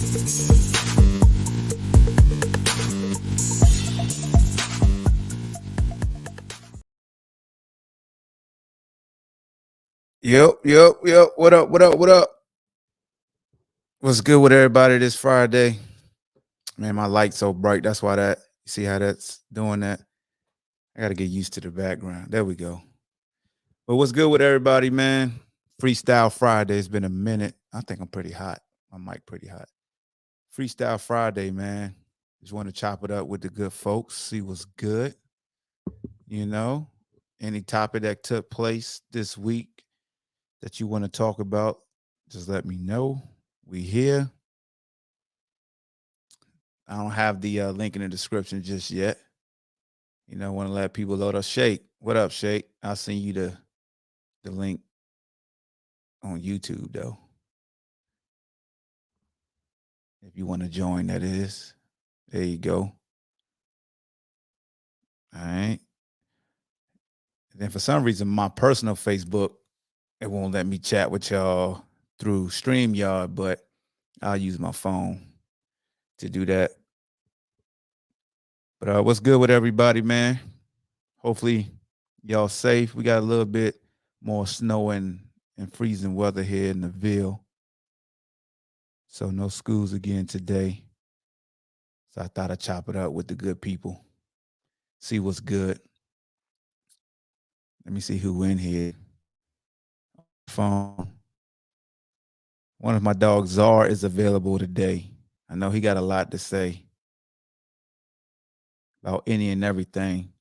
Yep. What up? What's good with everybody this Friday? Man, my light's so bright. That's why you see how that's doing that? I got to get used to the background. There we go. But what's good with everybody, man? Freestyle Friday. It's been a minute. I think I'm pretty hot. My mic pretty hot. Freestyle Friday, man. Just want to chop it up with the good folks, see what's good. You know, any topic that took place this week that you want to talk about, just let me know. We here. I don't have the link in the description just yet. You know, want to let people load up. Shake, what up, Shake? I'll send you the link on YouTube though, if you want to join. That is, there you go. All right. And then for some reason, my personal Facebook, it won't let me chat with y'all through StreamYard, but I'll use my phone to do that. But what's good with everybody, man? Hopefully y'all safe. We got a little bit more snow and freezing weather here in the Ville. So no schools again today. So I thought I'd chop it up with the good people. See what's good. Let me see who in here. Phone. One of my dogs, Czar, is available today. I know he got a lot to say about any and everything.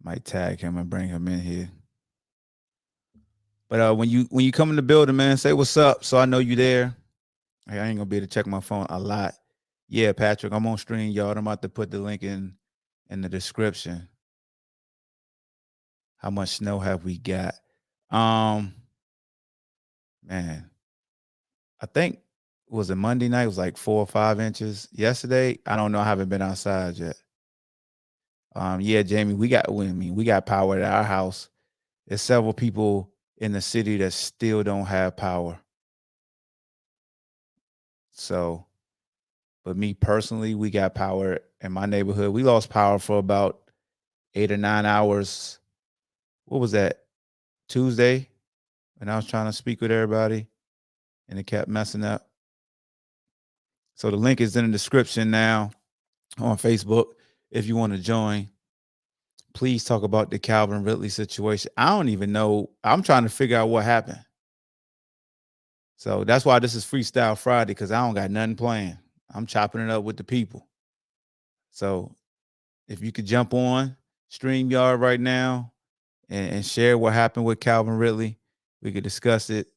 Might tag him and bring him in here. But when you come in the building, man, say what's up so I know you there. I ain't gonna be able to check my phone a lot. Yeah, Patrick, I'm on stream, y'all. I'm about to put the link in the description. How much snow have we got? Man, I think was it Monday night? It was like 4 or 5 inches. Yesterday, I don't know. I haven't been outside yet. Yeah, Jamie, we got power at our house. There's several people in the city that still don't have power. So, but me personally, we got power in my neighborhood. We lost power for about 8 or 9 hours. What was that? Tuesday, when I was trying to speak with everybody and it kept messing up. So the link is in the description now on Facebook. If you want to join, please talk about the Calvin Ridley situation. I don't even know. I'm trying to figure out what happened. So that's why this is Freestyle Friday, because I don't got nothing planned. I'm chopping it up with the people. So if you could jump on StreamYard right now and share what happened with Calvin Ridley, we could discuss it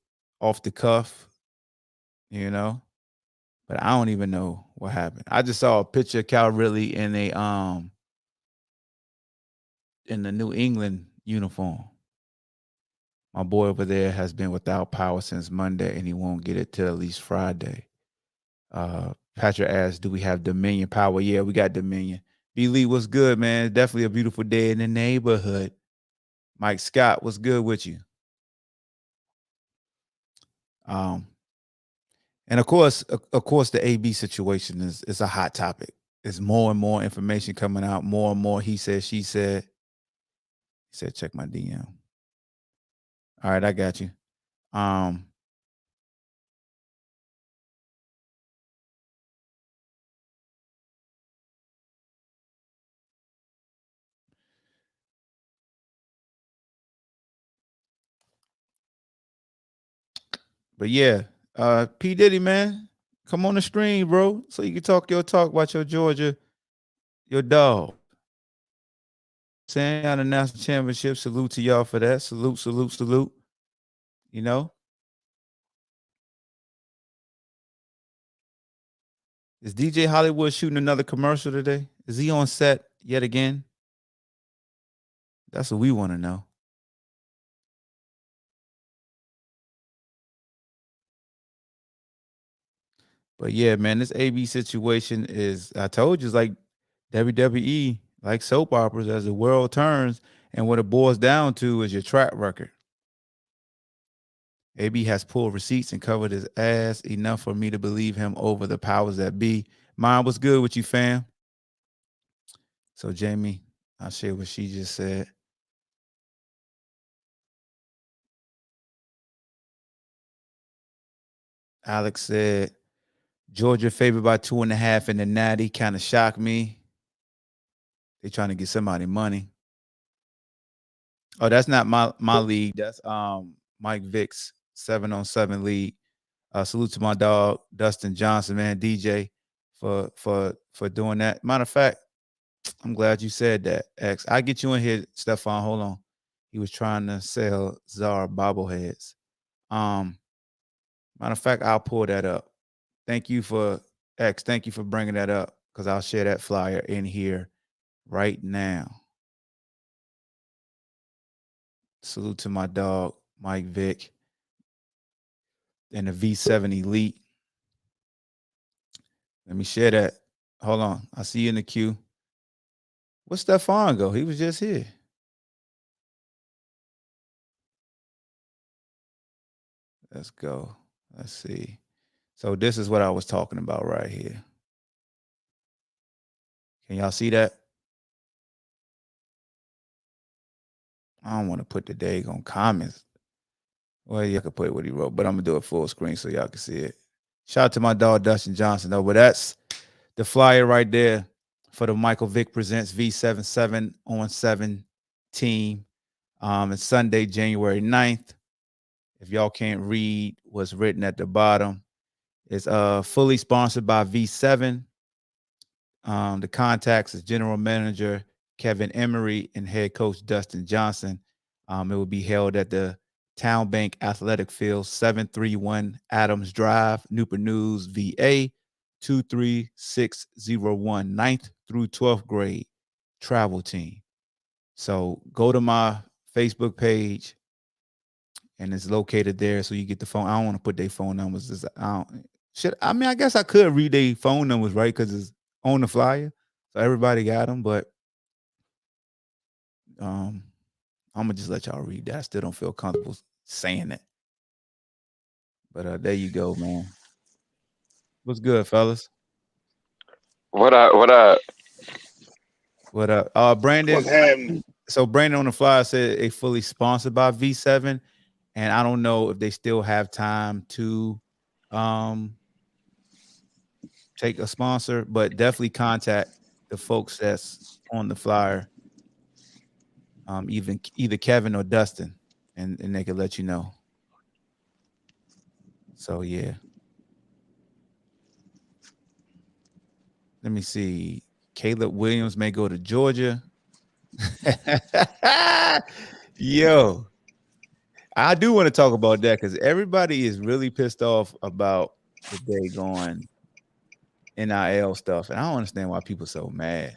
off the cuff, you know. But I don't even know what happened. I just saw a picture of Calvin Ridley in the New England uniform. My boy over there has been without power since Monday, and he won't get it till at least Friday. Patrick asked, do we have Dominion power? Yeah, we got Dominion. B. Lee, what's good, man? It's definitely a beautiful day in the neighborhood. Mike Scott, what's good with you? And of course, the AB situation is a hot topic. There's more and more information coming out, more and more he said, she said. He said, check my DM. All right, I got you. But yeah, P. Diddy, man, come on the stream, bro, so you can talk your talk about your Georgia, your dog. Saying on the national championship, salute to y'all for that. Salute. You know, is DJ Hollywood shooting another commercial today? Is he on set yet again? That's what we want to know. But yeah, man, this AB situation is, I told you, it's like WWE, like soap operas as the world turns. And what it boils down to is your track record. AB has pulled receipts and covered his ass enough for me to believe him over the powers that be. Mine was good with you, fam. So Jamie, I'll share what she just said. Alex said, Georgia favored by 2.5 in the Natty. Kind of shocked me. They trying to get somebody money. Oh, that's not my league. That's Mike Vick's 7-on-7 league. Salute to my dog Dustin Johnson, man, DJ, for doing that. Matter of fact, I'm glad you said that, X. I get you in here, Stefan. Hold on. He was trying to sell Czar bobbleheads. Matter of fact, I'll pull that up. Thank you for X. Thank you for bringing that up because I'll share that flyer in here right now. Salute to my dog, Mike Vick, and the V7 Elite. Let me share that. Hold on. I see you in the queue. Where'd Stefan go? He was just here. Let's go. Let's see. So this is what I was talking about right here. Can y'all see that? I don't want to put the daggone comments. Well, you could put what he wrote, but I'm gonna do it full screen so y'all can see it. Shout out to my dog Dustin Johnson, though. But that's the flyer right there for the Michael Vick Presents V7 7-on-7 team. It's Sunday, January 9th. If y'all can't read what's written at the bottom, it's fully sponsored by V7. The contacts is General Manager Kevin Emery and Head Coach Dustin Johnson. It will be held at the Town Bank Athletic Field, 731 Adams Drive, Newport News, VA, 23601, 9th through 12th grade travel team. So go to my Facebook page, and it's located there. So you get the phone. I don't want to put their phone numbers. I guess I could read their phone numbers, right? Because it's on the flyer. So everybody got them. But I'm going to just let y'all read that. I still don't feel comfortable saying it. But there you go, man. What's good, fellas? What up? What up? What up? Brandon. What's happening? So Brandon on the flyer said they fully sponsored by V7. And I don't know if they still have time to take a sponsor, but definitely contact the folks that's on the flyer. Either Kevin or Dustin, and they can let you know. So yeah. Let me see. Caleb Williams may go to Georgia. Yo, I do want to talk about that because everybody is really pissed off about the day going NIL stuff, and I don't understand why people are so mad.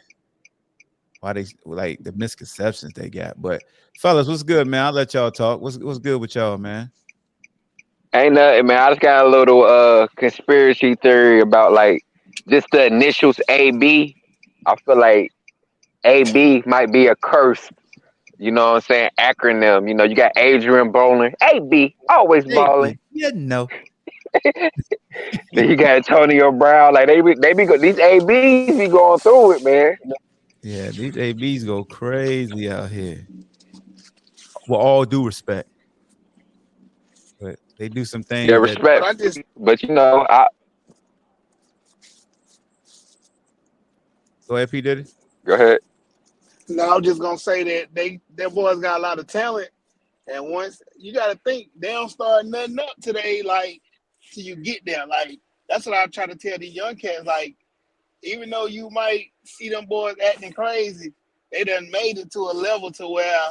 Why they like the misconceptions they got. But fellas, what's good, man? I'll let y'all talk. What's good with y'all, man? Ain't nothing, man. I just got a little conspiracy theory about like just the initials AB. I feel like AB might be a curse. You know what I'm saying? Acronym. You know, you got Adrian Bowling, AB, always balling. AB, you know. Then you got Antonio Brown. Like these ABs be going through it, man. Yeah, these ABs go crazy out here. With all due respect. But they do some Yeah, things that respect. But you know, go ahead, P. Diddy. go ahead. No, I was just gonna say that their boys got a lot of talent, and once you got to think they don't start nothing up today, like till you get there. Like that's what I try to tell these young cats. Like even though you might see them boys acting crazy, they done made it to a level to where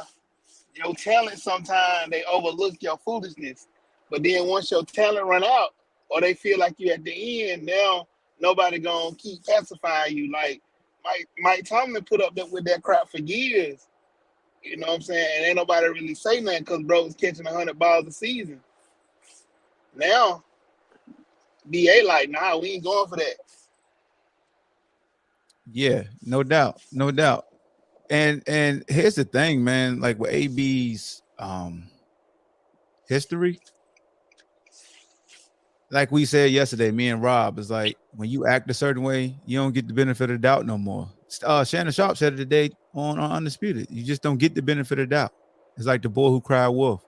your talent sometimes they overlook your foolishness. But then once your talent run out, or they feel like you at the end, now nobody gonna keep pacifying you. Like Mike Tomlin put up with that crap for years. You know what I'm saying? And ain't nobody really say nothing because bro was catching 100 balls a season. Now, BA like, nah, we ain't going for that. Yeah, no doubt. No doubt. And here's the thing, man. Like with AB's history, like we said yesterday, me and Rob, is like when you act a certain way, you don't get the benefit of the doubt no more. Shannon Sharp said it today on Undisputed. You just don't get the benefit of the doubt. It's like the boy who cried wolf.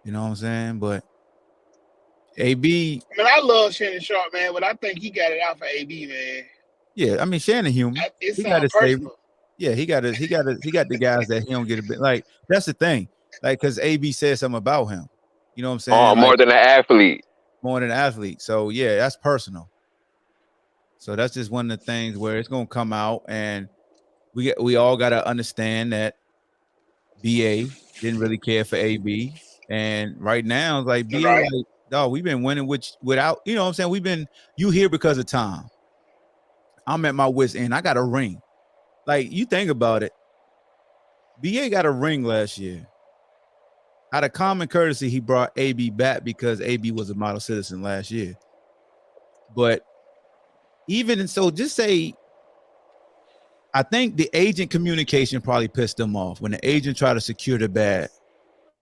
You know what I'm saying? But AB. I mean, I love Shannon Sharp, man, but I think he got it out for AB, man. Yeah, I mean Shannon human. It He got sounds his favorite. personal. Yeah, he got the guys that he don't get a bit. Like that's the thing. Like because AB said something about him. You know what I'm saying? More Like than an athlete. more than an athlete. So yeah, that's personal. So that's just one of the things where it's gonna come out, and we all gotta understand that BA didn't really care for AB, and right now it's like BA Right. like, dog, we've been winning without, you know what I'm saying? We've been you here because of time. I'm at my wit's end. I got a ring. Like you think about it, BA got a ring last year. Out of common courtesy, he brought AB back because AB was a model citizen last year. But even so, just say, I think the agent communication probably pissed them off when the agent tried to secure the bag.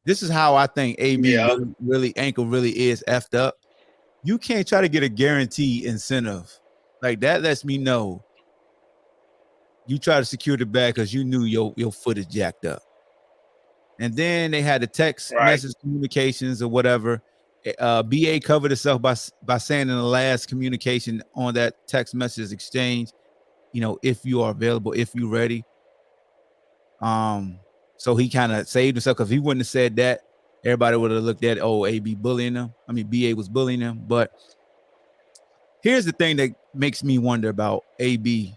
This is how I think AB really ankle really is effed up. You can't try to get a guarantee incentive. Like that lets me know you try to secure the bag because you knew your foot is jacked up. And then they had the text message communications or whatever. BA covered itself by saying in the last communication on that text message exchange, you know, if you are available, if you're ready. So he kind of saved himself because if he wouldn't have said that, everybody would have looked at, oh, AB bullying him. I mean, BA was bullying him. But here's the thing that makes me wonder about AB.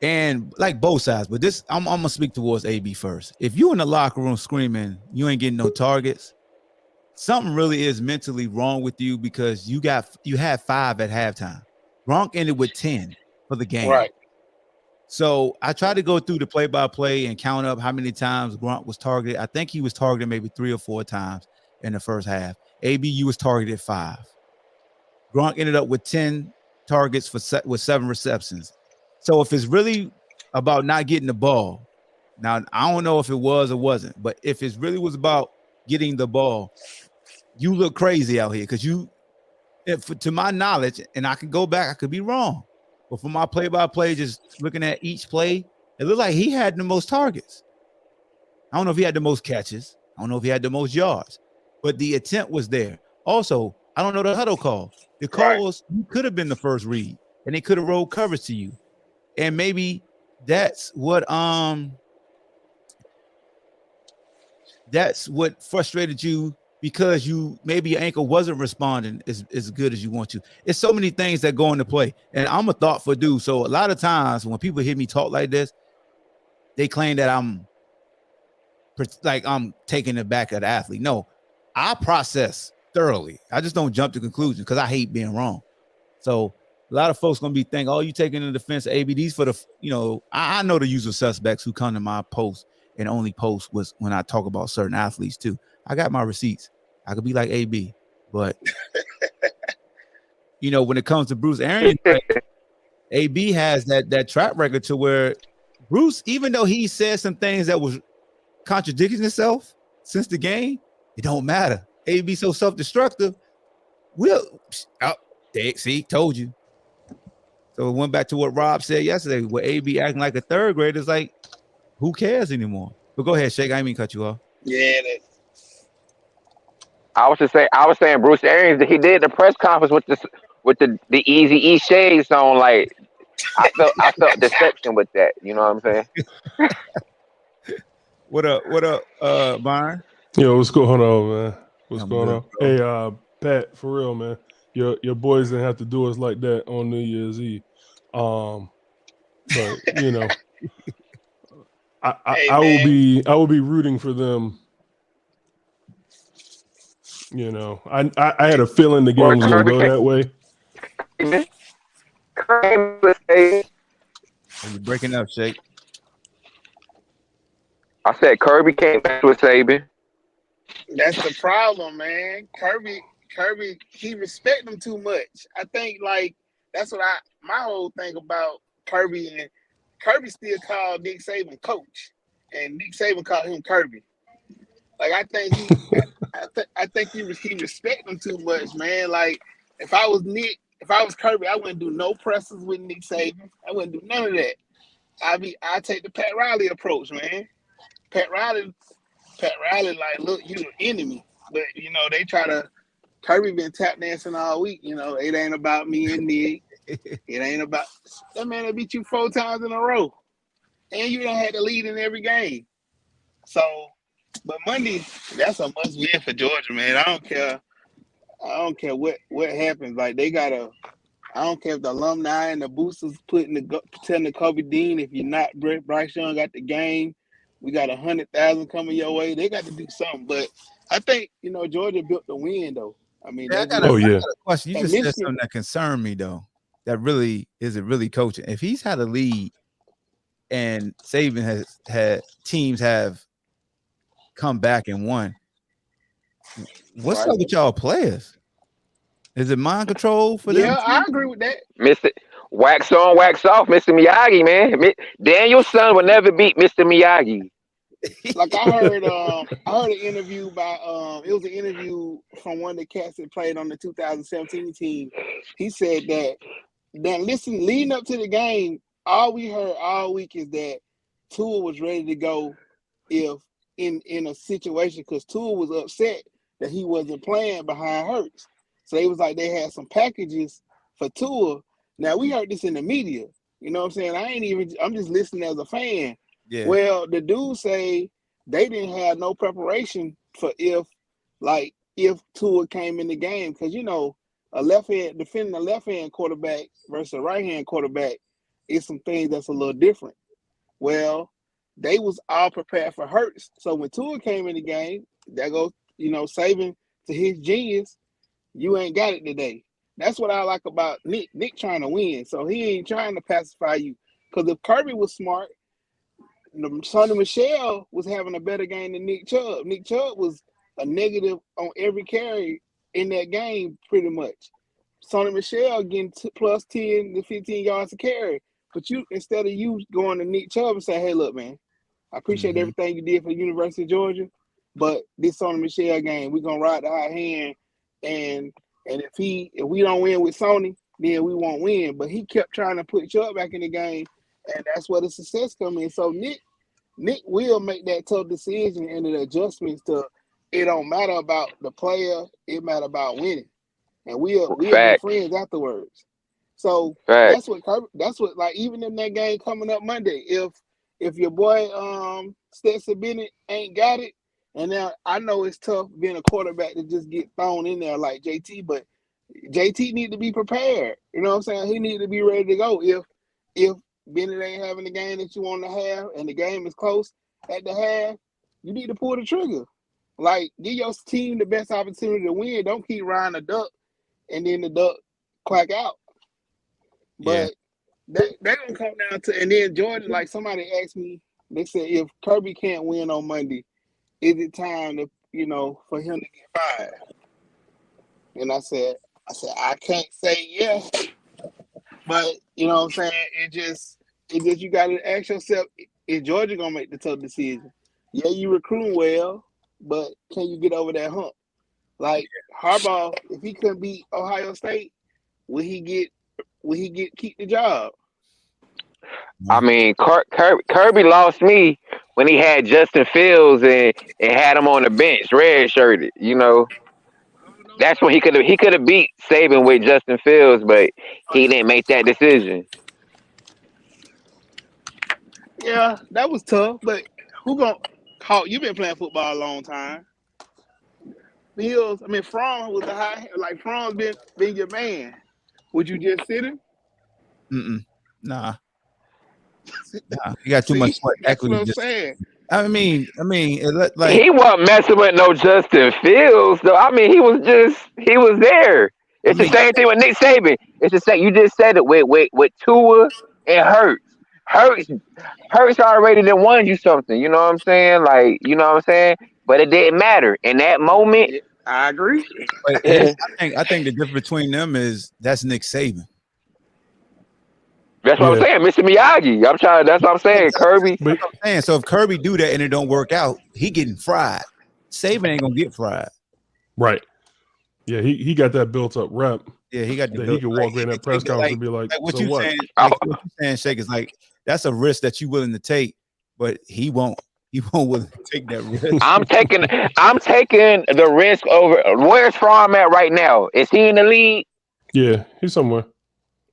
And like both sides, but this I'm gonna speak towards AB first. If you in the locker room screaming you ain't getting no targets, something really is mentally wrong with you because you had 5 at halftime. Gronk ended with 10 for the game. Right. So I tried to go through the play-by-play and count up how many times Gronk was targeted. I think he was targeted maybe 3 or 4 times in the first half. AB, you was targeted 5. Gronk ended up with 10 targets with 7 receptions. So if it's really about not getting the ball, now I don't know if it was or wasn't, but if it really was about getting the ball, you look crazy out here because to my knowledge, and I could go back, I could be wrong, but for my play-by-play, just looking at each play, it looked like he had the most targets. I don't know if he had the most catches. I don't know if he had the most yards, but the attempt was there. Also, I don't know the huddle call. The calls could have been the first read, and they could have rolled coverage to you. And maybe that's what frustrated you because maybe your ankle wasn't responding as good as you want to. It's so many things that go into play. And I'm a thoughtful dude. So a lot of times when people hear me talk like this, they claim that I'm taking it back at the athlete. No, I process thoroughly. I just don't jump to conclusions because I hate being wrong. So a lot of folks gonna be thinking, oh, you taking the defense of ABDs for the, you know, I know the usual suspects who come to my post and only post was when I talk about certain athletes too. I got my receipts. I could be like AB, but you know, when it comes to Bruce Arians, like, AB has that track record to where Bruce, even though he said some things that was contradicting himself since the game, it don't matter. AB so self-destructive. See, told you. So it went back to what Rob said yesterday, where AB acting like a third grader is like, who cares anymore? But go ahead, Shake. I didn't mean to cut you off. Yeah. I was saying Bruce Arians, he did the press conference with the Easy E shades on. Like I felt deception with that. You know what I'm saying? What up, Byron? Yo, what's going on, man? What's going on? Hey, Pat, for real, man. Your boys didn't have to do us like that on New Year's Eve. But you know, I will be rooting for them. You know, I had a feeling the game was gonna go that way. Are you breaking up, Shake? I said Kirby came back with Saban. That's the problem, man. Kirby, he respect him too much. I think like that's what my whole thing about Kirby, and Kirby still called Nick Saban coach, and Nick Saban called him Kirby. Like I think I think he respect him too much, man. Like if I was Nick, if I was Kirby, I wouldn't do no presses with Nick Saban. I wouldn't do none of that. I take the Pat Riley approach, man. Pat Riley, like, look, you the enemy, but they try to. Kirby been tap dancing all week. It ain't about me and Nick. It ain't about that man that beat you 4 times in a row, and you done had the lead in every game. So, but Monday, that's a must win for Georgia, man. I don't care. What happens. Like they gotta. I don't care if the alumni and the boosters telling the Kobe Dean, if you're not Bryce Young got the game, we got 100,000 coming your way. They got to do something. But I think Georgia built the win though. I mean, I got a question. You just said something that concerned me though. That really is it really coaching. If he's had a lead and Saban has had teams have come back and won, what's up with y'all players? Is it mind control for them? Yeah, I agree with that. Mr. Wax on, wax off, Mr. Miyagi, man. Daniel's son will never beat Mr. Miyagi. Like I heard an interview by it was an interview from one of the cats that played on the 2017 team. He said that leading up to the game, all we heard all week is that Tua was ready to go if in a situation because Tua was upset that he wasn't playing behind Hurts. So they was like they had some packages for Tua. Now we heard this in the media. You know what I'm saying? I'm just listening as a fan. Yeah. Well, the dudes say they didn't have no preparation for if Tua came in the game because defending a left hand quarterback versus a right hand quarterback is some things that's a little different. Well, they was all prepared for Hurts. So when Tua came in the game, that goes Saban to his genius. You ain't got it today. That's what I like about Nick. Nick trying to win, so he ain't trying to pacify you. Because if Kirby was smart, Sonny Michel was having a better game than Nick Chubb. Nick Chubb was a negative on every carry in that game, pretty much. Sonny Michel getting plus 10 to 15 yards a carry. But instead of you going to Nick Chubb and say, hey, look, man, I appreciate everything you did for the University of Georgia, but this Sonny Michel game, we're going to ride the hot hand. And if we don't win with Sony, then we won't win. But he kept trying to put Chubb back in the game, and that's where the success comes in. So Nick will make that tough decision and the adjustments to it don't matter about the player, it matter about winning. And we'll be friends afterwards. So that's what like even in that game coming up Monday, if your boy Stetson Bennett ain't got it. And now I know it's tough being a quarterback to just get thrown in there like JT, but JT need to be prepared. You know what I'm saying? He need to be ready to go. If Bennett ain't having the game that you want to have and the game is close at the half, you need to pull the trigger. Like, give your team the best opportunity to win. Don't keep riding a duck and then the duck clack out. But they gonna come down to, and then Jordan, like somebody asked me, they said if Kirby can't win on Monday, is it time to, for him to get fired? And I said, I can't say yes, but you know what I'm saying? It just you gotta ask yourself, is Georgia gonna make the tough decision? Yeah, you recruiting well, but can you get over that hump? Like Harbaugh, if he couldn't beat Ohio State, will he keep the job? I mean, Kirby lost me when he had Justin Fields and had him on the bench, red shirted. That's when he could have beat Saban with Justin Fields, but he didn't make that decision. Yeah, that was tough. But who gonna call? You've been playing football a long time. Fields, I mean, Fromm was the high. Like Fromm's been your man. Would you just sit him? Nah. You got too much equity. That's what I'm saying. I mean, like he wasn't messing with no Justin Fields, though. I mean, he was there. It's the same thing with Nick Saban. It's the same. You just said it with Tua and Hurts. Hurts already done won you something. You know what I'm saying? Like, you know what I'm saying? But it didn't matter in that moment. I agree. I think the difference between them is that's Nick Saban. That's what I'm saying, Mr. Miyagi. That's what I'm saying, Kirby. That's what I'm saying. So if Kirby do that and it don't work out, he getting fried. Saban ain't gonna get fried. Right. Yeah, he got that built up rep. Yeah, he got the that he could walk in that press conference and be like what so you what? saying, like what you saying, Shake, is like that's a risk that you willing to take, but he won't willing to take that risk. I'm taking the risk over. Where's Fromm at right now? Is he in the league? Yeah, he's somewhere.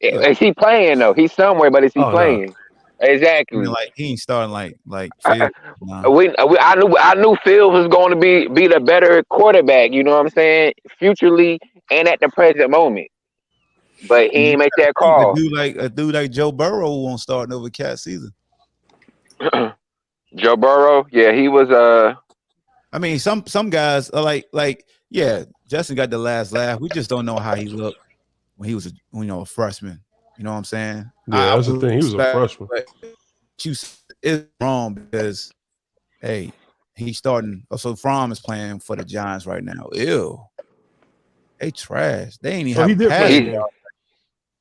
Is he playing though? He's somewhere, but is he playing? I Exactly. mean, like he ain't starting like Phil. Nah. I knew Phil was going to be the better quarterback. You know what I'm saying? Futurely and at the present moment, but he ain't make that call. A dude like Joe Burrow won't start over Cats either. Joe Burrow, yeah, he was. I mean, some guys are like yeah, Justin got the last laugh. We just don't know how he looked when he was a freshman. You know what I'm saying? Yeah, that's the thing. He was a freshman. It's wrong because hey, he's starting. So Fromm is playing for the Giants right now. Ew, they trash. They ain't even. He did play in the game.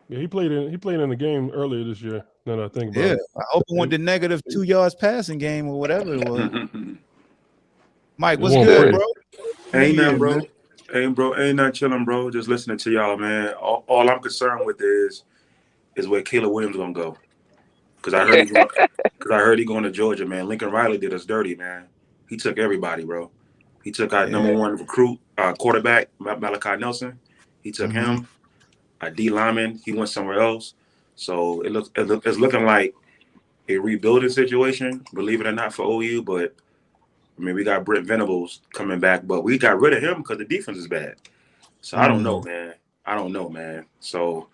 Yeah, he played in the game earlier this year. Now that I think about it. I hope it went the negative 2 yards passing game or whatever it was. Mike, what's good, bro? Ain't nothing, bro. Ain't nothing chilling, bro. Just listening to y'all, man. All I'm concerned with is where Caleb Williams gonna go. Because I heard he going to Georgia, man. Lincoln Riley did us dirty, man. He took everybody, bro. He took our number one recruit, quarterback, Malachi Nelson. He took him. D lineman, he went somewhere else. So it's looking like a rebuilding situation, believe it or not, for OU. But I mean, we got Brent Venables coming back, but we got rid of him because the defense is bad. So I don't know, man. So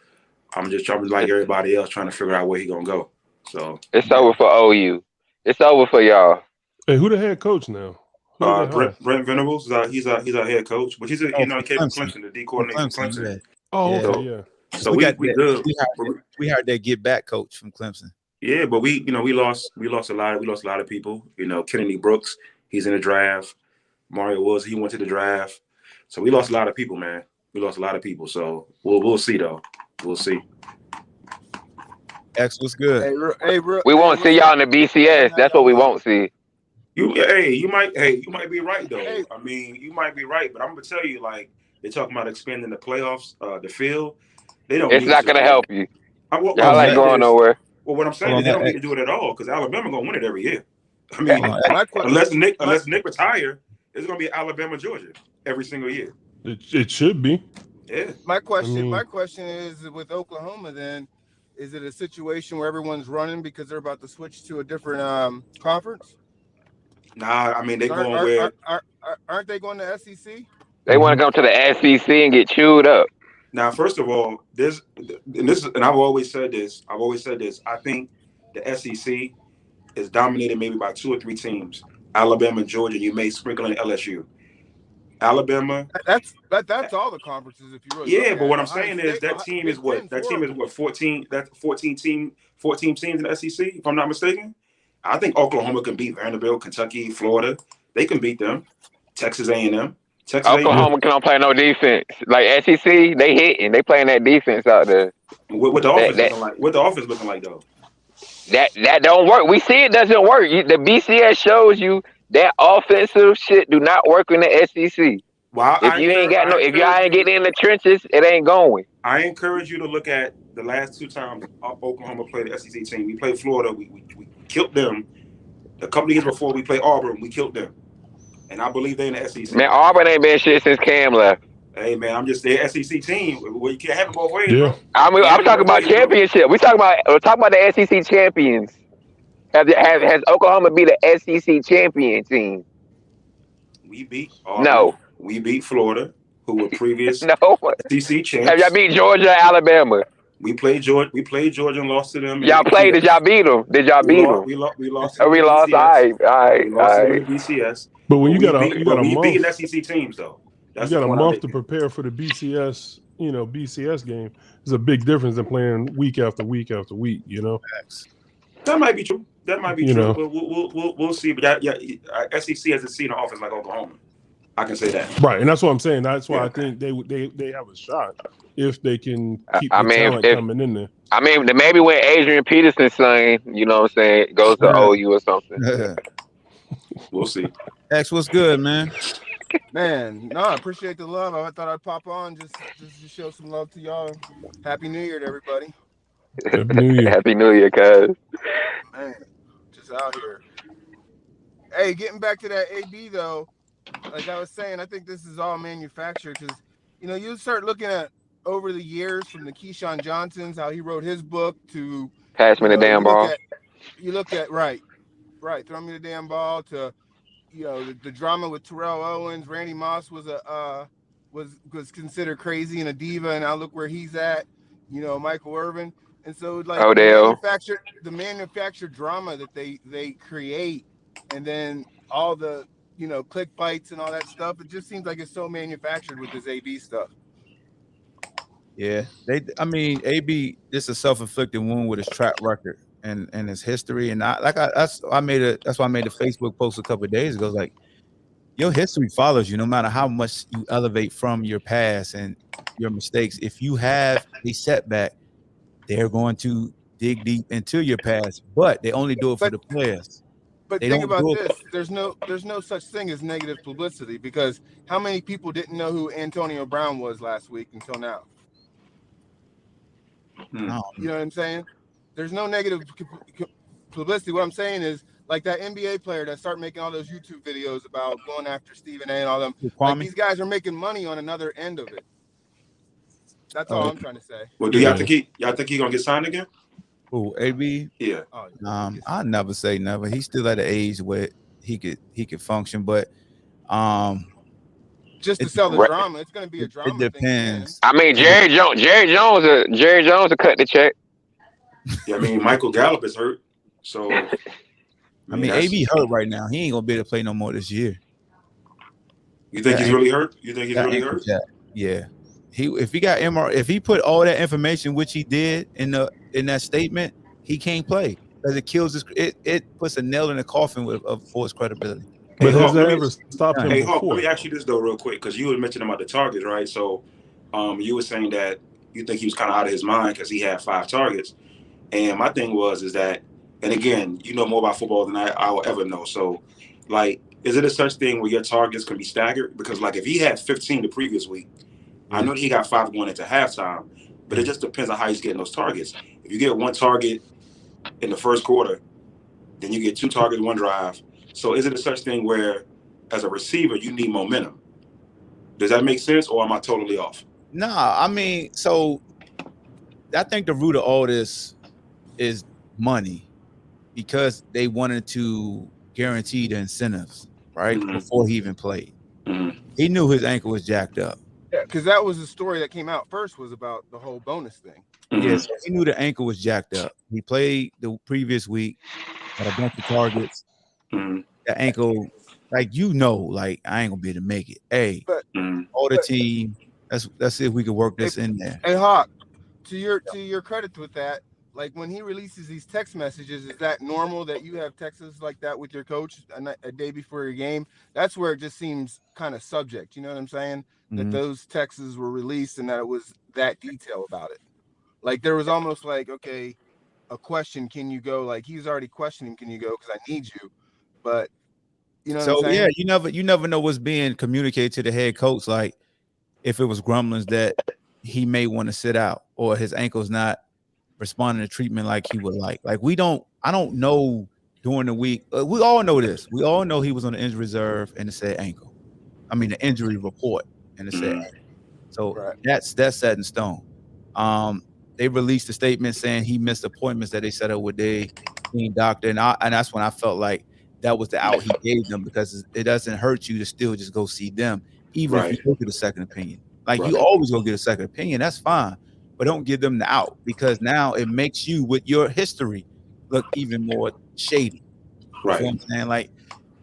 I'm just trying, like everybody else, trying to figure out where he gonna go. So it's over for OU. It's over for y'all. Hey, who the head coach now? Brent Venables, he's our head coach, but he came from Clemson, the D coordinator from Clemson. Yeah. Oh, yeah. So we good. We hired that get back coach from Clemson. Yeah, but we lost a lot of people. Kennedy Brooks, he's in the draft. Mario Woods, he went to the draft. So we lost a lot of people, man. We lost a lot of people. So we'll see though. We'll see. X, what's good? We won't see y'all in the BCS. That's what we won't see. You might be right though. I mean, you might be right, but I'm gonna tell you, like, they're talking about expanding the playoffs, the field. They don't. It's not gonna help you. Y'all ain't going nowhere. Well, what I'm saying is they don't need to do it at all because Alabama gonna win it every year. I mean, unless Nick retire, it's gonna be Alabama, Georgia every single year. It should be. Yeah. My question is with Oklahoma. Then, is it a situation where everyone's running because they're about to switch to a different conference? Nah, I mean aren't they going to SEC? They want to go to the SEC and get chewed up. Now, first of all, I've always said this. I think the SEC is dominated maybe by 2 or 3 teams. Alabama, Georgia. You may sprinkle in LSU. Alabama. That's all the conferences. If you really but what I'm saying is that team is what 14. That's 14 teams in the SEC. If I'm not mistaken, I think Oklahoma can beat Vanderbilt, Kentucky, Florida. They can beat them. Texas A&M. Oklahoma can't play no defense. Like SEC, they hitting. They playing that defense out there. What the offense looking like? What the offense looking like though? That don't work. We see it doesn't work. The BCS shows you that offensive shit do not work in the SEC. Well, if y'all ain't getting in the trenches, it ain't going. I encourage you to look at the last 2 times Oklahoma played the SEC team. We played Florida. We killed them. A couple of years before we played Auburn, we killed them. And I believe they're in the SEC. Man, Auburn ain't been shit since Cam left. Hey, man, I'm just the SEC team. Well, you can't have it both ways, yeah. bro. I mean, I'm talking about championship. We're talking about the SEC champions. Has Oklahoma be the SEC champion team? We beat Auburn. No. We beat Florida, who were previous SEC champs. Have y'all beat Georgia or Alabama? We played Georgia and lost to them. Y'all played? Did y'all beat them? We lost. Oh, we lost. All right. We lost to the BCS. But when you got a we month, beating SEC teams though. You got a month to prepare for the BCS. BCS game. There's a big difference than playing week after week after week. That might be true. But we'll see. But SEC has a seat in the office like Oklahoma. I can say that. Right, and that's what I'm saying. That's why I think they have a shot if they can keep the talent coming in there. I mean, maybe when Adrian Peterson's son, goes to OU or something. We'll see. X, what's good, man? Man, no, I appreciate the love. I thought I'd pop on just to show some love to y'all. Happy New Year to everybody. Happy New Year. Happy New Year, cuz. Man, just out here. Hey, getting back to that AB though, like I was saying, I think this is all manufactured because, you start looking at over the years from the Keyshawn Johnsons, how he wrote his book to, Pass me the damn ball. You look at right, throw me the damn ball to, the drama with Terrell Owens. Randy Moss was was considered crazy and a diva, and now look where he's at. Michael Irvin, and so like Odell. the manufactured drama that they create, and then all the click bites and all that stuff. It just seems like it's so manufactured with this AB stuff. Yeah, AB, this is a self-inflicted wound with his track record and his history, and that's why I made a Facebook post a couple of days ago. Like, your history follows you no matter how much you elevate from your past and your mistakes. If you have a setback, they're going to dig deep into your past, but they only do it for the players. But think about this: there's no such thing as negative publicity, because how many people didn't know who Antonio Brown was last week until now? You know what I'm saying? There's no negative publicity. What I'm saying is, like that NBA player that started making all those YouTube videos about going after Stephen A. and all them. Like, these guys are making money on another end of it. That's all I'm trying to say. Well, do y'all think he gonna get signed again? Who, AB? Yeah. I never say never. He's still at an age where he could function, but just to sell the drama, it's going to be a drama. It depends. I mean, Jerry Jones will cut the check. Yeah, I mean, Michael Gallup is hurt, so I mean, AB hurt right now. He ain't gonna be able to play no more this year. You think he's really hurt? You think he's really hurt? Yeah. If he got MR, if he put all that information, which he did in that statement, he can't play because it kills it puts a nail in the coffin for his credibility. But has that ever stopped him before? Hawk, let me ask you this though, real quick, because you were mentioning about the targets, right? So, you were saying that you think he was kind of out of his mind because he had 5 targets, and my thing is that, and again, you know more about football than I will ever know. So, like, is it a such thing where your targets can be staggered? Because, like, if he had 15 the previous week, I know he got 5 going into halftime, but it just depends on how he's getting those targets. If you get 1 target in the first quarter, then you get 2 targets, 1 drive. So is it a such thing where, as a receiver, you need momentum? Does that make sense, or am I totally off? Nah, I mean, so I think the root of all this is money, because they wanted to guarantee the incentives, right? Mm-hmm. Before he even played. Mm-hmm. He knew his ankle was jacked up. Yeah, because that was the story that came out first, was about the whole bonus thing. Mm-hmm. Yeah, so he knew the ankle was jacked up. He played the previous week, had a bunch of targets. Mm-hmm. The ankle, like, like, I ain't gonna be able to make it. Hey, all the team, let's see if we can work this in there. Hey, Hawk, to your credit with that, like, when he releases these text messages, is that normal that you have texts like that with your coach a day before your game? That's where it just seems kind of subject. You know what I'm saying? Mm-hmm. That those texts were released and that it was that detail about it. Like, there was almost like, okay, a question, can you go? Like, he's already questioning, can you go? Because I need you. But you know what I'm saying? Yeah, you never know what's being communicated to the head coach. Like, if it was grumblings that he may want to sit out, or his ankle's not responding to treatment like he would like. Like, I don't know during the week. We all know this. We all know he was on the injury reserve and it said ankle. I mean, the injury report and it said ankle. So that's set in stone. They released a statement saying he missed appointments that they set up with their team doctor, and that's when I felt like that was the out he gave them, because it doesn't hurt you to still just go see them, even if you go get a second opinion. Like, you always go get a second opinion, that's fine, but don't give them the out, because now it makes you, with your history, look even more shady. Right. You know what I'm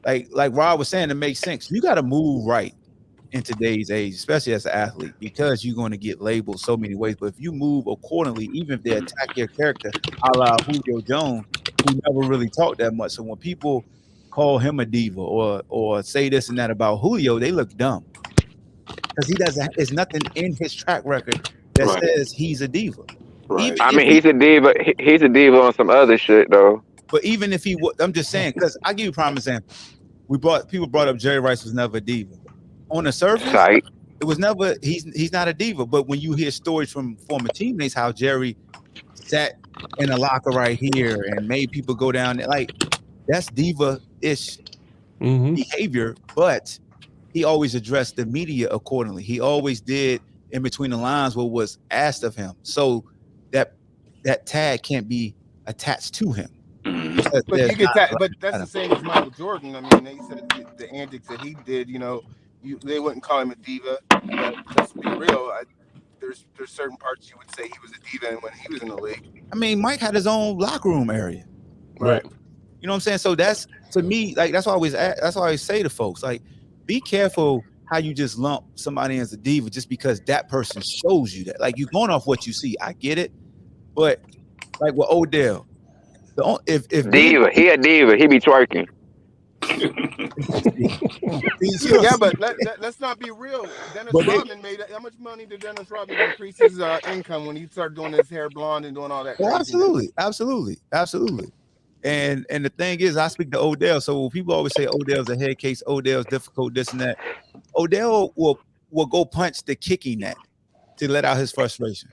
saying? Like Rob was saying, it makes sense. You got to move right in today's age, especially as an athlete, because you're going to get labeled so many ways. But if you move accordingly, even if they attack your character, a la Julio Jones, who never really talked that much. So when people call him a diva or say this and that about Julio, they look dumb, because there's nothing in his track record that says he's a diva. Right. I mean, he's a diva. He's a diva on some other shit, though. But even if I'm just saying, because I give you a prime example. People brought up Jerry Rice was never a diva. on the surface, Right. it was never. He's not a diva. But when you hear stories from former teammates, how Jerry sat in a locker right here and made people go down there, like that's diva-ish behavior. But he always addressed the media accordingly. He always did in between the lines what was asked of him. So that tag can't be attached to him. But you get that. But that's the same as Michael Jordan. I mean, they said the antics that he did. They wouldn't call him a diva. But let's be real. There's certain parts you would say he was a diva when he was in the league. I mean, Mike had his own locker room area. Right. You know what I'm saying? So that's, to me, like that's why I always say to folks, like, be careful how you just lump somebody as a diva just because that person shows you that. Like, you're going off what you see. I get it, but like with Odell, if diva, he a diva. He be twerking. Yeah, but let's not be real. Dennis Rodman made how much money did Dennis Rodman increase his income when he started doing his hair blonde and doing all that? Well, absolutely. And the thing is, I speak to Odell. So people always say Odell's a head case, Odell's difficult, this and that. Odell will go punch the kicking net to let out his frustration.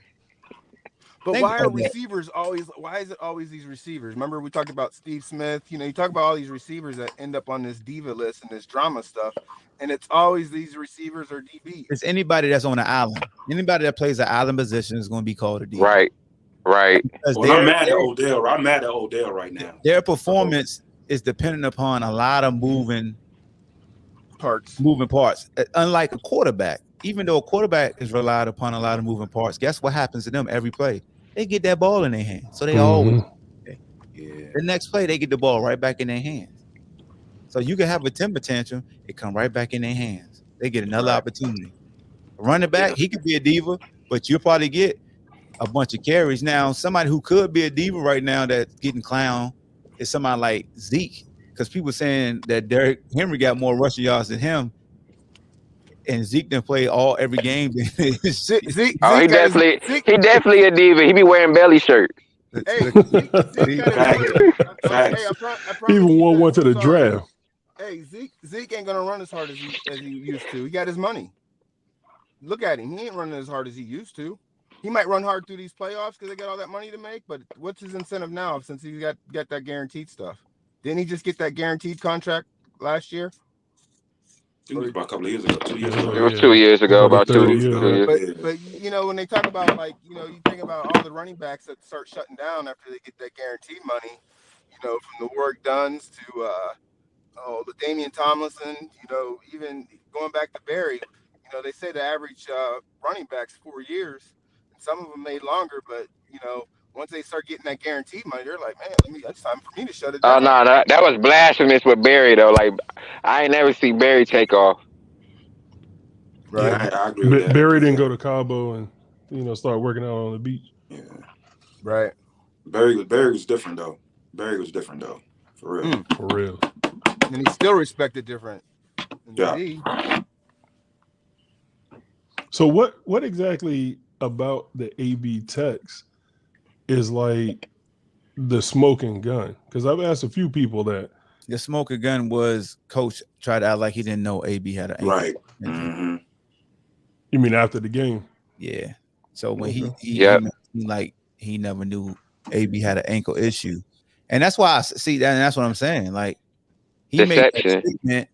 But why are receivers always? Why is it always these receivers? Remember we talked about Steve Smith. You talk about all these receivers that end up on this diva list and this drama stuff, and it's always these receivers or DBs. It's anybody that's on an island. Anybody that plays an island position is going to be called a diva. Right. Well, I'm mad at Odell. I'm mad at Odell right now. Their performance is dependent upon a lot of moving parts. Unlike a quarterback, even though a quarterback is relied upon a lot of moving parts, guess what happens to them every play? They get that ball in their hands. So they always the next play, they get the ball right back in their hands. So you can have a temper tantrum, it come right back in their hands. They get another opportunity. A running back, he could be a diva, but you'll probably get a bunch of carries. Now, somebody who could be a diva right now that's getting clown is somebody like Zeke, because people saying that Derrick Henry got more rushing yards than him, and Zeke didn't play every game. He definitely a diva. He be wearing belly shirts. Hey, he even won one to the draft. Hey, Zeke ain't gonna run as hard as he used to. He got his money. Look at him. He ain't running as hard as he used to. He might run hard through these playoffs because they got all that money to make. But what's his incentive now since he's got that guaranteed stuff? Didn't he just get that guaranteed contract last year? It was about a couple of years ago. 2 years ago. It was 2 years ago. About 2 years ago. But when they talk about you think about all the running backs that start shutting down after they get that guaranteed money. From the Warwick Dunns to the Damian Tomlinson. Even going back to Barry. They say the average running back's 4 years. Some of them made longer, but once they start getting that guaranteed money, they're like, man, it's time for me to shut it down. Oh no, that was blasphemous with Barry though. Like I ain't never see Barry take off. Right, yeah, I agree with that. Barry didn't go to Cabo and start working out on the beach. Yeah, right. Barry was different though. For real. For real. And he's still respected different. Yeah. So what exactly about the AB text is like the smoking gun? Because I've asked a few people that. The smoking gun was Coach tried to act like he didn't know AB had an ankle. Right. Mm-hmm. You mean after the game? Yeah. So when he like he never knew AB had an ankle issue. And that's why I see that, and that's what I'm saying. Like he made that statement,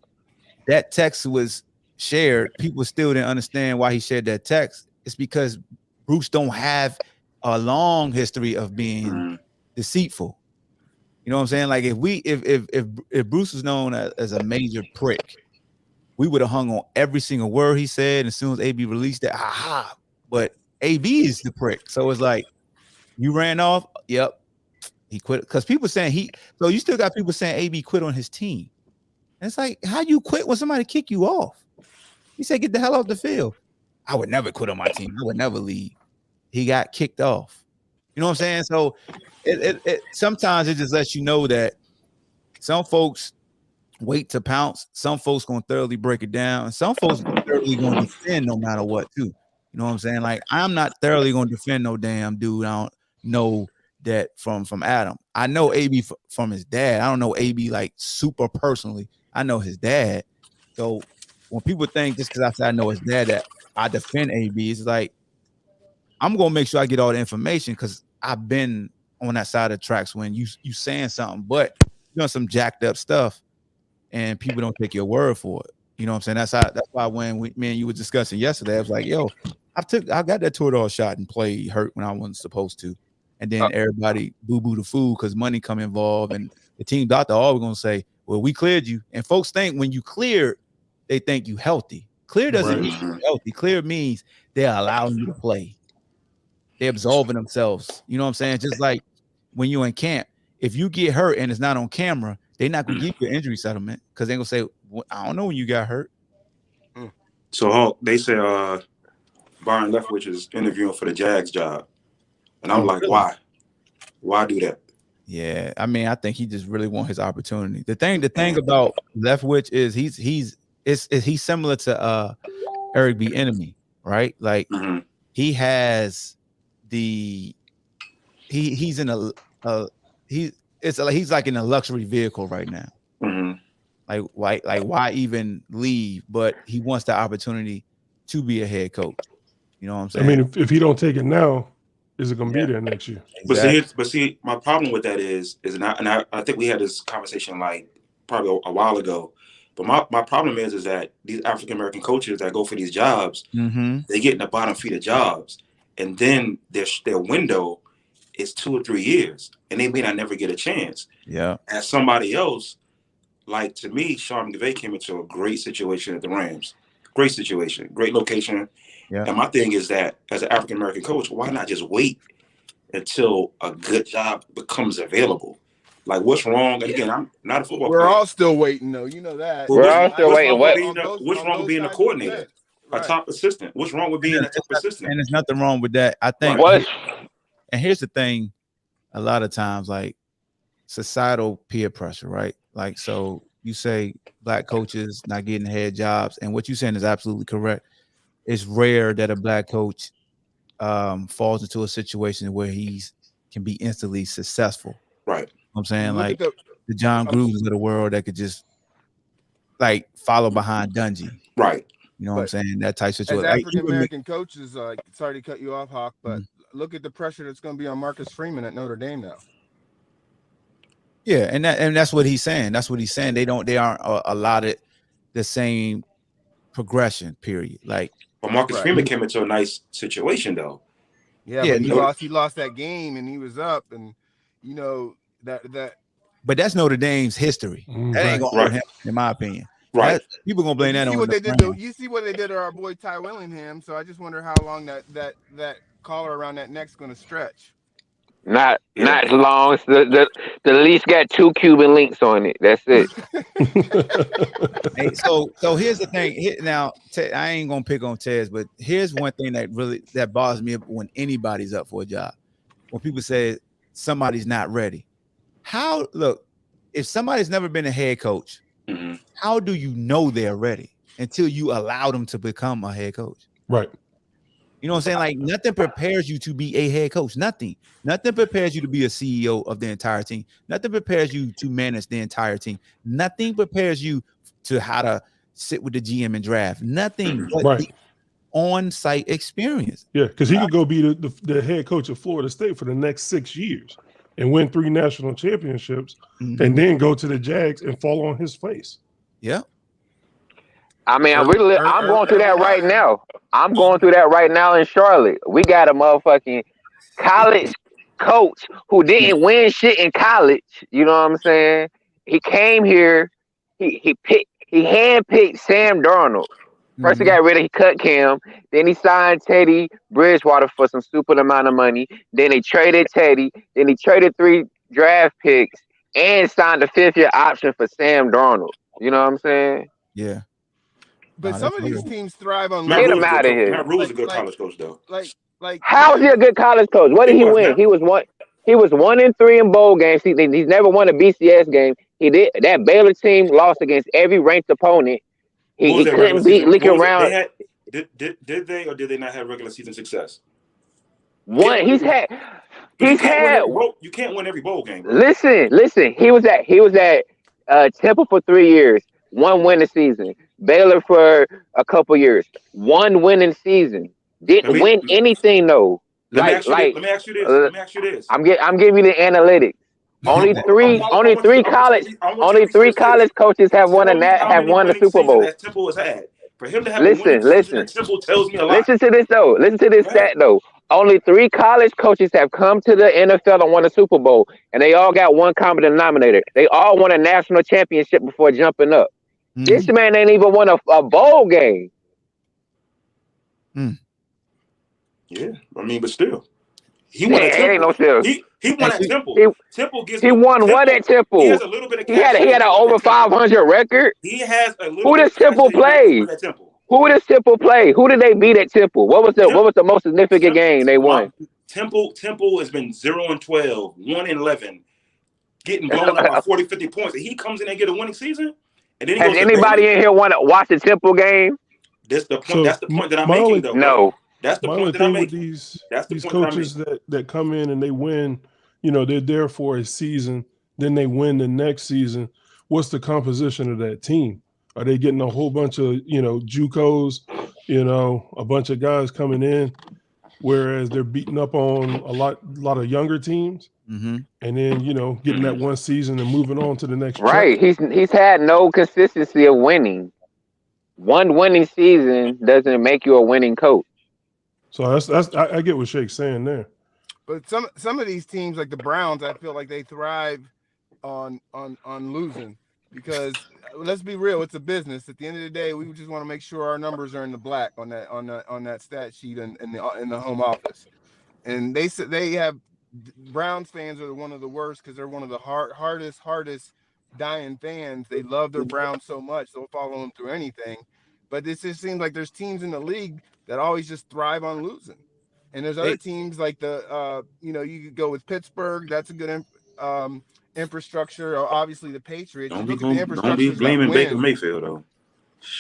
that text was shared. People still didn't understand why he shared that text. It's because Bruce don't have a long history of being deceitful. You know what I'm saying? Like if Bruce was known as a major prick, we would have hung on every single word he said. And as soon as AB released that, but AB is the prick. So it's like, you ran off. Yep, he quit. Because people saying so you still got people saying AB quit on his team. And it's like, how you quit when somebody kick you off? He said, get the hell off the field. I would never quit on my team. I would never leave. He got kicked off. You know what I'm saying? So it sometimes it just lets you know that some folks wait to pounce. Some folks gonna thoroughly break it down. And some folks thoroughly gonna defend no matter what too. You know what I'm saying? Like I'm not thoroughly gonna defend no damn dude. I don't know that from Adam. I know AB from his dad. I don't know AB like super personally. I know his dad. So when people think just because I said I know his dad that I defend AB, it's like I'm gonna make sure I get all the information because I've been on that side of the tracks when you saying something, but you know some jacked up stuff, and people don't take your word for it. You know what I'm saying? That's why when me and you were discussing yesterday, I was like, yo, I got that Toradol shot and played hurt when I wasn't supposed to. And then everybody boo-boo the fool because money come involved. And the team doctor always gonna say, well, we cleared you. And folks think when you cleared, they think you healthy. Clear doesn't mean you're healthy. Clear means they're allowing you to play. They're absolving themselves. You know what I'm saying? Just like when you're in camp, if you get hurt and it's not on camera, they're not gonna give you an injury settlement because they're gonna say, well, I don't know when you got hurt. So Hulk, they say Byron Leftwich is interviewing for the Jags job. And I'm like, why? Why do that? Yeah, I mean, I think he just really want his opportunity. The thing about Leftwich is he's similar to Eric B. Enemy, right? Like he has he's in he's like in a luxury vehicle right now. Like why even leave? But he wants the opportunity to be a head coach. You know what I'm saying? I mean, if he don't take it now, is it going to be there next year? Exactly. But see, my problem with that is I think we had this conversation like probably a while ago. But my problem is that these African American coaches that go for these jobs, they get in the bottom feeder jobs, and then their window is 2 or 3 years, and they may not never get a chance. Yeah. As somebody else, like to me, Sean McVay came into a great situation at the Rams. Great situation, great location. Yeah. And my thing is that as an African American coach, why not just wait until a good job becomes available? Like, what's wrong? And again, I'm not a football player. We're all still waiting, though. You know that. We're all still waiting. What's wrong with being a coordinator, a top assistant? What's wrong with being a top assistant? And there's nothing wrong with that. I think. And here's the thing: a lot of times, like societal peer pressure, right? Like, so you say black coaches not getting head jobs, and what you're saying is absolutely correct. It's rare that a black coach falls into a situation where he can be instantly successful. Right. You know what I'm saying? Like the John Gruden of the world that could just like follow behind Dungy. Right. You know what I'm saying? That type of situation. As African American coaches, sorry to cut you off, Hawk, but look at the pressure that's going to be on Marcus Freeman at Notre Dame now. Yeah, and that's what he's saying. That's what he's saying. They aren't allotted the same progression. Period. Like, but Marcus Freeman came into a nice situation though. Yeah, but he lost that game and he was up, and you know that. But that's Notre Dame's history. That ain't gonna hurt him, in my opinion. Right. People gonna blame that on what they did. You see what they did to our boy Ty Willingham. So I just wonder how long that collar around that neck's gonna stretch. Not as long. The least got 2 Cuban links on it. That's it. Hey, so here's the thing. Now I ain't gonna pick on Tez, but here's one thing that bothers me when anybody's up for a job. When people say somebody's not ready. If somebody's never been a head coach, how do you know they're ready until you allow them to become a head coach? Right. You know what I'm saying? Like nothing prepares you to be a head coach. Nothing prepares you to be a CEO of the entire team. Nothing prepares you to manage the entire team. Nothing prepares you to how to sit with the GM and draft. Nothing but the on-site experience. Yeah, because he could go be the head coach of Florida State for the next 6 years and win 3 national championships and then go to the Jags and fall on his face. Yeah. I mean, I'm going through that right now. I'm going through that right now in Charlotte. We got a motherfucking college coach who didn't win shit in college. You know what I'm saying? He came here. He handpicked Sam Darnold. First he got rid of, he cut Cam. Then he signed Teddy Bridgewater for some stupid amount of money. Then they traded Teddy. Then he traded 3 draft picks and signed a 5th-year option for Sam Darnold. You know what I'm saying? Yeah. But some of these teams thrive on get him out of here. Matt Rule's a good college coach, though. Like how is he a good college coach? What did he win? He was 1-3 in bowl games. He's never won a BCS game. He did that Baylor team lost against every ranked opponent. He couldn't beat Lick around. Did they or did they not have regular season success? He's had. You can't win every bowl game. Bro. Listen. He was at Temple for 3 years. 1 win a season. Baylor for a couple years. One winning season. Let Didn't me win anything though. let me Like ask you this. like Let me ask you this. uh, Let me ask you this. I'm giving you the analytics. Only three I only want you three to, I want you to, college I want you to only three research this. college coaches have won Tell me how have many won the winning Super seasons Bowl. that Temple has had. For him to have a winning Listen, season at listen. Temple tells me a lot. Listen to this though. Listen to this Go ahead. stat though. Only 3 college coaches have come to the NFL and won a Super Bowl, and they all got one common denominator. They all won a national championship before jumping up. This Mhm. man ain't even won a bowl game. Yeah, I mean, but still, he won at It ain't Temple. no still. He won at Temple. He Temple gives he me won what Temple. at He has Temple? a little bit of He had cachet an winning over at Temple. 500 record. He has a little Who bit does of Temple cachet winning play? at Temple. Who does Temple play? Who did they beat at Temple? What was Temple, the most significant game they won? Temple has been 0-12, 1-11, getting blown up by 40, 50 points. And he comes in and get a winning season, and then he Has goes to Baylor. anybody in here want to watch the Temple game? That's the point. So That's the point that I'm my making, only though, bro. No. That's the my point only that I'm thing with making. these That's the these point that I'm coaches making. that come in and they win, they're there for a season, then they win the next season. What's the composition of that team? Are they getting a whole bunch of JUCOs, a bunch of guys coming in, whereas they're beating up on a lot of younger teams, Mm-hmm. and then getting that one season and moving on to the next Right. chapter? He's had no consistency of winning. One winning season doesn't make you a winning coach. So I get what Shake's saying there. But some of these teams, like the Browns, I feel like they thrive on losing, because let's be real, it's a business. At the end of the day, we just want to make sure our numbers are in the black on that stat sheet in the home office. And they have Browns fans are one of the worst because they're one of the hardest dying fans. They love their Browns so much they'll follow them through anything. But this just seems like there's teams in the league that always just thrive on losing. And there's other teams like you could go with Pittsburgh. That's a good infrastructure. Or obviously the Patriots. Don't You be look at the infrastructures that blaming Baker win. Mayfield, though.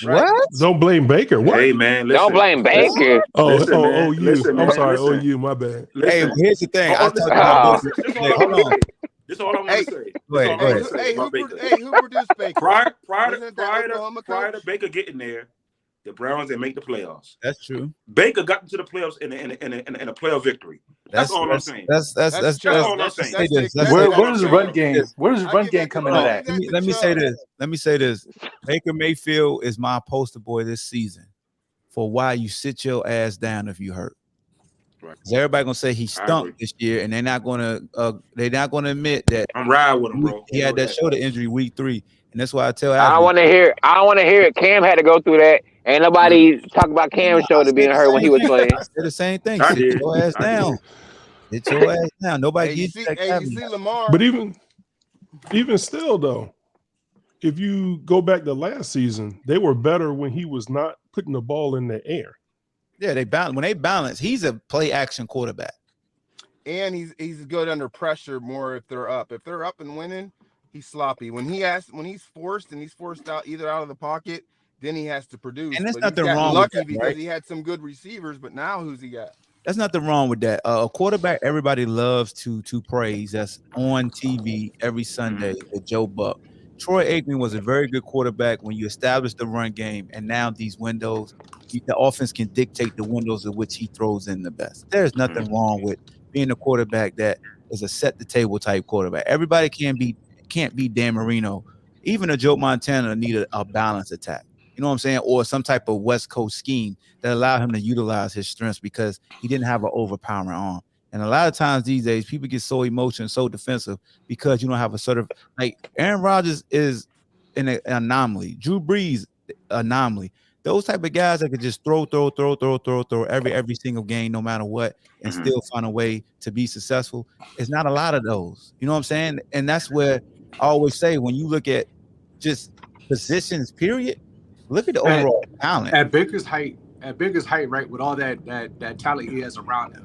Right. What? Don't blame Baker. What? Hey, man, Don't blame Baker. Listen, man. OU. Listen, I'm man. sorry, Listen. OU. My bad. Listen. Hey, here's the thing. I Listen, talked about Oh. this. this is Hey, all I hold want on. to say. This is all I want to say. Go ahead, go ahead. About Baker. Who produced Baker? Prior Wasn't it that Oklahoma to coach? Baker getting there, the Browns didn't make the playoffs. That's true. Baker got into the playoffs in a playoff victory. That's all I'm saying. That's all I'm saying. say this. Where does the run game? Where does the run game come into that? Let me say this. Let me say this. Baker Mayfield is my poster boy this season for why you sit your ass down if you hurt. Right. Because everybody gonna say he stunk this year, and they're not gonna admit that. I'm riding with him, bro. He had that shoulder injury week 3, and that's why I tell. I don't want to hear it. Cam had to go through that. Ain't nobody talk about Cam's shoulder being hurt when he was playing. I said the same thing. I Sit did. your ass down. Sit your ass down. Nobody gets that. You see Lamar. But even still, though, if you go back to last season, they were better when he was not putting the ball in the air. Yeah, they balance. When they balance, he's a play action quarterback. And he's good under pressure more if they're up. If they're up and winning, he's sloppy. When he's forced out either out of the pocket, then he has to produce. And that's but nothing he's wrong lucky with that, because right? he had some good receivers, but now who's he got? That's nothing wrong with that. A quarterback everybody loves to praise. That's on TV every Sunday with Joe Buck. Troy Aikman was a very good quarterback when you established the run game, and now these windows, the offense can dictate the windows of which he throws in the best. There's nothing wrong with being a quarterback that is a set the table type quarterback. Everybody can't be Dan Marino. Even a Joe Montana need a balanced attack. You know what I'm saying? Or some type of West Coast scheme that allowed him to utilize his strengths because he didn't have an overpowering arm. And a lot of times these days, people get so emotional, so defensive because you don't have a sort of like Aaron Rodgers is an anomaly. Drew Brees, anomaly. Those type of guys that could just throw every single game, no matter what, and still find a way to be successful. It's not a lot of those. You know what I'm saying? And that's where I always say when you look at just positions, period, look at the overall talent. At Baker's height, right, with all that talent he has around him,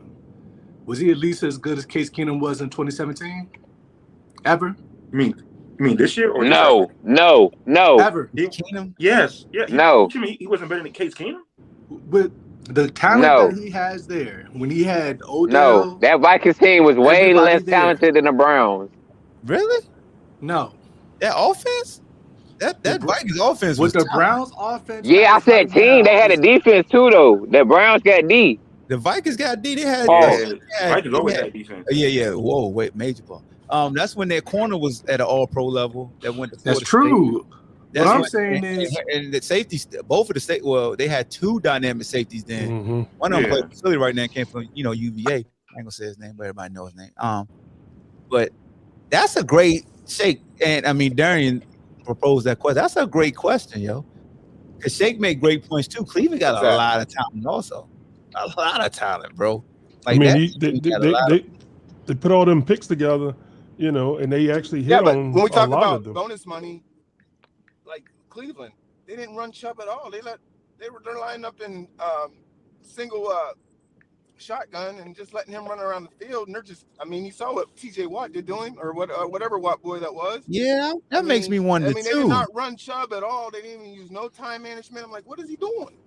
was he at least as good as Case Keenum was in 2017? Ever? You mean this year or No. Ever? Keenum? Yes. Yeah. No. What you mean he wasn't better than Case Keenum? With the talent that he has there, when he had Odell. No, that Vikings team was way less talented than the Browns. Really? No. That offense? That Vikings offense was With the tough. Browns offense, Yeah, I as right said team. They now, had a defense too, though. The Browns got D. The Vikings got D. They had Pause. Vikings always had defense. Yeah. Whoa, wait, major ball. That's when their corner was at an all-pro level. That went to that's Florida State. true. That's What I'm when- saying is, and the safeties, both of the state. Well, they had two dynamic safeties then. Mm-hmm. One of them Yeah. played for Philly right now and came from UVA. I ain't gonna say his name, but everybody knows his name. But that's a great Shake. And I mean, Darian proposed that question. That's a great question, yo. Because Shake made great points too. Cleveland got What's a that? lot of talent, also. A lot of talent, bro. I Like mean, that. they put all them picks together, and they actually hit Yeah, but on when we a talk lot of about them. bonus money, like Cleveland, they didn't run Chubb at all. They're lining up in single shotgun and just letting him run around the field. And they're just, I mean, you saw what TJ Watt did doing, or whatever Watt boy that was. Yeah, that makes me wonder I mean, they too. did not run Chubb at all. They didn't even use no time management. I'm like, what is he doing?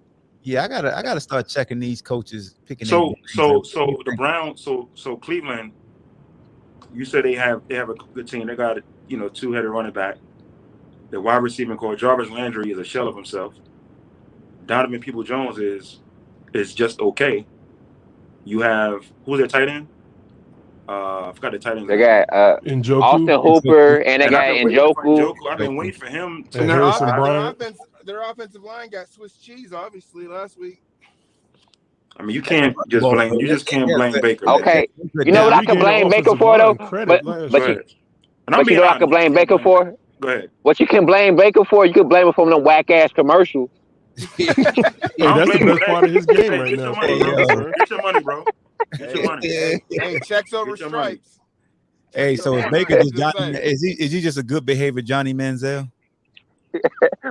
Yeah, I gotta start checking these coaches picking. So the Browns, so Cleveland, you said they have a good team. They got two-headed running back. The wide receiving core, Jarvis Landry, is a shell of himself. Donovan Peoples-Jones is just okay. You have who's their tight end? I forgot the tight end. They got Njoku, Austin Hooper, and they got Njoku. I've been waiting for him to. And Their, Harrison off- Bryant. their offensive line got Swiss cheese, obviously, last week. I mean, you can't just blame. You just can't blame Baker. Okay, you know what I can blame Baker for though? But you know what I can blame Baker for? Go ahead. What you can blame Baker for? You can blame him for them whack ass commercials. Hey, that's the best part of his game right now. Get your money, bro. Get your money. Hey, checks over stripes. Hey, so is Baker just Johnny? Is he just a good behavior Johnny Manziel?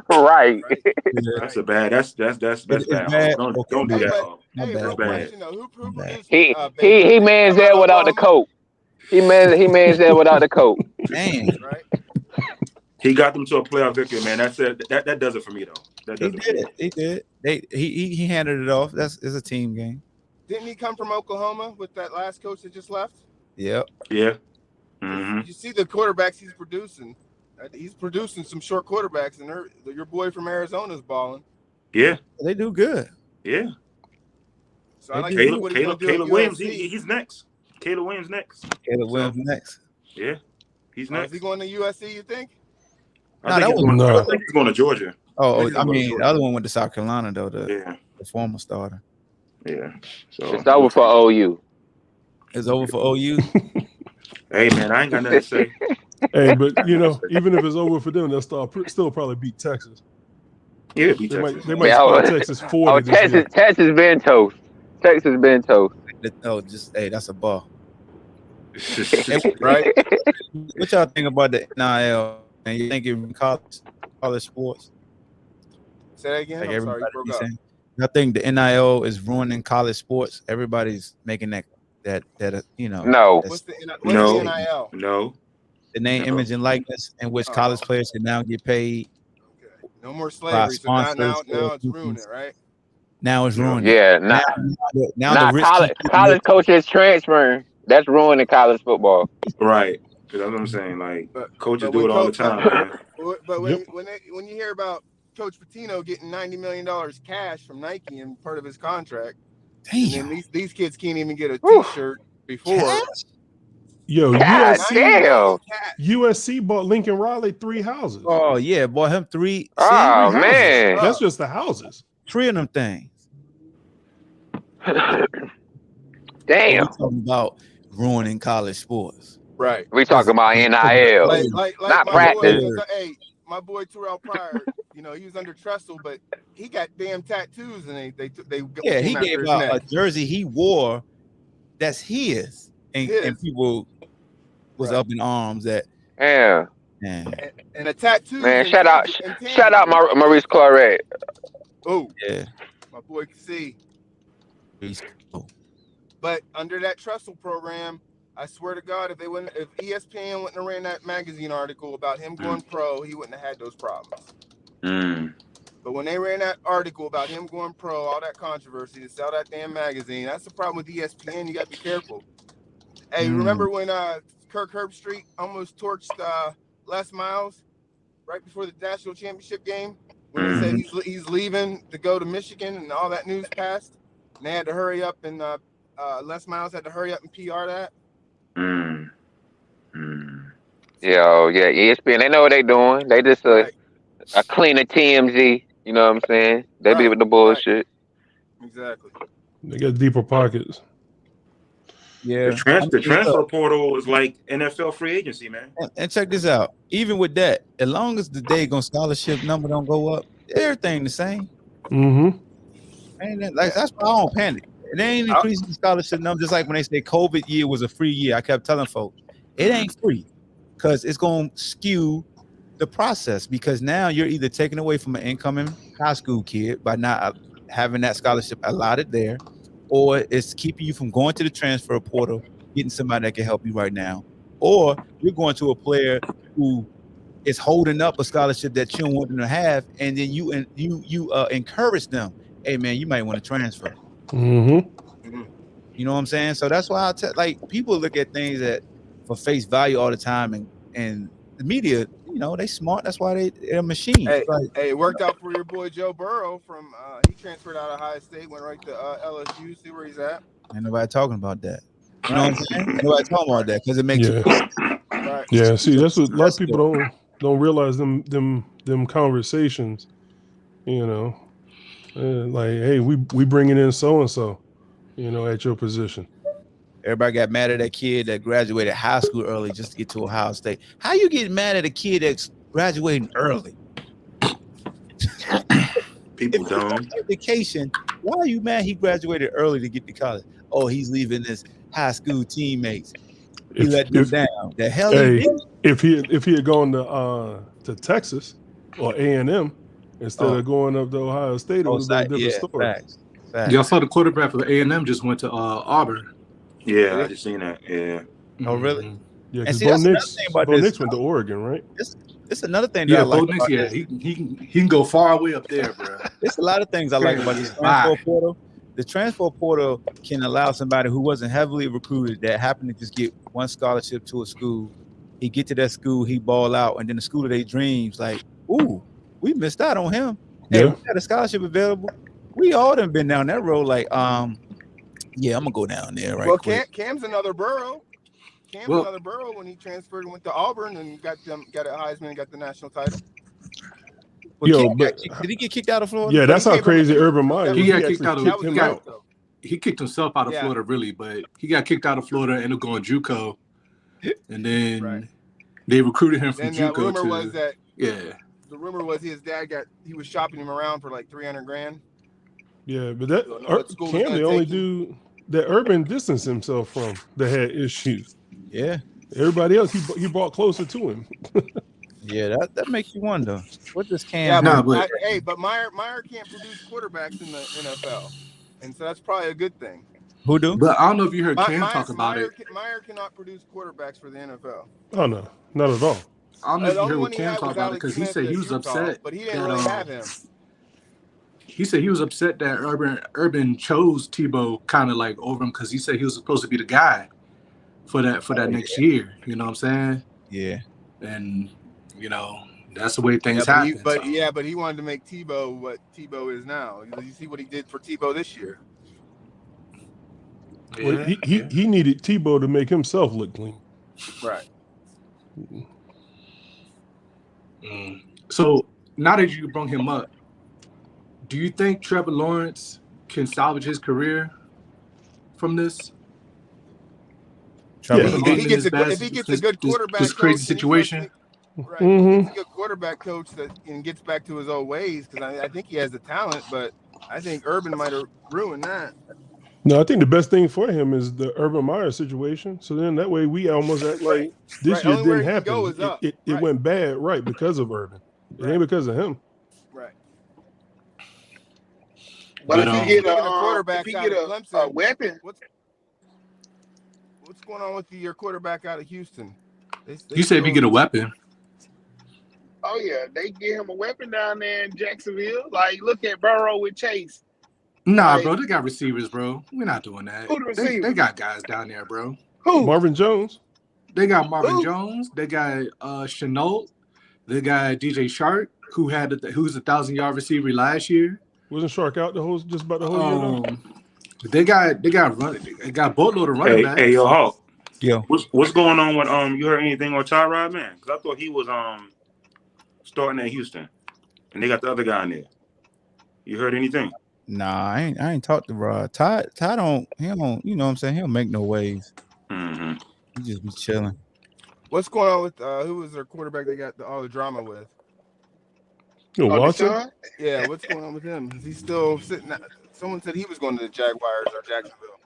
Right. That's a bad. That's bad. Don't do that. Hey, That's real bad. question though. Who produced? He Manziel without the coat. He Manziel without the coat. Damn. Right. He got them to a playoff victory, man. That's it. That does it for me, though. That does He did. He handed it off. It's a team game. Didn't he come from Oklahoma with that last coach that just left? Yep. Yeah. Mm-hmm. You see the quarterbacks he's producing. He's producing some short quarterbacks, and your boy from Arizona's balling. Yeah. They do good. Yeah. So I like Caleb Williams. He's next. Caleb Williams next. Caleb Williams next. Yeah. He's next. Is he going to USC? You think? I think he's going to Georgia. I mean, the other one went to South Carolina though. The former starter. Yeah. So it's over for OU. It's over for OU. Hey man, I ain't got nothing to say. Hey, but even if it's over for them, they'll still probably beat Texas. Yeah, beat Texas. They might spot Texas 40. Texas been toast. Texas been toast. That's a ball. Right? What y'all think about the NIL? And you think it college sports? Say that again. I'm sorry, you broke up. I think the NIL is ruining college sports. Everybody's making that No. What's the NIL? No. The name, image, and likeness in which college players can now get paid. Okay. No more slavery. So now it's ruining, right? Now it's ruining. Yeah. Now college coaches transferring. That's ruining college football. Right. Because that's what I'm saying. Like coaches do it all the time, man. But when you hear about Coach Pitino getting $90 million cash from Nike and part of his contract, damn. and these kids can't even get a T-shirt before. Cash? Yo, USC bought Lincoln Riley 3 houses. Oh yeah, bought him 3. Oh man, that's just the houses. 3 of them things. Damn. We're talking about ruining college sports. Right. We talking about NIL, not practice. My boy Terrell Pryor, he was under Tressel, but he got damn tattoos, and they he gave out a jersey he wore that's his, and people was up in arms that and a tattoo. Man, shout out Maurice Claret. Oh yeah, my boy can see. But under that Tressel program, I swear to God, if ESPN wouldn't have ran that magazine article about him going pro, he wouldn't have had those problems. But when they ran that article about him going pro, all that controversy to sell that damn magazine, that's the problem with ESPN. You got to be careful. Hey, remember when Kirk Herbstreit almost torched Les Miles? right before the national championship game when he said he's leaving to go to Michigan and all that news passed. And they had to hurry up and Les Miles had to hurry up and PR that. Yeah, ESPN. They know what they doing. They just a cleaner TMZ. You know what I'm saying? They be with the bullshit. Exactly. They got deeper pockets. Yeah. The transfer portal is like NFL free agency, man. And check this out. Even with that, as long as the daggone scholarship number don't go up, everything the same. Mm-hmm. And that's why I don't panic. It ain't increasing the scholarship number. Just like when they say COVID year was a free year, I kept telling folks, it ain't free because it's going to skew the process because now you're either taking away from an incoming high school kid by not having that scholarship allotted there, or it's keeping you from going to the transfer portal, getting somebody that can help you right now, or you're going to a player who is holding up a scholarship that you don't want them to have, and then you encourage them. Hey man, you might want to transfer. Mm-hmm. You know what I'm saying? So that's why people look at things that for face value all the time, and the media, they smart. That's why they're a machine. Hey, it worked out for your boy Joe Burrow from he transferred out of Ohio State, went right to LSU. See where he's at. Ain't nobody talking about that. You know what I'm saying? Ain't nobody talking about that because it makes it right. Yeah, see, that's what a lot of people don't realize them conversations. Like, hey, we bringing in so and so, at your position. Everybody got mad at that kid that graduated high school early just to get to Ohio State. How you get mad at a kid that's graduating early? People dumb. Education. Why are you mad he graduated early to get to college? Oh, he's leaving his high school teammates. He let them down. The hell if he had gone to Texas or A&M instead of going up to Ohio State, it would have been a different story. Facts. Y'all saw the quarterback for A&M just went to Auburn. Yeah, I just seen that. Yeah. Oh, really? Mm-hmm. Yeah, because Bo Nix went to Oregon, right? It's another thing that I like. Bo Nix, he can go far away up there, bro. There's a lot of things I like about this transfer portal. The transfer portal can allow somebody who wasn't heavily recruited that happened to just get one scholarship to a school. He get to that school, he ball out, and then the school of their dreams, like, ooh, we missed out on him. Hey, we got a scholarship available. We all done been down that road, like, yeah, I'm gonna go down there right quick. Cam's another Burrow. Another Burrow when he transferred and went to Auburn and got a Heisman and got the national title. Did he get kicked out of Florida? Yeah, that's how crazy Urban Meyer. He got kicked out of He kicked himself out of Florida, really, but he got kicked out of Florida and ended up going JUCO, and then they recruited him from JUCO. The rumor was his dad he was shopping him around for like $300,000. Yeah, but Cam the only dude that Urban distanced himself from that had issues. Yeah, everybody else he brought closer to him. Yeah, that makes you wonder. What does Cam? Yeah, but Meyer can't produce quarterbacks in the NFL, and so that's probably a good thing. Who do? But I don't know if you heard Cam talk about it. Meyer cannot produce quarterbacks for the NFL. Oh no, not at all. I don't know if you heard what Cam talked about it because he said he was upset, but he didn't really have him. He said he was upset that Urban chose Tebow kind of like over him because he said he was supposed to be the guy for that next year. You know what I'm saying? Yeah. And that's the way things happen. But he wanted to make Tebow what Tebow is now. You see what he did for Tebow this year. Well, he needed Tebow to make himself look clean. Right. So now that you brought him up, do you think Trevor Lawrence can salvage his career from this? If he gets a good quarterback, this crazy situation. Right. He's a good quarterback coach and gets back to his old ways because I think he has the talent, but I think Urban might have ruined that. No, I think the best thing for him is the Urban Meyer situation. So then that way we almost act like this year didn't happen. It went bad, because of Urban. It ain't because of him. Right. But if he get a weapon, what's going on with your quarterback out of Houston? You say if you get a weapon. Oh yeah, they get him a weapon down there in Jacksonville. Like, look at Burrow with Chase. Nah, bro, they got receivers, bro. We're not doing that. Who the receivers? They got guys down there, bro. Who? Marvin Jones. They got Marvin Jones. They got Chenault. The guy DJ Shark, who's a 1,000-yard receiver last year. Wasn't Shark out just about the whole year though? They got boatload of running backs. Hey, yo, Hawk. Yo, What's going on with you heard anything on Tyrod, man? Because I thought he was starting at Houston, and they got the other guy in there. You heard anything? nah, I ain't talked to Rod. Ty don't, you know what I'm saying? He don't make no waves. Mm-hmm. He just be chilling. What's going on with who was their quarterback they got all the drama with? Yo, Watson? Deshaun? Yeah, what's going on with him? Is he still sitting? Someone said he was going to the Jaguars or Jacksonville.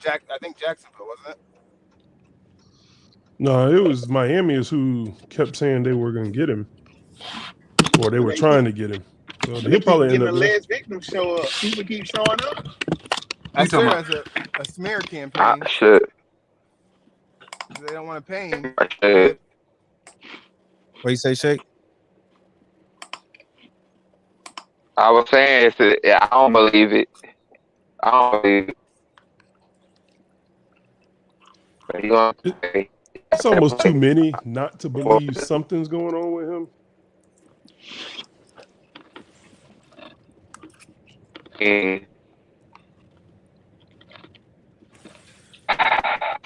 I think Jacksonville, wasn't it? No, it was Miami is who kept saying they were going to get him, or they were trying to get him. So he'll probably end up. The last victim show up. People keep showing up. I said that's a smear campaign. Shit. They don't want to pay him. What you say, Shake? I was saying, I don't believe it. But he gonna pay. It's almost too many not to believe something's going on with him. And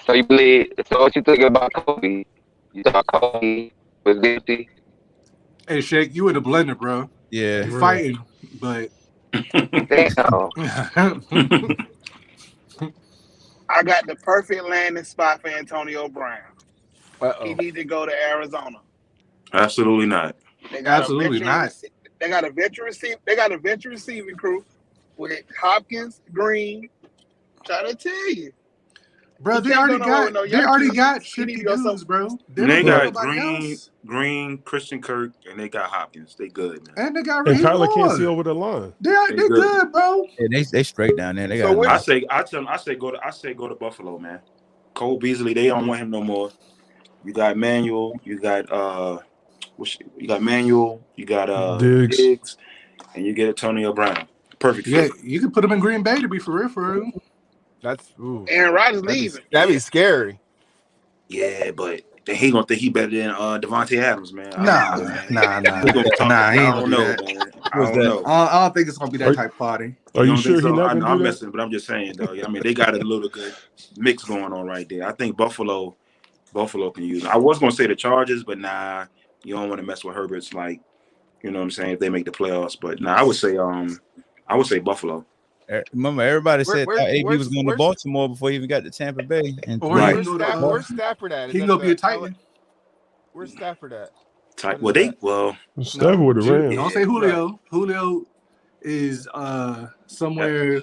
so you believe? So what you think about Kobe? You thought Kobe was guilty? Hey, Shake, you in the blender, bro. Yeah. You're fighting, but Damn. I got the perfect landing spot for Antonio Brown. Uh-oh. He need to go to Arizona. Absolutely not. They got Absolutely not. They got a veteran receiving crew with Hopkins, Green. Trying to tell you. bro, they already got tricky dudes, bro. They got Green, Christian Kirk, and they got Hopkins. They good, man. And they got And Kyler can't see over the line. They're good, bro. Yeah, they straight down there. They got. I say go to Buffalo, man. Cole Beasley, they don't want him no more. You got Manuel, you got Diggs, and you get Antonio Brown. Perfect. Yeah, you can put him in Green Bay to be for real. That's Aaron Rodgers leaving. That'd be scary. Yeah, but he gonna think he better than Devontae Adams, man. Nah. He ain't gonna do that. Man. I don't know. I don't think it's gonna be that type party. Are you sure he's not going to do I'm that? messing, but I'm just saying, though. I mean, they got a little good mix going on right there. I think Buffalo can use it. I was gonna say the Chargers, but nah, you don't want to mess with Herbert's, like, you know what I'm saying, if they make the playoffs. But nah, I would say Buffalo. Remember, everybody said AB was going to where's- Baltimore before he even got to Tampa Bay. And Right. Where's Stafford at? He can go be a Titan. Where's Stafford at? Stafford with the Rams. Don't say Julio. Julio is somewhere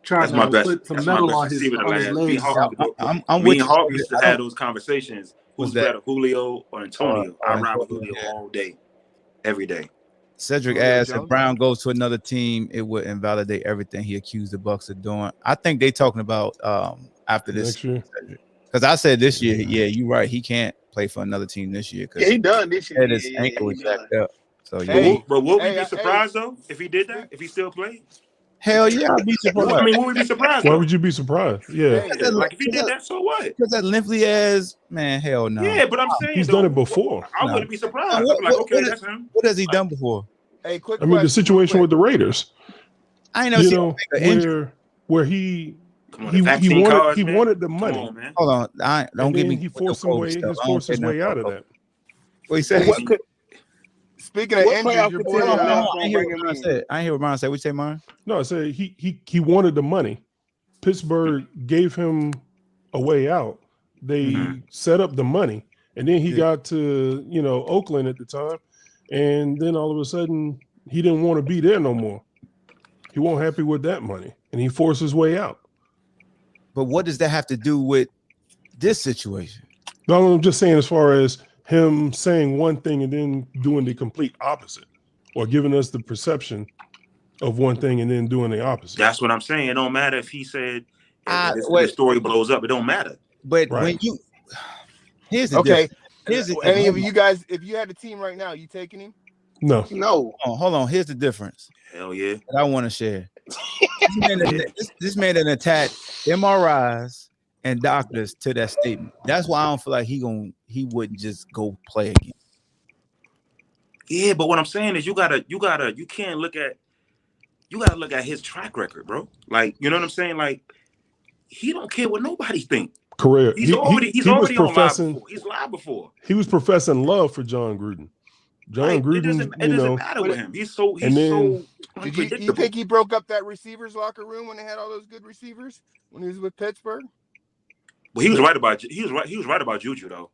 trying to put some metal on his legs. I'm Me with and you. Hawk used to have those conversations. Who's that? better, Julio or Antonio? I ride with Julio yeah. all day, every day. Cedric Julio asked Jones? if Brown goes to another team, it would invalidate everything he accused the Bucks of doing. I think they talking about after this Next year. because I said this year, yeah, you're right. He can't play for another team this year because he done this year. his ankle is jacked up. So yeah. Hey. But would we be surprised though if he did that? If he still played? Hell yeah, I'd be surprised. I mean, would we be surprised? Why though? would you be surprised? Yeah. Yeah, like if he did that, so what? Because that Limply ass man, hell no. Yeah, but I'm saying He's done it before. I wouldn't be surprised. I'd What- be like, what- okay, what- that's him. What has he done before? Hey, quick. I mean, the question, situation real with the Raiders, I ain't never you seen know, him make an injury. where he Come on, the vaccine wanted cards, he man. wanted the Come money. on, man. Hold on, don't And get then me. he with the forced COVID stuff. I don't his say way nothing out of about that. What he said? What could Speaking of What injuries, playoff your boy. contender- Hold on, I gonna ain't hear bring what him Ron in. said. I ain't hear what Ron said. What you say, Myron? No, I said he wanted the money. Pittsburgh gave him a way out. They set up the money, and then he got to Oakland at the time, and then all of a sudden he didn't want to be there no more. He wasn't happy with that money, and he forced his way out. But what does that have to do with this situation? No, I'm just saying as far as him saying one thing and then doing the complete opposite, or giving us the perception of one thing and then doing the opposite. That's what I'm saying. It don't matter if he said the wait. story blows up. It don't matter. But Right. when you here's the Okay. Here's the Any of you guys, if you had a team right now, you taking him? No. no? hold on. Here's the difference Hell yeah. that I want to share. This man that attacked MRIs and doctors to that statement. That's why I don't feel like he wouldn't just go play again. Yeah, but what I'm saying is you gotta look at his track record, bro. Like, you know what I'm saying? Like, he don't care what nobody think. Correct. He's He was already on live professing. before. He's live before. He was professing love for John Gruden. John Right. Gruden, It doesn't matter with him. He's so unpredictable. You think he broke up that receivers locker room when they had all those good receivers when he was with Pittsburgh? Well, he was right about Juju though.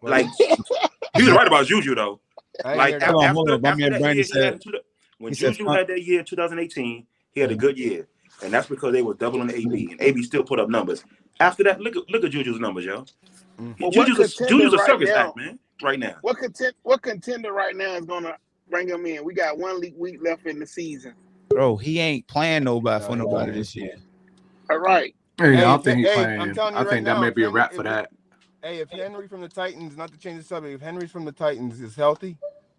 Like he was right about Juju though. Like after that year when Juju had that year in 2018, he had a good year, and that's because they were doubling AB, and AB still put up numbers. After that, look at Juju's numbers, yo. Well, Juju's a circus act, man. Right now, what contender right now is gonna bring him in? We got 1 week left in the season. Bro, he ain't playing for nobody this year. All right. Hey, I don't think he's playing. I'm telling you I think right that may be a wrap if for that. Hey, if Henry from the Titans, not to change the subject, if Henry's from the Titans is healthy,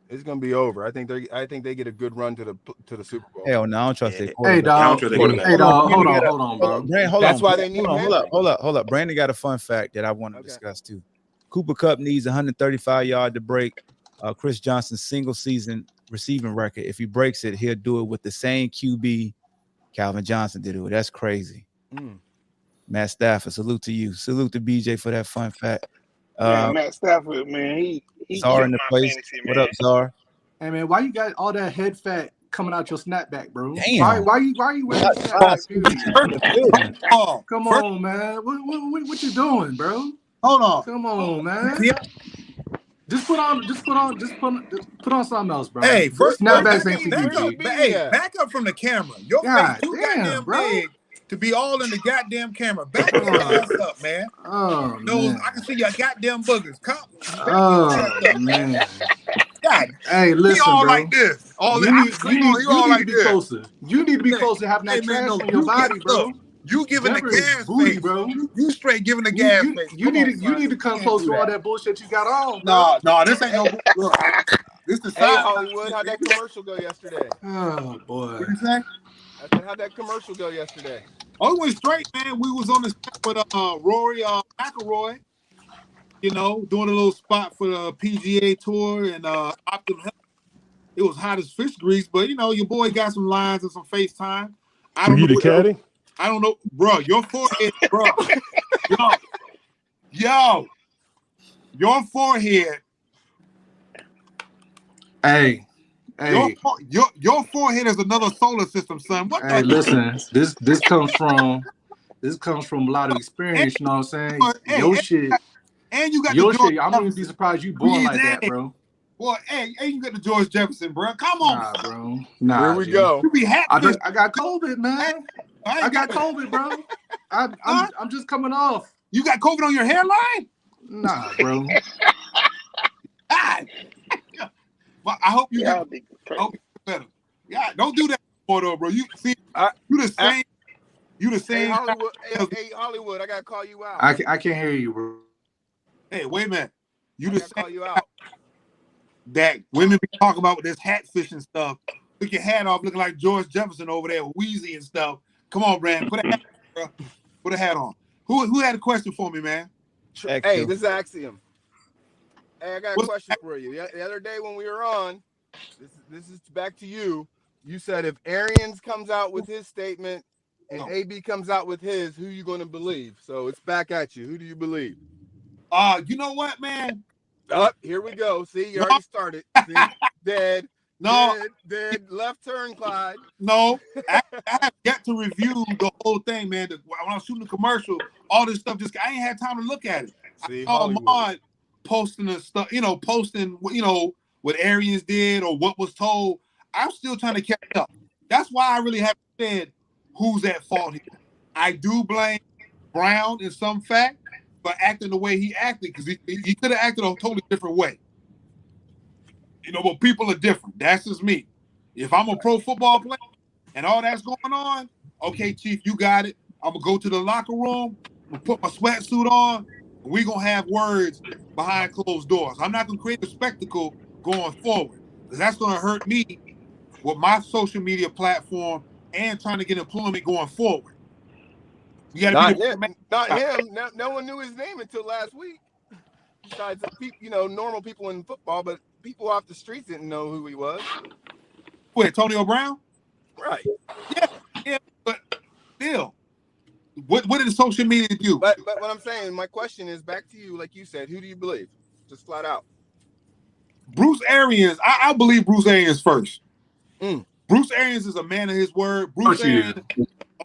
it's gonna be over. I think they get a good run to the Super Bowl. Hell no, I don't trust that. Hey dog, hold on, bro. That's why they need. Hold up. Brandon got a fun fact that I want to discuss too. Cooper Kupp needs 135 yards to break Chris Johnson's single season receiving record. If he breaks it, he'll do it with the same QB Calvin Johnson did it. That's crazy. Matt Stafford, salute to you. Salute to BJ for that fun fact. Matt Stafford, man, he's Czar in the place. Fantasy, what up, Czar? Hey man, why you got all that head fat coming out your snapback, bro? Damn. Why you wearing snapback? Come on, man. What you doing, bro? Hold on. Come on, man. Just put on something else, bro. Hey, first snapbacks ain't for you, back up from the camera. Your face too goddamn big to be all in the goddamn camera. Back your ass up, man. Oh, man. I can see your goddamn boogers. Man. God, hey, listen, all bro. like this. You need to be closer. You need to be closer, having that trash on your body, bro. You giving the gas booty, face, bro. You straight giving the gas face. You need to come close to all that bullshit you got on. Bro. No, this ain't no. Look, this the Hey, Hollywood, how'd that commercial go yesterday? Oh boy. What you say? I said, how'd that commercial go yesterday? Oh, it went straight, man. We was on the set with Rory McIlroy, you know, doing a little spot for the PGA Tour and Optum Health. It was hot as fish grease, but you know, your boy got some lines and some FaceTime. I don't know. Caddy? I don't know, bro. Your forehead, bro. yo, your forehead. Hey. Your forehead is another solar system, son. What? Hey, listen. This comes from a lot of experience. You know what I'm saying? Your shit. And you got your shit. I'm gonna be surprised you born like that, bro. Well, hey, you got the George Jefferson, bro. Come on, nah, bro. Nah, here we go. You be happy. I got COVID, man. I got COVID, bro. I'm just coming off. You got COVID on your hairline? Nah, bro. Well, I hope you get better. Yeah, don't do that more though, bro. You see, you the same. You the same. Hey, Hollywood, I gotta call you out. I can't hear you, bro. Hey, wait a minute. You the same. Call you out. That women be talking about with this hat fishing stuff. Took your hat off, looking like George Jefferson over there, Wheezy and stuff. Come on, Brand. Put a hat on, bro. Put a hat on. Who had a question for me, man? Hey, this is Axiom. Hey, I got a question for you. The other day when we were on, this is back to you. You said if Arians comes out with his statement and AB comes out with his, who you going to believe? So it's back at you. Who do you believe? You know what, man? Here we go. See, you already started. See, dead. No. Dead. Left turn, Clyde. No. I have yet to review the whole thing, man. When I was shooting the commercial, all this stuff, I ain't had time to look at it. See, Ahmad posting the stuff, posting, what Arians did or what was told. I'm still trying to catch up. That's why I really haven't said who's at fault here. I do blame Brown in some fact for acting the way he acted, because he could have acted a totally different way. But people are different. That's just me. If I'm a pro football player and all that's going on, okay, Chief, you got it. I'm going to go to the locker room, I'm going to put my sweatsuit on, and we're going to have words behind closed doors. I'm not going to create a spectacle going forward, because that's going to hurt me with my social media platform and trying to get employment going forward. You got to be not him. No one knew his name until last week. Besides, normal people in football, but people off the streets didn't know who he was. Wait, Antonio Brown? Right. Yeah, but still, what did the social media do? But what I'm saying, my question is back to you, like you said, who do you believe? Just flat out. Bruce Arians, I believe Bruce Arians first. Mm. Bruce Arians is a man of his word. Bruce Arians,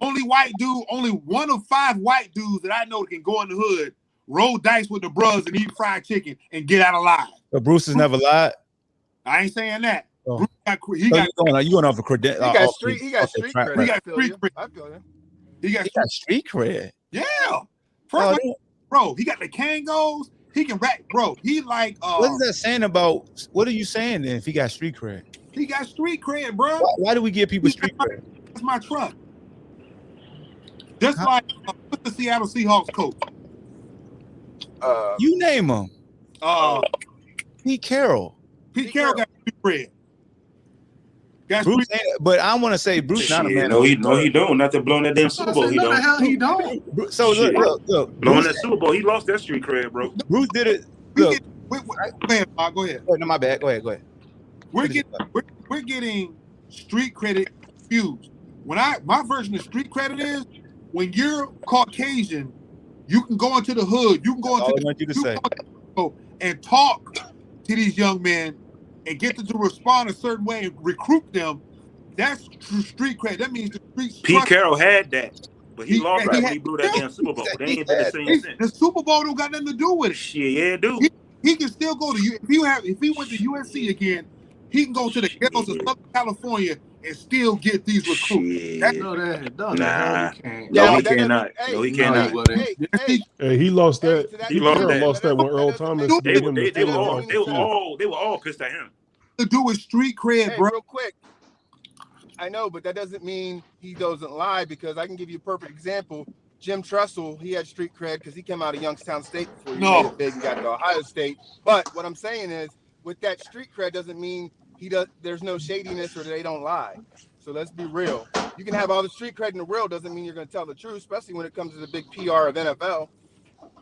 only white dude, only one of 5 white dudes that I know that can go in the hood, roll dice with the bros and eat fried chicken and get out alive. But Bruce has never lied. I ain't saying that. Oh. Bruce You going off a credential? He got street. He got street cred. He got street cred. I feel you. He got street cred. Yeah, Oh, bro. He got the Kangos. He can rap, bro. He like. What is that saying about? What are you saying then? If he got street cred, he got street cred, bro. Why do we give people street cred? That's my truck. Just like what's the Seattle Seahawks coach? You name him. Pete Carroll. Pete Carroll got street cred. Bruce, but I want to say Bruce not a man. No, he don't. Not to blowing that damn Super Bowl. He don't. The hell he don't. So look. Blowing that Super Bowl, he lost that street cred, bro. Bruce did it. Look, go ahead. Go ahead. Oh, no, my bad. Go ahead. We're getting street credit confused. My version of street credit is when you're Caucasian, you can go into the hood. You can go into and talk to these young men and get them to respond a certain way and recruit them. That's true street credit. That means the street. Pete Carroll had that, but he lost that when he blew that damn Super Bowl. They ain't been the same since. The Super Bowl don't got nothing to do with it. Shit, yeah, dude. He can still go to if he went to USC again, he can go to the ghettos of Southern California and still get these recruits. Nah. No, he cannot. No, he cannot. Hey, he lost that. He lost that when Earl Thomas. They were all pissed at him. To do with street cred, bro. Real quick. I know, but that doesn't mean he doesn't lie, because I can give you a perfect example. Jim Tressel, he had street cred because he came out of Youngstown State before he made it big and got to Ohio State. But what I'm saying is, with that street cred doesn't mean there's no shadiness or they don't lie. So let's be real. You can have all the street cred in the world, doesn't mean you're going to tell the truth, especially when it comes to the big PR of NFL.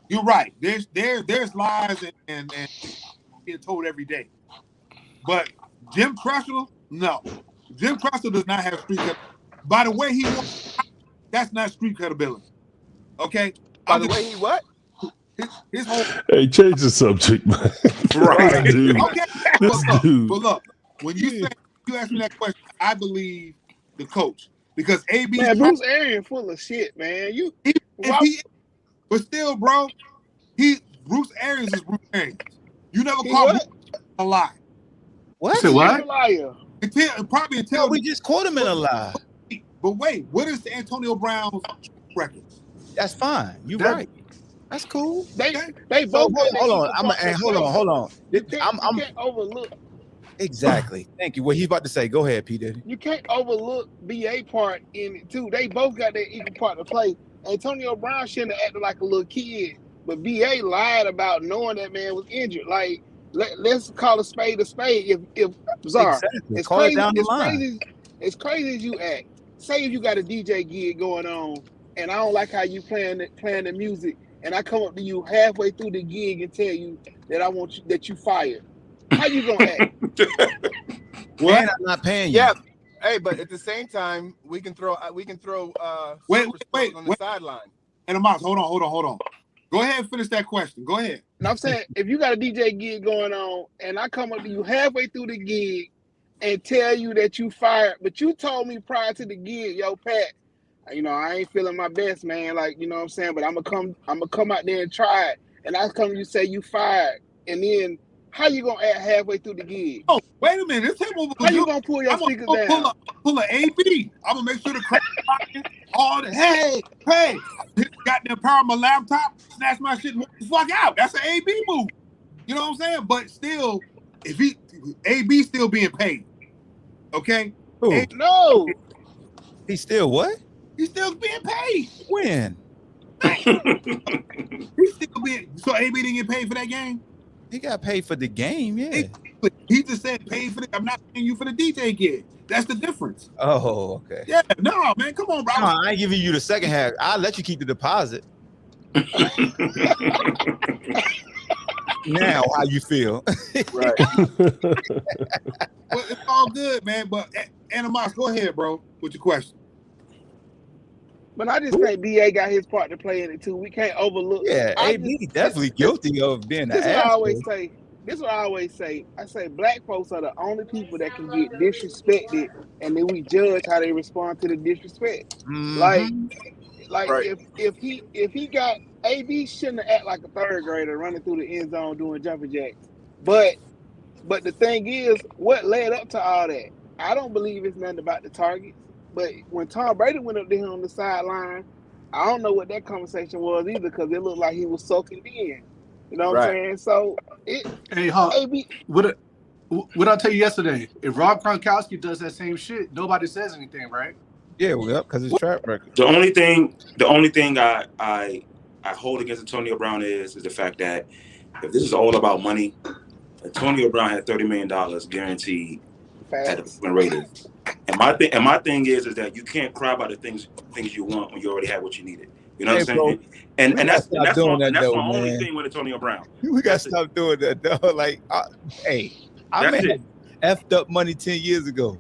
You're right. There's lies and being told every day. But Jim Tressel, no. Jim Tressel does not have street cred. By the way he wants, that's not street credibility. Okay? By the way he what? His whole. Hey, change the subject, man. Right, dude. Okay. But look, when you ask me that question, I believe the coach, because AB. Man, Bruce Arians full of shit, man. But still, bro, Bruce Arians is Bruce Arians. You never call Bruce a lie. What? You said what? Liar. Until we just caught him in a lie. But wait, what is Antonio Brown's records? That's fine. You're right. That's cool. They both. Hold on. You can't overlook. Exactly. Thank you. What he's about to say. Go ahead, P. Diddy. You can't overlook BA part in it too. They both got their equal part to play. Antonio Brown shouldn't have acted like a little kid, but BA lied about knowing that man was injured. Like, let's call a spade a spade. If Czar, exactly. Call it down the line. It's crazy as you act. Say if you got a DJ gig going on, and I don't like how you playing the music, and I come up to you halfway through the gig and tell you that I want you that you fired. How you gonna act? What? And I'm not paying you. Yeah. Hey, but at the same time, we can throw wait on the sideline. And Amos, hold on. Go ahead and finish that question. Go ahead. And I'm saying, if you got a DJ gig going on, and I come up to you halfway through the gig and tell you that you fired, but you told me prior to the gig, yo, Pat, I ain't feeling my best, man. Like, you know what I'm saying? But I'm gonna come out there and try it. And I come to you say you fired, and then how you gonna act halfway through the gig? Oh, wait a minute. This table over. How you gonna pull your speakers down? Pull an AB. I'm gonna make sure the crowd all the hey, got the power of my laptop, snatch my shit, and walk the fuck out. That's an AB move. You know what I'm saying? But still, if AB still being paid, okay? No, he's still what? He's still being paid. When? He's still being. So AB didn't get paid for that game. He got paid for the game, yeah. He just said paid for the. I'm not paying you for the DJ gig. That's the difference. Oh, okay. Yeah, no, man, come on, bro. No, I ain't giving you the second half. I'll let you keep the deposit. now how you feel. Right. Well, it's all good, man. But Animas, go ahead, bro, with your question. But I just think BA got his part to play in it too. We can't overlook. Yeah, I AB definitely guilty of being an This is what I always asshole. say. This is what I always say. I say black folks are the only people that can get disrespected, and then we judge how they respond to the disrespect. Like Right. if he got AB shouldn't act like a third grader running through the end zone doing jumping jacks. But the thing is, what led up to all that? I don't believe it's nothing about the targets. But when Tom Brady went up there on the sideline, I don't know what that conversation was either, because it looked like he was soaking in. You know what I'm saying? So Hey, Hawk, what I tell you yesterday? If Rob Gronkowski does that same shit, nobody says anything, right? Yeah, well, because it's track record. The only thing I hold against Antonio Brown is the fact that if this is all about money, Antonio Brown had $30 million guaranteed at the Oakland Raiders. And my thing is that you can't cry about the things you want when you already have what you needed. You know what I'm saying? And that's my only thing with Antonio Brown. We gotta stop doing that, though. Like, hey, I made effed up money 10 years ago,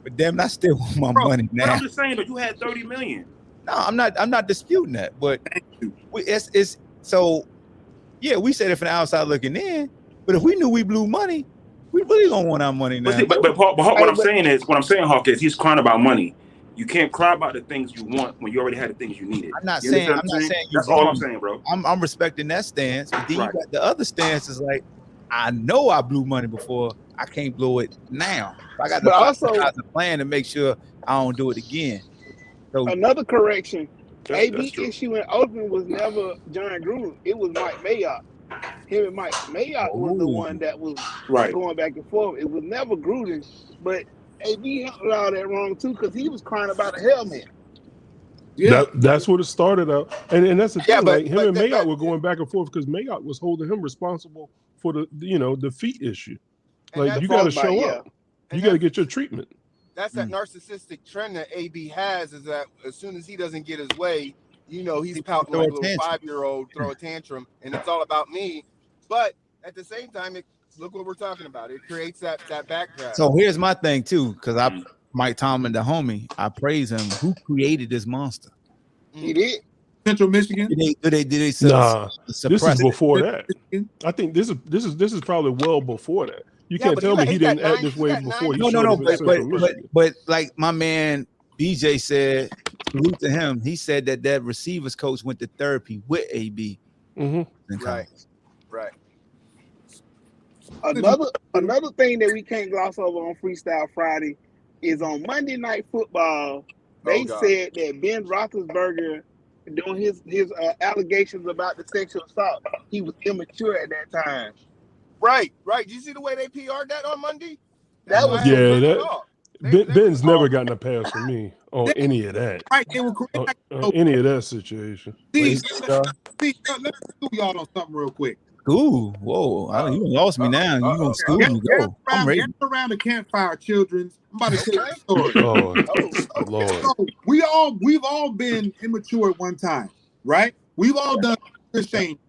but damn, I still want my money now. But I'm just saying that you had $30 million. No, I'm not disputing that, but it's so. Yeah, we said it from the outside looking in, but if we knew we blew money, we really don't want our money now. But what I'm saying, Hawk, is he's crying about money. You can't cry about the things you want when you already had the things you needed. I'm not saying that's all I'm saying, bro. I'm respecting that stance, but then you got the other stance is like, I know I blew money before, I can't blow it now. I got to plan to make sure I don't do it again. So another correction. AB issue in Oakland was never John Gruden. It was Mike Mayock. Him and Mike Mayock was the one that was going back and forth. It was never Gruden, but AB handled all that wrong too, because he was crying about a helmet. Yeah, that's what it started out, and that's the thing. Like him and Mayock were going back and forth because Mayock was holding him responsible for the feet issue. Like you got to show up, you got to get your treatment. That's that narcissistic trend that AB has, is that as soon as he doesn't get his way, he's pouting like a little 5-year-old, throw a tantrum, and it's all about me. But at the same time, look what we're talking about. It creates that backdraft. So here's my thing too, because Mike Tomlin, the homie, I praise him. Who created this monster? He did. Central Michigan. Did they this is before that. I think this is probably well before that. You can't tell me he didn't act this way before. No. But like my man BJ said, salute to him. He said that receivers coach went to therapy with AB. Right. Another thing that we can't gloss over on Freestyle Friday is on Monday Night Football. They said that Ben Roethlisberger, doing his allegations about the sexual assault, he was immature at that time. Right. Did you see the way they PR'd that on Monday? Ben's never gotten a pass from me on any of that. Right, they were any of that situation. Let me do y'all on something real quick. Ooh, whoa! You lost me now. You gonna school me? Go. I'm ready. Around the campfire, children. I'm about to tell you a story. Lord. So we've all been immature at one time, right? We've all done the same.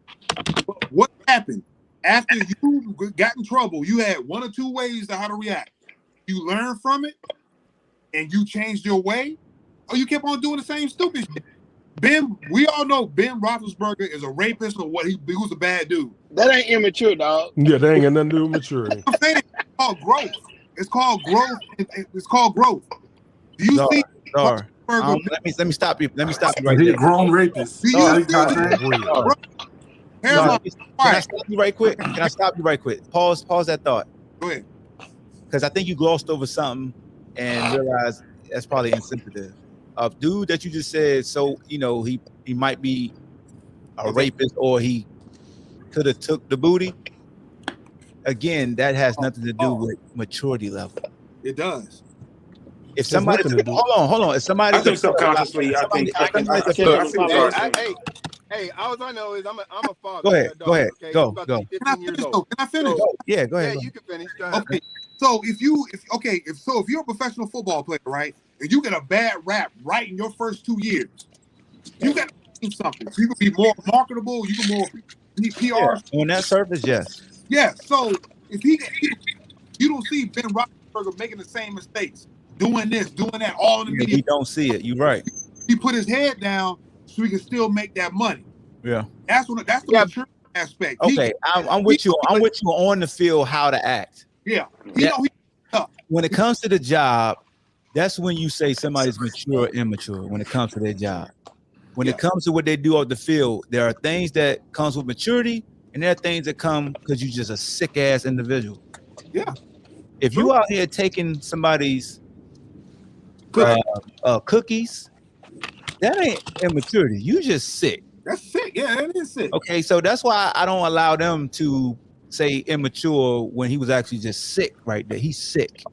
What happened after you got in trouble? You had one or two ways to how to react. You learned from it, and you changed your way, or you kept on doing the same stupid shit. We all know Ben Roethlisberger is a rapist, or he was a bad dude. That ain't immature, dog. Yeah, that ain't got nothing to do with maturity. I'm saying it's called growth. It's called growth. It's called growth. Do you see? Let me stop you. Let me stop you right there. Grown rapist. Can I stop you right quick? Pause that thought. Go ahead. Because I think you glossed over something and realized that's probably insensitive. A dude that you just said, so he might be a rapist, or he could have took the booty. Again, that has nothing to do with maturity level. It does. If somebody, hold on. If somebody, I think subconsciously, Hey, all I know is I'm a father. Go ahead. Okay? Go. Can I finish? Yeah, go ahead. Yeah, you can finish. Go ahead. Okay. So if you're a professional football player, right, and you get a bad rap right in your first 2 years, you got to do something. So you can be more marketable. You can PR. On that surface, yes. Yeah. So if you don't see Ben Roethlisberger making the same mistakes, doing this, doing that, all in the media. We don't see it. You're right. He put his head down so he can still make that money. Yeah. That's the mature aspect. Okay, I'm with you. I'm with you on the field how to act. Yeah. When it comes to the job, that's when you say somebody's mature or immature when it comes to their job. When it comes to what they do off the field, there are things that comes with maturity, and there are things that come because you're just a sick ass individual. Yeah. If you out here taking somebody's cookies, that ain't immaturity. You just sick. That's sick. Yeah, that is sick. Okay, so that's why I don't allow them to say immature when he was actually just sick right there. He's sick.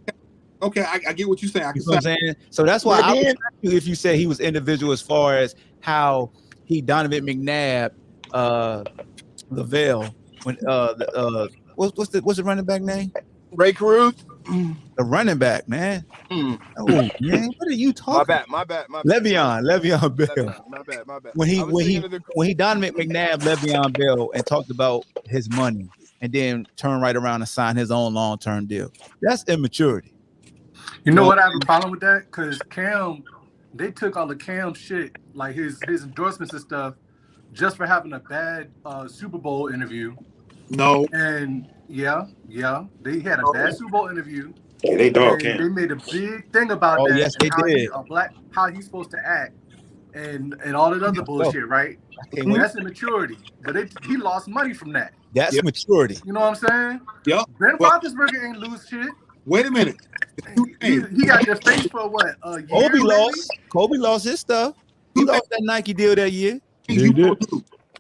Okay, I get what you're saying. You know what I'm saying? So that's why I would respect you if you say he was individual as far as how he Donovan McNabb, Lavelle, when what's the running back name? Ray Caruth. The running back, man. Oh man, what are you talking? My bad. Le'Veon Bell. My bad. When he Donovan McNabb, Le'Veon Bell, and talked about his money, and then turned right around and signed his own long-term deal. That's immaturity. You know what I have a problem with that? Because Cam, they took all the Cam shit, like his endorsements and stuff, just for having a bad Super Bowl interview. No. And yeah, they had a bad Super Bowl interview. Yeah, they dog Cam. They made a big thing about that. Yes, they did. How he's supposed to act, and all that other bullshit, right? Well, that's immaturity. But he lost money from that. That's maturity. You know what I'm saying? Yep. Ben Roethlisberger ain't lose shit. Wait a minute. He got their face for what? A year? Kobe lost his stuff. He lost that Nike deal that year. He did.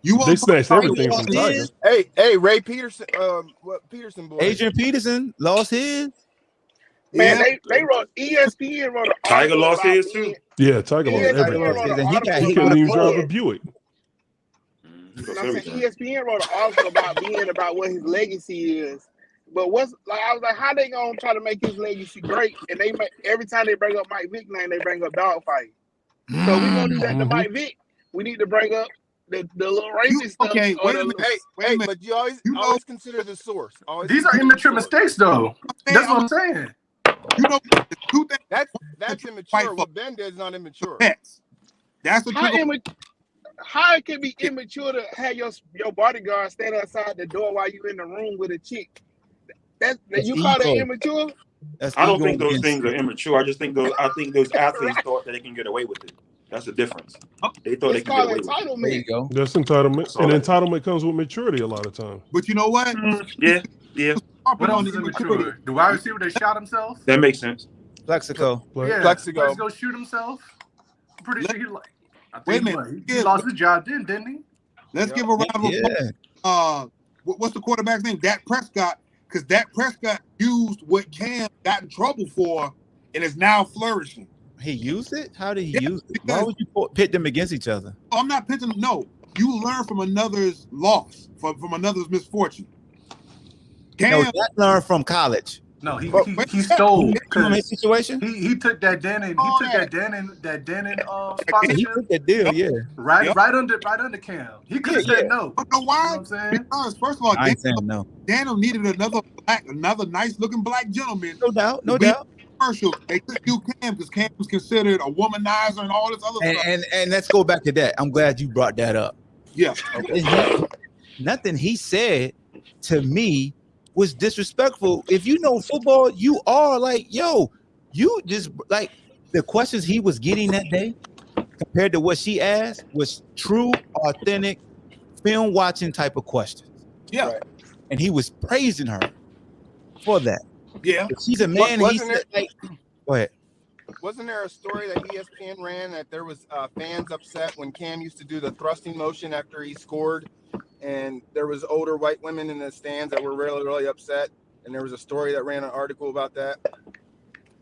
They snatched everything from Tiger. Hey, Ray Peterson. What Peterson boy? Adrian Peterson lost his. Man, they wrote ESPN wrote an Tiger article lost about his being- too. Yeah, Tiger lost ESPN everything. wrote an article He about couldn't even drive a being- Buick. I'm saying ESPN wrote an article about what his legacy is. But I was like, how they gonna try to make his legacy great? And they every time they bring up Mike Vick name, they bring up dogfight. So we gonna do that to Mike Vick. We need to bring up the little racist stuff. Okay, wait a minute. Hey, but you always consider the source. These are immature mistakes, though. That's what I'm saying. You know, the two things that's immature. What Ben did is not immature. pets. That's what How it can be immature to have your bodyguard stand outside the door while you in the room with a chick? That's you call that immature? I don't think those things are immature. I think those athletes thought that they can get away with it. That's the difference. They thought they can get away with it. There you go. That's entitlement. And entitlement comes with maturity a lot of times. But you know what? Yeah. What else is immature? The wide receiver that shot himself? That makes sense. Plexico. Yeah, Plexico shoot himself. I'm pretty sure Wait a minute. He lost his job then, didn't he? Let's give a round of applause. What's the quarterback's name? Dak Prescott. Because Dak Prescott used what Cam got in trouble for and is now flourishing. He used it? How did he use it? Why would you pit them against each other? I'm not pitting them. No. You learn from another's loss, from another's misfortune. No, that learned from college. No, he stole. From his situation? He took that Dannon. That Dannon sponsorship. He took that deal, yeah. Right under Cam. He could have said no. You know why? You know what I'm saying? Because first of all, I ain't saying no. Daniel needed another nice looking black gentleman. No doubt. Commercial. They couldn't do Cam because Cam was considered a womanizer and all this other stuff. And let's go back to that. I'm glad you brought that up. Yeah. Nothing he said to me was disrespectful. If you know football, you are like, yo, you just like the questions he was getting that day compared to what she asked was true, authentic, film watching type of questions. Yeah. Right. And he was praising her for that. Yeah. If she's a man, he said, go ahead. Wasn't there a story that ESPN ran that there was fans upset when Cam used to do the thrusting motion after he scored? And there was older white women in the stands that were really, really upset. And there was a story that ran an article about that.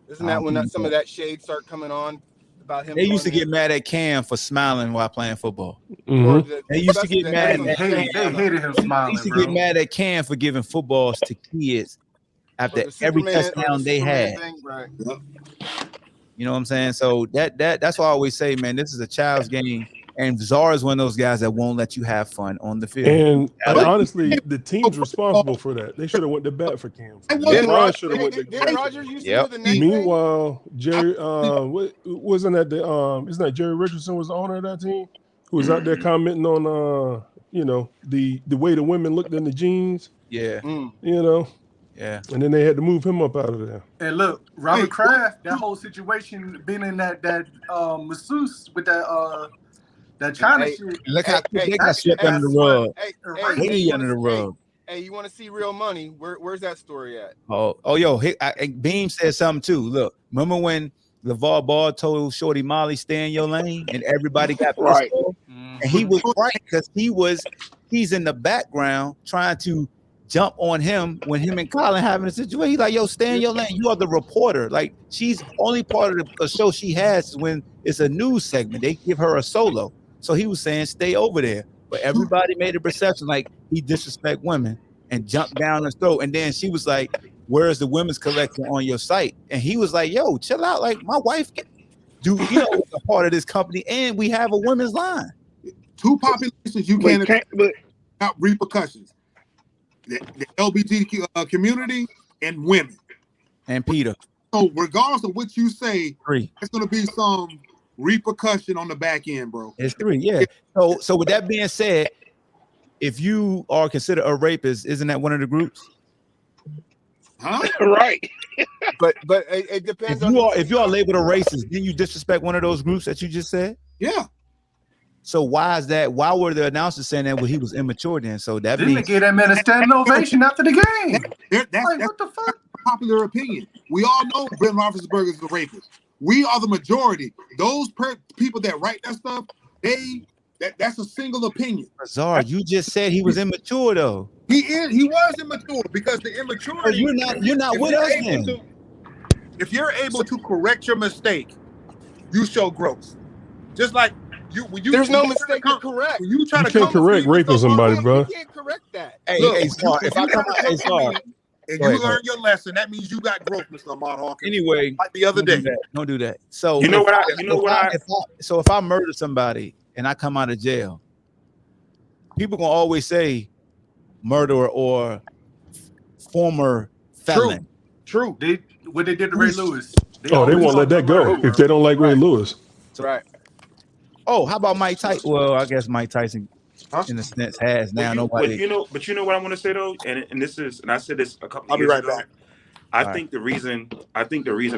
Isn't that when some of that shade started coming on about him? They used to get mad at Cam for smiling while playing football. Mm-hmm. They used to get mad. They hated him smiling. They used to get mad at Cam for giving footballs to kids after every touchdown they had. Right. You know what I'm saying? So that's why I always say, man, this is a child's game. And Czar is one of those guys that won't let you have fun on the field. And honestly, the team's responsible for that. They should have went to bat for Cam. Didn't Rogers used to do the next Meanwhile, Jerry, wasn't that isn't that Jerry Richardson was the owner of that team, who was out there commenting on the way the women looked in the jeans. Yeah. Yeah. And then they had to move him up out of there. And look, Robert Kraft, that whole situation, being in that masseuse with that China shit. Look how they got swept under the rug. Hey, Under the rug. Hey, you want to see real money? Where's that story at? Beam said something too. Look, remember when LeVar Ball told Shorty Molly, stay in your lane, and everybody got right. And he was right because he's in the background trying to jump on him when him and Colin having a situation. He's like, yo, stay in your lane. You are the reporter. Like, she's only part of the show she has is when it's a news segment. They give her a solo. So he was saying, stay over there. But everybody made a perception like he disrespect women and jumped down her throat. And then she was like, where's the women's collection on your site? And he was like, yo, chill out. Like, my wife a part of this company, and we have a women's line. Two populations you can't without repercussions. The LGBTQ community and women. And Peter. So regardless of what you say, 3. It's going to be some repercussion on the back end, bro. It's 3, yeah. So with that being said, if you are considered a rapist, isn't that one of the groups? Huh? Right. But it depends. If you are labeled a racist, then you disrespect one of those groups that you just said? Yeah. So why is that? Why were the announcers saying that he was immature then? So that didn't give that man a standing ovation after the game. That's what the fuck? Popular opinion. We all know Ben Roethlisberger is a rapist. We are the majority. Those people that write that stuff, that's a single opinion. Azar, you just said he was immature though. He was immature because the immaturity. You're not with us then. If you're able to correct your mistake, you show growth. Just like there's no mistake to correct. You can't correct raping somebody, bro. You can't correct that. Hey, if I come out, and you learn your lesson, that means you got growth, Mr. Ahmad Hawkins. Anyway, like the other day. Don't do that. So if I murder somebody and I come out of jail, people gonna always say murderer or former felon. True. What they did to Ray Lewis. They won't let that go if they don't like Ray Lewis. Right. Oh, how about Mike Tyson? Well, I guess Mike Tyson, in a sense, has now nobody. But you know what I want to say though, and I said this a couple. I'll years be right ago. back. I think the reason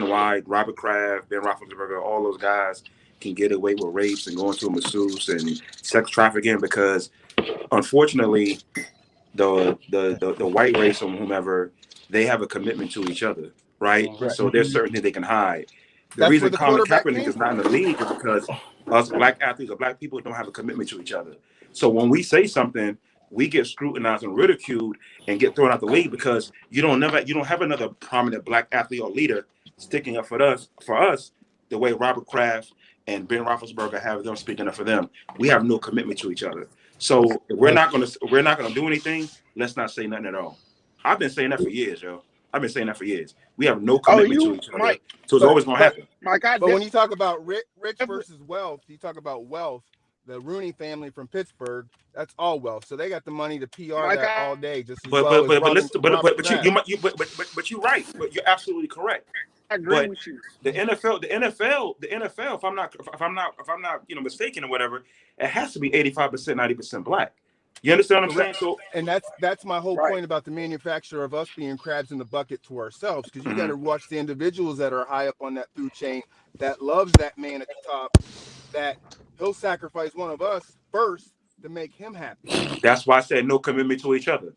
why Robert Kraft, Ben Roethlisberger, all those guys can get away with rapes and going to a masseuse and sex trafficking because, unfortunately, the white race or whomever, they have a commitment to each other, right? So there's certain things they can hide. The reason Colin Kaepernick is not in the league is because us black athletes or black people don't have a commitment to each other. So when we say something, we get scrutinized and ridiculed and get thrown out the league because you don't have another prominent black athlete or leader sticking up for us the way Robert Kraft and Ben Roethlisberger have them speaking up for them. We have no commitment to each other. So if we're not gonna do anything, let's not say nothing at all. I've been saying that for years, yo. I've been saying that for years. We have no commitment to each other. Mike, so it's always gonna happen. Mike, but when you talk about rich versus wealth, you talk about wealth. The Rooney family from Pittsburgh, that's all wealth. So they got the money to PR that all day. Just as but you're right. But you're absolutely correct. I agree with you. The NFL, if I'm not mistaken or whatever, it has to be 85%, 90% black. You understand what I'm saying? So, and that's my whole point about the manufacturer of us being crabs in the bucket to ourselves, because you got to watch the individuals that are high up on that food chain that loves that man at the top, that he'll sacrifice one of us first to make him happy. That's why I said no commitment to each other.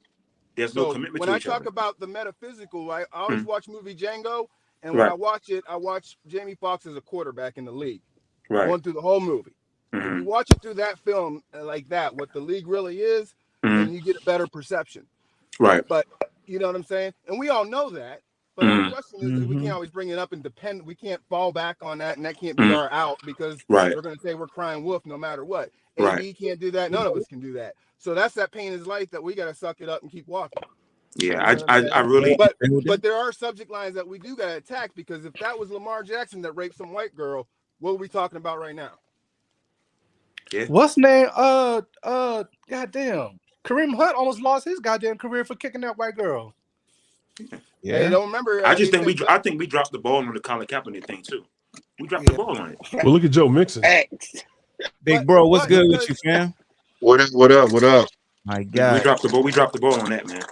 There's no commitment to each other. When I talk about the metaphysical, I always watch movie Django, and when I watch it, I watch Jamie Foxx as a quarterback in the league, going through the whole movie. If you watch it through that film like that, what the league really is, then you get a better perception. Right. But you know what I'm saying? And we all know that. But the question is that we can't always bring it up and depend. We can't fall back on that, and that can't be our out because we're going to say we're crying wolf no matter what. AB can't do that. None of us can do that. So that's that pain in his life that we got to suck it up and keep walking. Yeah, you know I really. But there are subject lines that we do got to attack, because if that was Lamar Jackson that raped some white girl, what are we talking about right now? Yeah. What's name? Goddamn. Kareem Hunt almost lost his goddamn career for kicking that white girl. Hey, Yeah. don't remember? I just They think said I think we dropped the ball on the Colin Kaepernick thing too. We dropped the Yeah. ball on it. Well, look at Joe Mixon. X. Big bro, what's but good with you, fam? What up? What up? What up? My We God. dropped the ball. We dropped the ball on that, man.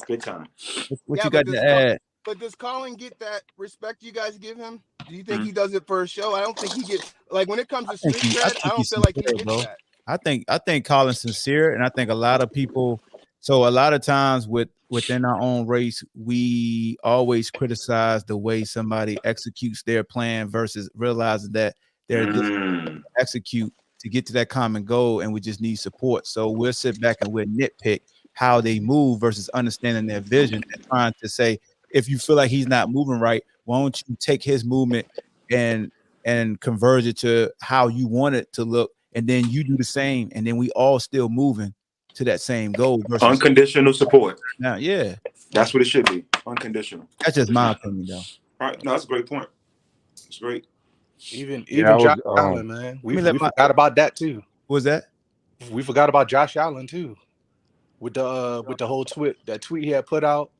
Good time. What yeah, you got to add? but does Colin get that respect you guys give him? Do you think Mhm. he does it for a show? I don't think he gets like when it comes to street I cred. I think don't he's feel like he sincere, gets bro. that. I think Colin's sincere, and I think a lot of people. So a lot of times within our own race, we always criticize the way somebody executes their plan versus realizing that there are different Mm. execute to get to that common goal, and we just need support. So we'll sit back and we'll nitpick how they move versus understanding their vision and trying to say, if you feel like he's not moving right, why don't you take his movement and converge it to how you want it to look, and then you do the same, and then we all still moving to that same goal versus Unconditional support. now. Yeah, That's what it should be. Unconditional. that's just my opinion, though. Right? No, that's a great point. It's great. Even Yeah, I Josh was. Allen, man. Let me We forgot about that too. what was that? We forgot about Josh Allen too. With the whole tweet he had put out.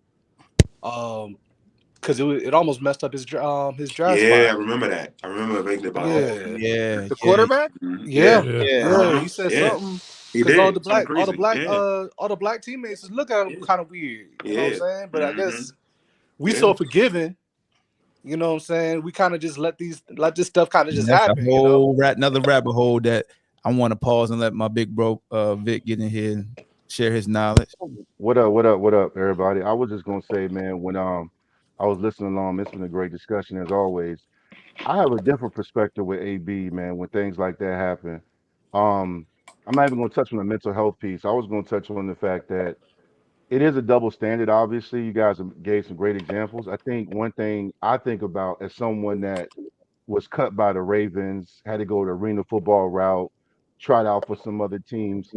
Because it almost messed up his draft Yeah, spot. I remember that. I remember vaguely about that. Yeah. Yeah, The yeah, quarterback? Yeah. Yeah. Yeah. yeah. Yeah. He said Yeah. something He because all did something crazy. Yeah. all the black teammates is looking at him Yeah. kind of weird. You know what I'm Yeah. saying? But I guess we Yeah. so forgiving. You know what I'm saying? We kind of just let this stuff kind of just That's a happen. You know? whole another rabbit hole that I want to pause and let my big bro Vic get in here and share his knowledge. What up? What up? What up, everybody? I was just gonna say, man, when I was listening along, it's been a great discussion as always. I have a different perspective with AB, man, when things like that happen. Um, I'm not even gonna touch on the mental health piece. I was gonna touch on the fact that it is a double standard. Obviously, you guys gave some great examples. I think one thing I think about as someone that was cut by the Ravens, had to go the arena football route, tried out for some other teams.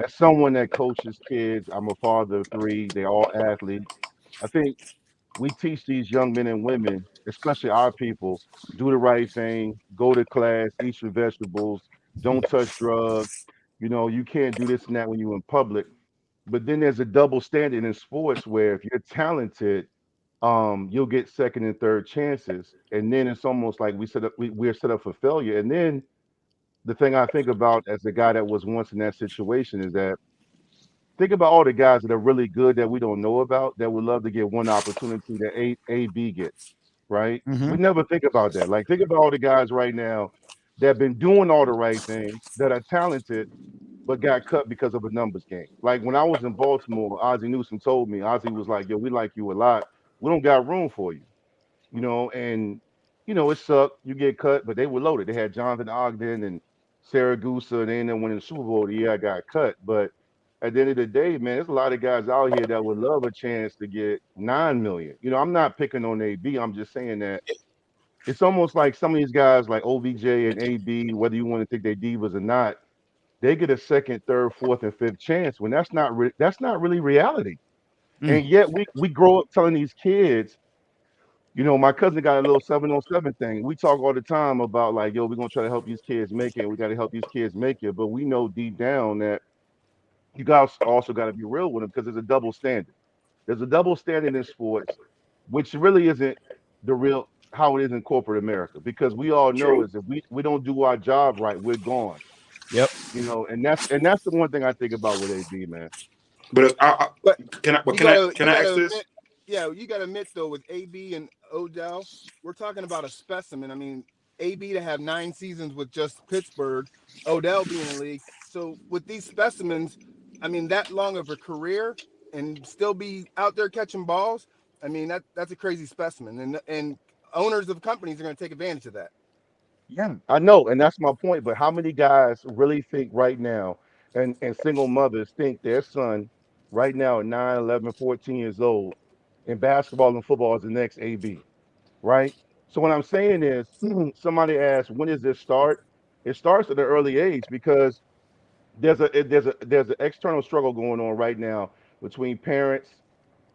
As someone that coaches kids, I'm a father of three, they're all athletes. I think we teach these young men and women, especially our people, do the right thing, go to class, eat your vegetables, don't touch drugs. You know, you can't do this and that when you're in public. But then there's a double standard in sports where if you're talented, you'll get second and third chances. And then it's almost like we're set up for failure. And then the thing I think about as a guy that was once in that situation is that think about all the guys that are really good that we don't know about that would love to get one opportunity that AB gets, right? Mm-hmm. We never think about that. Like think about all the guys right now that have been doing all the right things, that are talented, but got cut because of a numbers game. Like when I was in Baltimore, Ozzie Newsome told me, Ozzie was like, yo, we like you a lot. We don't got room for you, and it sucked. You get cut, but they were loaded. They had Jonathan Ogden and Saragusa, and they ended up winning the Super Bowl the year I got cut. But at the end of the day, man, there's a lot of guys out here that would love a chance to get 9 million. I'm not picking on AB. I'm just saying that it's almost like some of these guys like OBJ and AB, whether you want to think they're divas or not, they get a second, third, fourth, and fifth chance when that's not really reality. Mm. And yet we grow up telling these kids, my cousin got a little 707 thing. We talk all the time about like, yo, we're gonna try to help these kids make it. We got to help these kids make it, but we know deep down that you guys also got to be real with them because there's a double standard. There's a double standard in sports, which really isn't the real how it is in corporate America. Because we all know True. is if we don't do our job right, we're gone. Yep. And that's the one thing I think about with AB, man. But But can I? But you can I? gotta Can you I ask gotta this? admit, yeah, you gotta admit though with AB and Odell, we're talking about a specimen. I mean, AB to have 9 seasons with just Pittsburgh, Odell being in the league. So with these specimens, I mean that long of a career and still be out there catching balls. I mean that's a crazy specimen, and owners of companies are going to take advantage of that. Yeah, I know, and that's my point. But how many guys really think right now, and single mothers think their son right now at 9, 11, 14 years old in basketball and football is the next AB, right? So what I'm saying is, somebody asked, when does this start? It starts at an early age because there's an external struggle going on right now between parents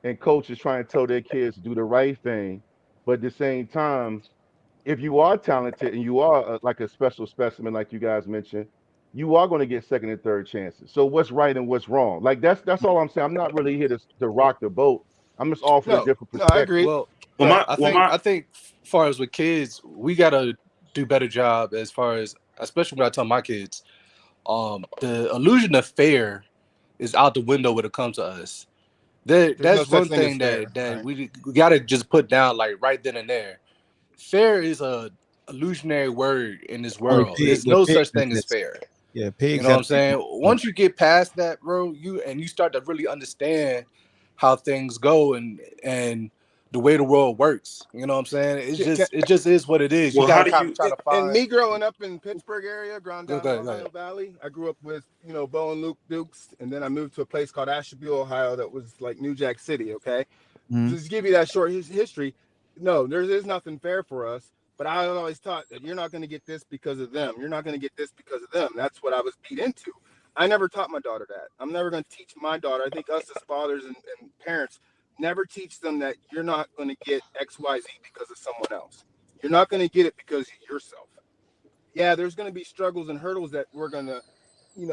and coaches trying to tell their kids to do the right thing, but at the same time, if you are talented and you are like a special specimen, like you guys mentioned, you are going to get second and third chances. So what's right and what's wrong? Like that's all I'm saying. I'm not really here to rock the boat. I'm just offering a No, different no, I perspective. agree. Well, Well, But I think, as far as with kids, we gotta do better job as far as, especially when I tell my kids, the illusion of fair is out the window when it comes to us. there's no That's such one thing as thing fair. that Right. we gotta just put down like right then and there. Fair is a illusionary word in this Only world. pig There's with no pigs such thing as exist. fair. Yeah, You pigs know what have I'm to be saying? born. Once you get past that, bro, you start to really understand how things go and the way the world works. You know what I'm saying? It just is what it is. You well, how gotta do kind of you? try to And find. me growing up in Pittsburgh area, ground Go down in the ahead, go Ohio ahead. Valley, I grew up with, Bo and Luke Dukes, and then I moved to a place called Ashtabula, Ohio, that was like New Jack City. Okay, Mhm. just to give you that short history. No, there is nothing fair for us. But I was always taught that you're not going to get this because of them. You're not going to get this because of them. That's what I was beat into. I never taught my daughter that. I'm never going to teach my daughter. I think us as fathers and parents never teach them that you're not going to get X, Y, Z because of someone else. You're not going to get it because of yourself. Yeah, there's going to be struggles and hurdles that we're going to,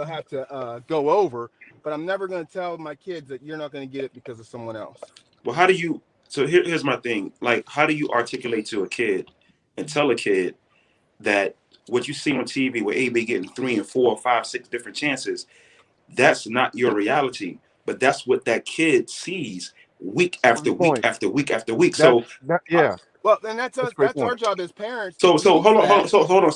have to go over. But I'm never going to tell my kids that you're not going to get it because of someone else. Well, how do you? So here's my thing. Like, how do you articulate to a kid and tell a kid that what you see on TV with AB getting 3 and 4, 5, 6 different chances, that's not your reality, but that's what that kid sees week after Great week point. after week after week. That's So, that. uh, Yeah, Well, then that's that's us. a great That's point. our job as parents to so teach that. hold on.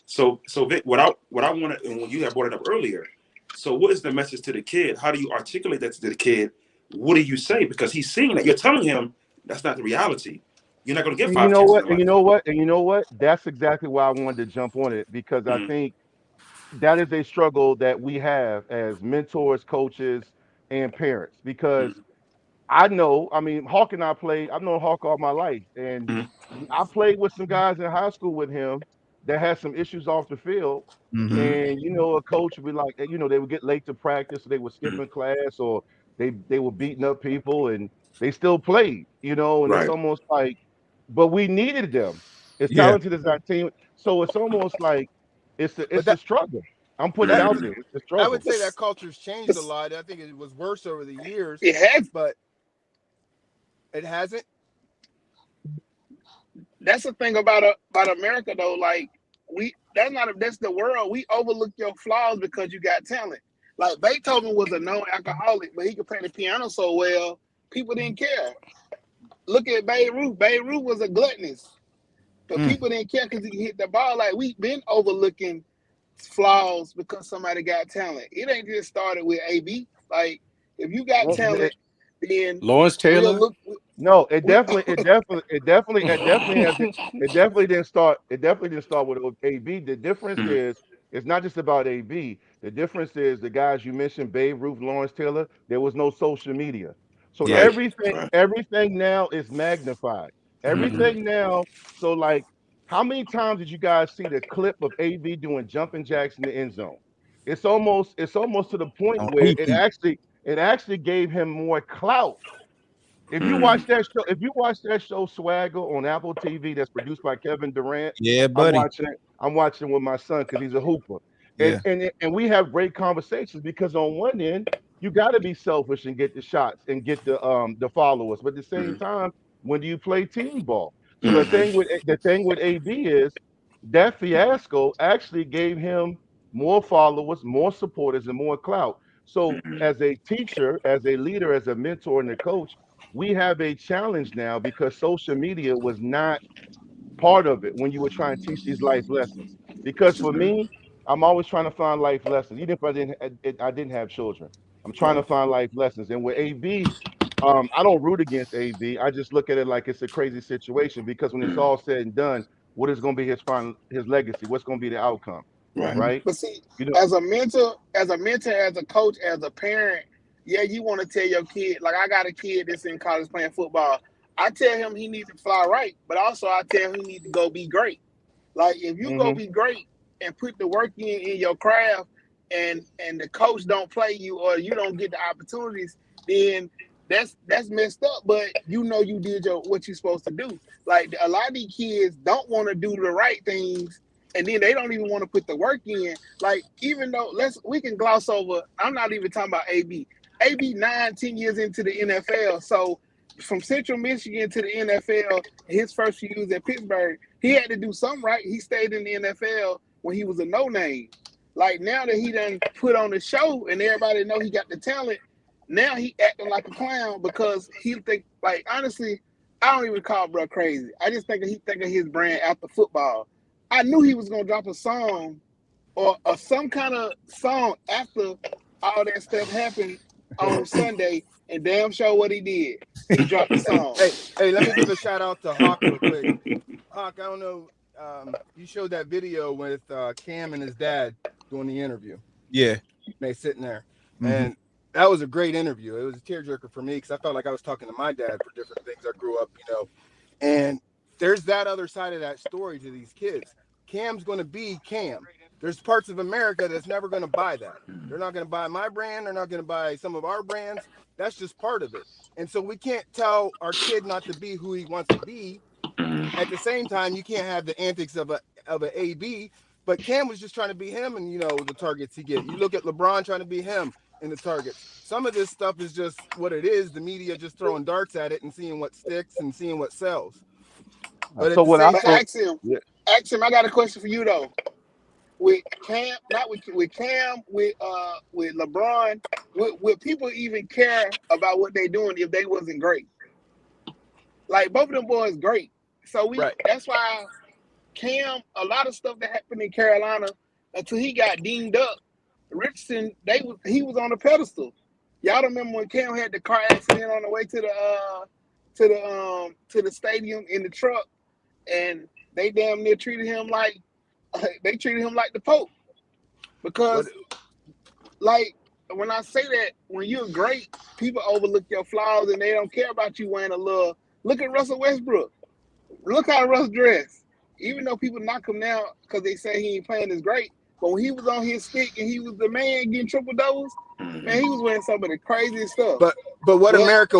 So Vic, what I want to, and when you had brought it up earlier, so what is the message to the kid? How do you articulate that to the kid? What do you say? Because he's seeing that you're telling him that's not the reality. You're not going to get And you five know chances what? in And you life. know what? And you know what? That's exactly why I wanted to jump on it because I Mm-hmm. think that is a struggle that we have as mentors, coaches, and parents. Because I know, I mean, Hawk and I played. I've known Hawk all my life, and Mm-hmm. I played with some guys in high school with him that had some issues off the field. Mhm. Mm-hmm. And a coach would be like, they would get late to practice, or they were Mm-hmm. skipping class, or they were beating up people, and they still played. And it's Right. almost like, but we needed them as Yeah. talented as our team. So it's almost like But it's a struggle. I'm putting it that out Mm-hmm. there. It's a I would struggle. say that It's, culture's changed a it's, lot. I think it was worse over the years, it has. but it hasn't. That's the thing about America though. Like that's the world. We overlook your flaws because you got talent. Like Beethoven was a known alcoholic, but he could play the piano so well, people didn't care. Look at Babe Ruth. Babe Ruth was a gluttonous, but Mm. people didn't care because he hit the ball. Like we've been overlooking flaws because somebody got talent. It ain't just started with AB. Like if you got Well, talent, then Lawrence we'll Taylor. look. no, We it definitely didn't start. It definitely didn't start with AB. The difference Mm-hmm. is, it's not just about AB. The difference is the guys you mentioned, Babe Ruth, Lawrence Taylor. There was no social media, so Yeah. Right. everything Right. everything now is magnified. Mm-hmm. Everything now. So like, how many times did you guys see the clip of AB doing jumping jacks in the end zone? It's almost to the point On where it repeat. actually it actually gave him more clout. Mm-hmm. If you watch that show Swagger on Apple TV that's produced by Kevin Durant, Yeah, I'm buddy. watching it. I'm watching it with my son because he's a hooper, and Yeah. we have great conversations because on one end you got to be selfish and get the shots and get the followers, but at the same time, when do you play team ball? So Mm-hmm. the thing with AB is that fiasco actually gave him more followers, more supporters, and more clout. So Mm-hmm. as a teacher, as a leader, as a mentor and a coach, we have a challenge now because social media was not part of it when you were trying to teach these life lessons. Because for Mm-hmm. me, I'm always trying to find life lessons, even if I didn't have children. I'm trying to Right. find life lessons, and with AB, I don't root against AB. I just look at it like it's a crazy situation because when it's Mm-hmm. all said and done, what is going to be his legacy? What's going to be the outcome, Right. Mhm. right? But see, You know, as a mentor, as a coach, as a parent, yeah, you want to tell your kid. Like I got a kid that's in college playing football. I tell him he needs to fly right, but also I tell him he needs to go be great. Like if you go hmm be great and put the work in your craft, and the coach don't play you or you don't get the opportunities, then that's messed up. But you did what you're supposed to do. Like a lot of these kids don't want to do the right things, and then they don't even want to put the work in. Like, even though we can gloss over. I'm not even talking about AB. AB 9-10 years into the NFL. So from Central Michigan to the NFL, his first few years at Pittsburgh, he had to do something right. He stayed in the NFL when he was a no name. Like, now that he done put on the show and everybody know he got the talent, now he acting like a clown because he think, like, honestly, I don't even call bro crazy. I just think he think of his brand after football. I knew he was gonna drop a song or some kind of song after all that stuff happened on Sunday, and damn sure what he did. He dropped the song. Hey, let me give a shout out to Hawk real quick. Hawk, I don't know, you showed that video with Cam and his dad doing the interview. Yeah. They sitting there. And that was a great interview. It was a tearjerker for me because I felt like I was talking to my dad for different things I grew up, and there's that other side of that story to these kids. Cam's going to be Cam. There's parts of America that's never going to buy that. They're not going to buy my brand. They're not going to buy some of our brands. That's just part of it. And so we can't tell our kid not to be who he wants to be. At the same time, you can't have the antics of a AB. But Cam was just trying to be him, and the targets he get. You look at LeBron trying to be him in the targets. Some of this stuff is just what it is. The media just throwing darts at it and seeing what sticks and seeing what sells. But So what I ask him. I got a question for you though. With Cam, not with Cam, with LeBron, would people even care about what they doing if they wasn't great? Like, both of them boys great. So that's why Cam, a lot of stuff that happened in Carolina until he got dinged up, Richardson, he was on the pedestal. Y'all remember when Cam had the car accident on the way to the stadium in the truck, and they damn near treated him like the Pope. Because, like, when I say that, when you're great, people overlook your flaws and they don't care about you wearing a little. Look at Russell Westbrook. Look how Russ dressed. Even though people knock him now because they say he ain't playing as great, but when he was on his stick and he was the man getting triple doubles, man, he was wearing some of the craziest stuff. But what America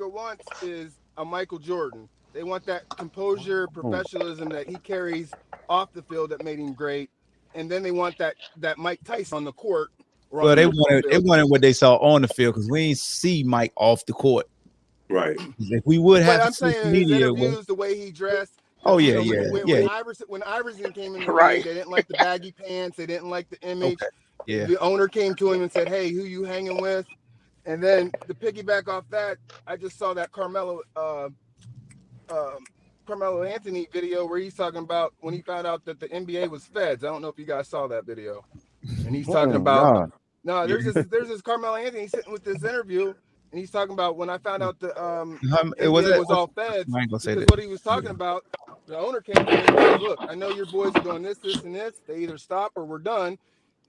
wants is a Michael Jordan. They want that composure, professionalism that he carries off the field that made him great, and then they want that Mike Tyson on the court. Well, they wanted what they saw on the field because we ain't see Mike off the court. Right. If we would have, but I'm saying his interviews, the way he dressed. Oh yeah, When Iverson came in the league, they didn't like the baggy pants. They didn't like the image. Okay. Yeah. The owner came to him and said, "Hey, who you hanging with?" And then to piggyback off that, I just saw that Carmelo Anthony video where he's talking about when he found out that the NBA was feds. I don't know if you guys saw that video. And he's talking about there's this Carmelo Anthony sitting with this interview, and he's talking about when I found out the it was all feds. Because what he was talking about, the owner came to him and said, "Look, I know your boys are doing this, and this. They either stop or we're done."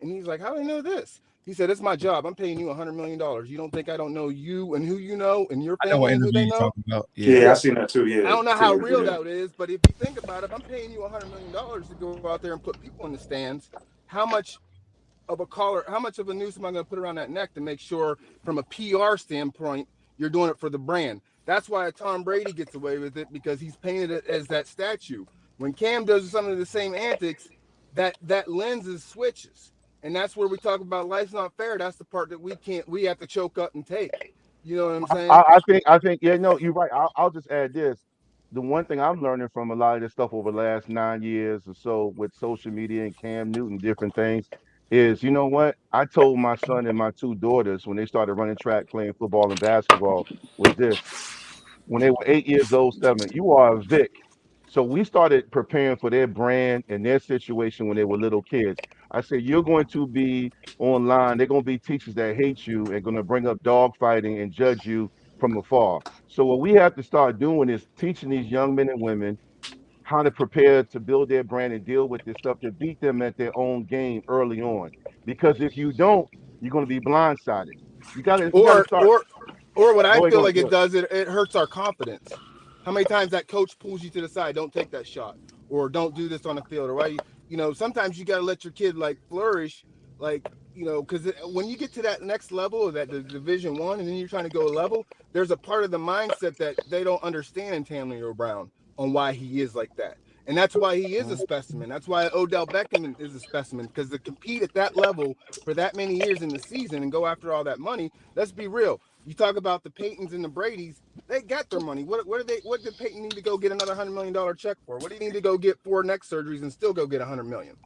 And he's like, "How do I know this?" He said, "It's my job. I'm paying you $100 million. You don't think I don't know you and who you know and your family and who they know?" Yeah, I seen that too. Yeah, I don't know how real that is, but if you think about it, if I'm paying you $100 million to go out there and put people in the stands, how much of a noose am I going to put around that neck to make sure, from a PR standpoint, you're doing it for the brand? That's why Tom Brady gets away with it, because he's painted it as that statue. When Cam does some of the same antics, that lens switches. And that's where we talk about life's not fair. That's the part that we have to choke up and take. You know what I'm saying? I think, yeah, no, you're right. I'll just add this. The one thing I'm learning from a lot of this stuff over the last 9 years or so with social media and Cam Newton, different things, is, you know what? I told my son and my two daughters when they started running track, playing football and basketball, was this. When they were 8 years old, 7, you are a Vic. So we started preparing for their brand and their situation when they were little kids. I said, you're going to be online. They're going to be teachers that hate you and going to bring up dog fighting and judge you from afar. So what we have to start doing is teaching these young men and women how to prepare to build their brand and deal with this stuff, to beat them at their own game early on. Because if you don't, you're going to be blindsided. You got to start. Or what I feel like it does, it hurts our confidence. How many times that coach pulls you to the side, don't take that shot, or don't do this on the field, or why sometimes you got to let your kid flourish, because when you get to that next level, of that Division I, and then you're trying to go a level, there's a part of the mindset that they don't understand in Tamlin or Brown. on why he is like that. And that's why he is a specimen. That's why Odell Beckham is a specimen. Because to compete at that level for that many years in the season and go after all that money, let's be real. You talk about the Paytons and the Bradys, they got their money. What did Payton need to go get another $100 million check for? What do you need to go get 4 neck surgeries and still go get $100 million?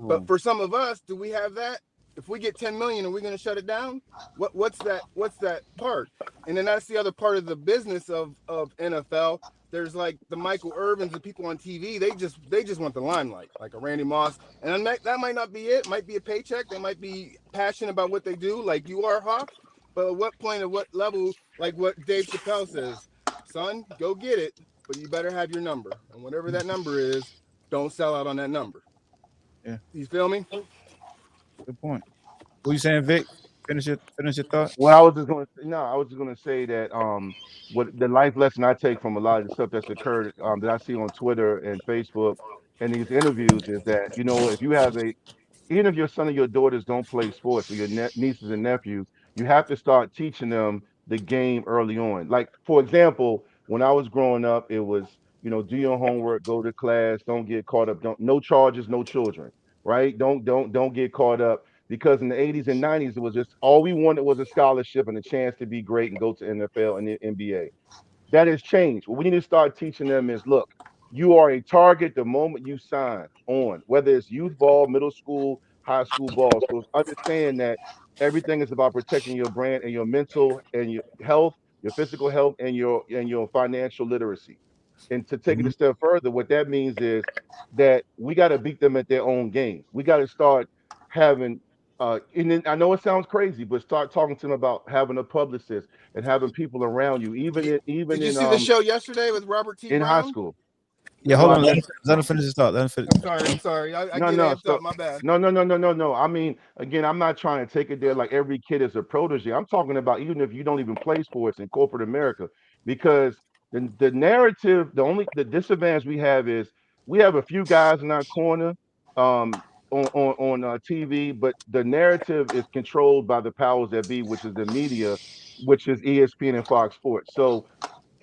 But for some of us, do we have that? If we get 10 million, are we going to shut it down? What's that part? And then that's the other part of the business of NFL. There's like the Michael Irvins, the people on TV. They just want the limelight, like a Randy Moss, and that might not be it. Might be a paycheck. They might be passionate about what they do, like you are, Hawk. But at what point, at what level, like what Dave Chappelle says, son, go get it, but you better have your number, and whatever that number is, don't sell out on that number. Yeah. You feel me? Good point. What you saying, Vic? Finish your thought. Well, I was just going to no, I was just going to say that what the life lesson I take from a lot of the stuff that's occurred that I see on Twitter and Facebook and these interviews is that if you have a even if your son or your daughters don't play sports or your nieces and nephews, you have to start teaching them the game early on. Like for example, when I was growing up, it was do your homework, go to class, don't get caught up, don't no charges, no children, right? Don't get caught up because in the 80s and 90s it was just all we wanted was a scholarship and a chance to be great and go to NFL and the NBA. That has changed. What we need to start teaching them is look, you are a target the moment you sign on, whether it's youth ball, middle school, high school ball. So understand that everything is about protecting your brand and your mental and your health, your physical health, and your financial literacy. And to take it Mm-hmm. a step further, what that means is that we got to beat them at their own game. We got to start having and then I know it sounds crazy, but start talking to them about having a publicist and having people around you, even Did in Did you see the show yesterday with Robert T. in high Brown? school. Yeah, hold Well, I on. know. Let him finish his thought. Let him finish. I'm sorry. I No, get no. amped So up. My bad. no. I mean, again, I'm not trying to take it there like every kid is a protege. I'm talking about even if you don't even play sports in corporate America, because the narrative, the disadvantage we have is we have a few guys in our corner on TV, but the narrative is controlled by the powers that be, which is the media, which is ESPN and Fox Sports. So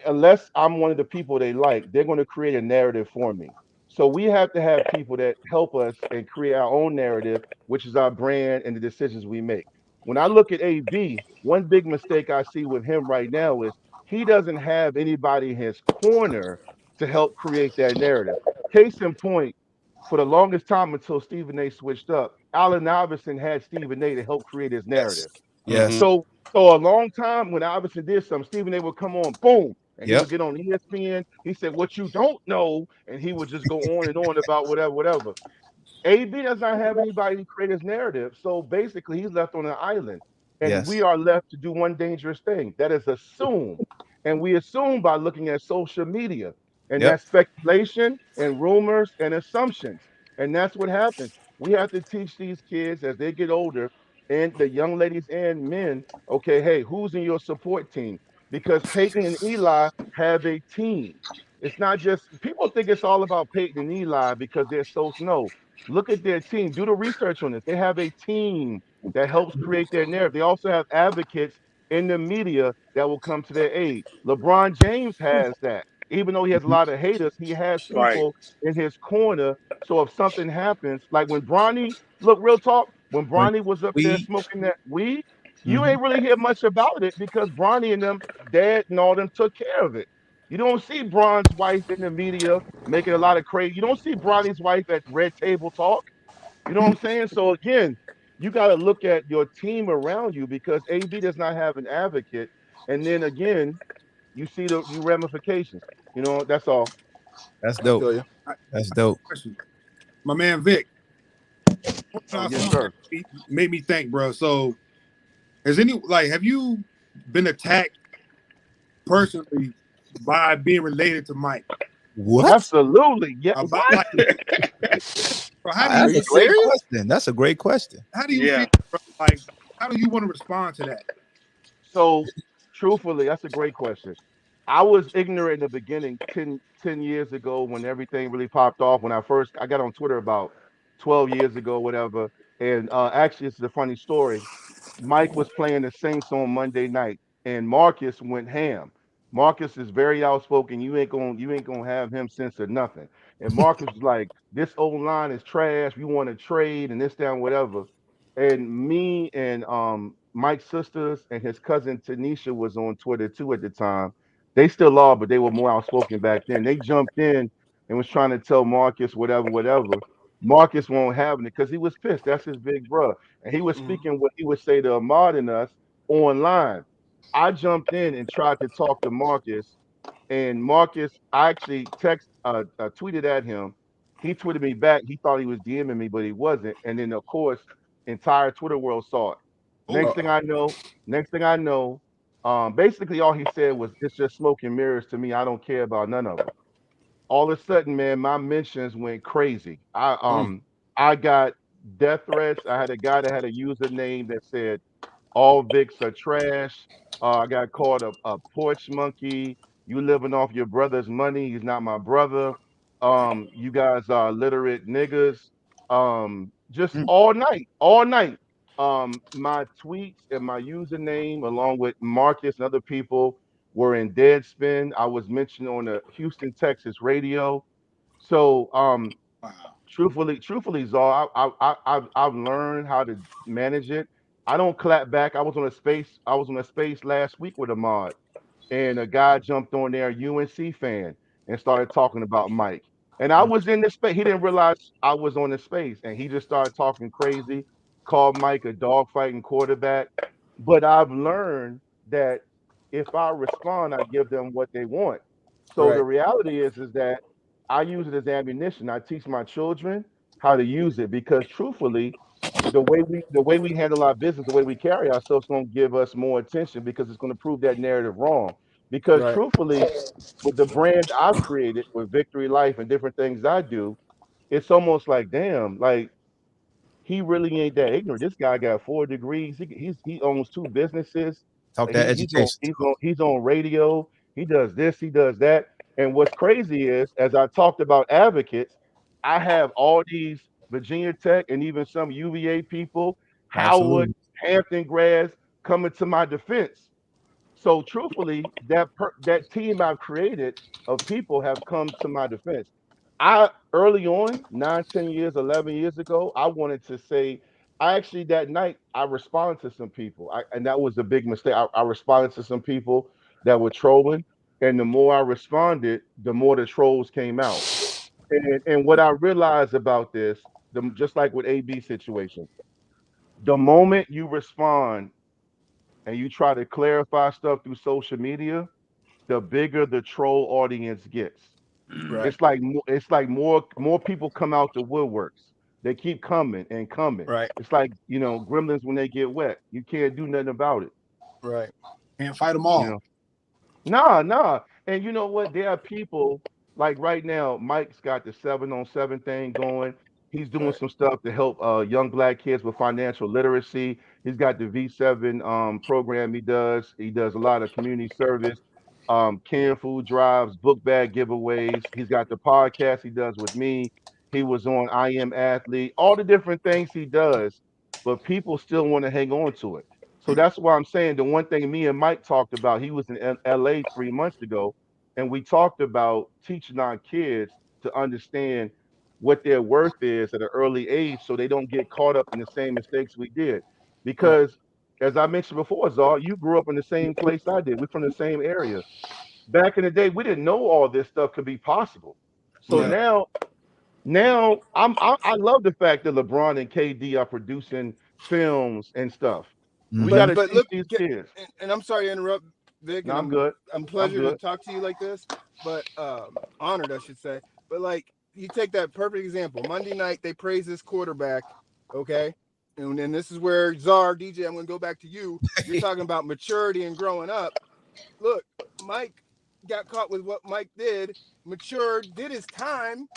unless I'm one of the people they like, they're going to create a narrative for me. So we have to have people that help us and create our own narrative, which is our brand and the decisions we make. When I look at AB, one big mistake I see with him right now is he doesn't have anybody in his corner to help create that narrative. Case in point, for the longest time until Stephen A switched up, Allen Iverson had Stephen A to help create his narrative. Yes. Mm-hmm. Yes. So a long time when Iverson did something, Stephen A would come on, boom, and he Yep. would get on ESPN. He said, "What you don't know," and he would just go on and on about whatever, whatever. AB does not have anybody to create his narrative, so basically he's left on an island, and we Yes. are left to do one dangerous thing. That is assume, and we assume by looking at social media, and Yep. that's speculation and rumors and assumptions, and that's what happens. We have to teach these kids as they get older, and the young ladies and men, okay, hey, who's in your support team? Because Peyton and Eli have a team. It's not just people think it's all about Peyton and Eli because they're so no. Look at their team. Do the research on this. They have a team that helps create their narrative. They also have advocates in the media that will come to their aid. LeBron James has that. Even though he has a lot of haters, he has Right. people in his corner. So if something happens, like when Bronny, look, real talk, when When Bronny was up there we smoking that weed, you Mhm. ain't really hear much about it because Bronny and them, dad and all them took care of it. You don't see Bron's wife in the media making a lot of crazy. You don't see Bronny's wife at Red Table Talk. You know what I'm saying? So again, you got to look at your team around you because AB does not have an advocate. And then again, you see the you ramifications. That's all. That's I dope. feel you. I, That's dope. question. My man Vic, Oh I yes, saw that sir. made me think, bro. So, have you been attacked personally by being related to Mike? What? Absolutely. Yeah. About What? like, bro, Are That's you a great serious? question. That's a great question. how do you Yeah. feel, bro? Like, how do you want to respond to that? So truthfully, that's a great question. I was ignorant in the beginning 10 years ago when everything really popped off. When I got on Twitter about 12 years ago, whatever. And actually, this is a funny story. Mike was playing the Saints on Monday night, and Marcus went ham. Marcus is very outspoken. You ain't gonna have him censor nothing. And Marcus was like, this old line is trash. We want to trade and this, down, whatever. And me and Mike's sisters and his cousin Tanisha was on Twitter too at the time. They still are, but they were more outspoken back then. They jumped in and was trying to tell Marcus whatever, whatever. Marcus won't have it because he was pissed. That's his big bro. And he was Mhm. speaking what he would say to Ahmad and us online. I jumped in and tried to talk to Marcus, and Marcus, I actually tweeted at him. He tweeted me back. He thought he was DMing me, but he wasn't. And then, of course, entire Twitter world saw it. Oh, Next thing I know, basically all he said was, "It's just smoke and mirrors to me. I don't care about none of them." All of a sudden, man, my mentions went crazy. I got death threats. I had a guy that had a username that said all Vicks are trash. I got called a porch monkey. You living off your brother's money. He's not my brother. You guys are illiterate niggas. Just mm, all night, all night. My tweets and my username, along with Marcus and other people, were in Deadspin. I was mentioned on the Houston, Texas radio. So, wow. truthfully, Czar, I've learned how to manage it. I don't clap back. I was on a space last week with a mod, and a guy jumped on there, UNC fan, and started talking about Mike. And I Mm, was in the space. He didn't realize I was on the space, and he just started talking crazy, called Mike a dog fighting quarterback. But I've learned that if I respond, I give them what they want. So the Right. reality is that I use it as ammunition. I teach my children how to use it because truthfully, the way we handle our business, the way we carry ourselves, is going to give us more attention because it's going to prove that narrative wrong. Because Right. truthfully, with the brand I've created with Victory Life and different things I do, it's almost like, damn, like he really ain't that ignorant. This guy got 4 degrees. He owns 2 businesses. Talk that He's on education. he's on radio. He does this. He does that. And what's crazy is, as I talked about advocates, I have all these Virginia Tech and even some UVA people, Howard, Absolutely. Hampton grads coming to my defense. So truthfully, that team I've created of people have come to my defense. I early on, 9, 10 years, 11 years ago, I wanted to say, I actually that night I responded to some people. And that was a big mistake. I responded to some people that were trolling. And the more I responded, the more the trolls came out. And what I realized about this, just like with AB situation, the moment you respond and you try to clarify stuff through social media, the bigger the troll audience gets. mm. Right. It's like more people come out the woodworks. They keep coming and coming. Right. It's like, gremlins when they get wet. You can't do nothing about it. Right. Can't fight them You all. know. Nah, nah. And you know what? There are people like right now, Mike's got the 7-on-7 thing going. He's doing Right. some stuff to help young black kids with financial literacy. He's got the V7 program he does. He does a lot of community service, canned food drives, book bag giveaways. He's got the podcast he does with me. He was on I Am Athlete, all the different things he does, but people still want to hang on to it. So that's why I'm saying the one thing me and Mike talked about, he was in LA 3 months ago, and we talked about teaching our kids to understand what their worth is at an early age so they don't get caught up in the same mistakes we did. Right. Because as I mentioned before, Zar, you grew up in the same place I did. We're from the same area. Back in the day, we didn't know all this stuff could be possible. So Yeah. now I love the fact that LeBron and KD are producing films and stuff. We got Hmm. to But teach look, these kids. and I'm sorry to interrupt, Vic, No, and I'm good. I'm I'm pleasure to good. talk to you like this, but honored, I should say. But like, you take that perfect example. Monday night they praise this quarterback, okay, and then this is where Czar DJ. I'm going to go back to you. You're talking about maturity and growing up. Look, Mike got caught with what Mike did, matured, did his time.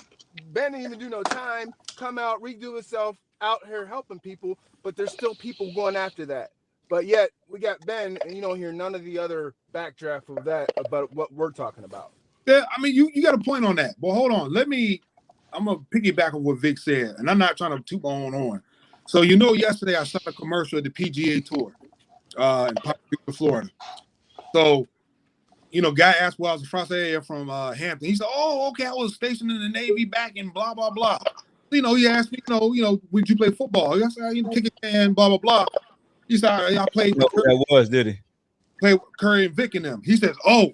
Ben didn't even do no time, come out, redo himself, out here helping people, but there's still people going after that. But yet we got Ben, and you don't hear none of the other backdraft of that about what we're talking about. Yeah, I mean, you got a point on that. But hold on. I'm going to piggyback on what Vic said, and I'm not trying to toot my own horn. So, yesterday I shot a commercial at the PGA Tour in Palm Beach, Florida. So guy asked where I was from. I said, from Hampton. He said, "Oh, okay, I was stationed in the Navy back in blah blah blah." He asked me, would you play football? I said, kick it and blah blah blah. He said, I played with Curry. That was, did he? Played with Curry and Vic and them. He says, "Oh,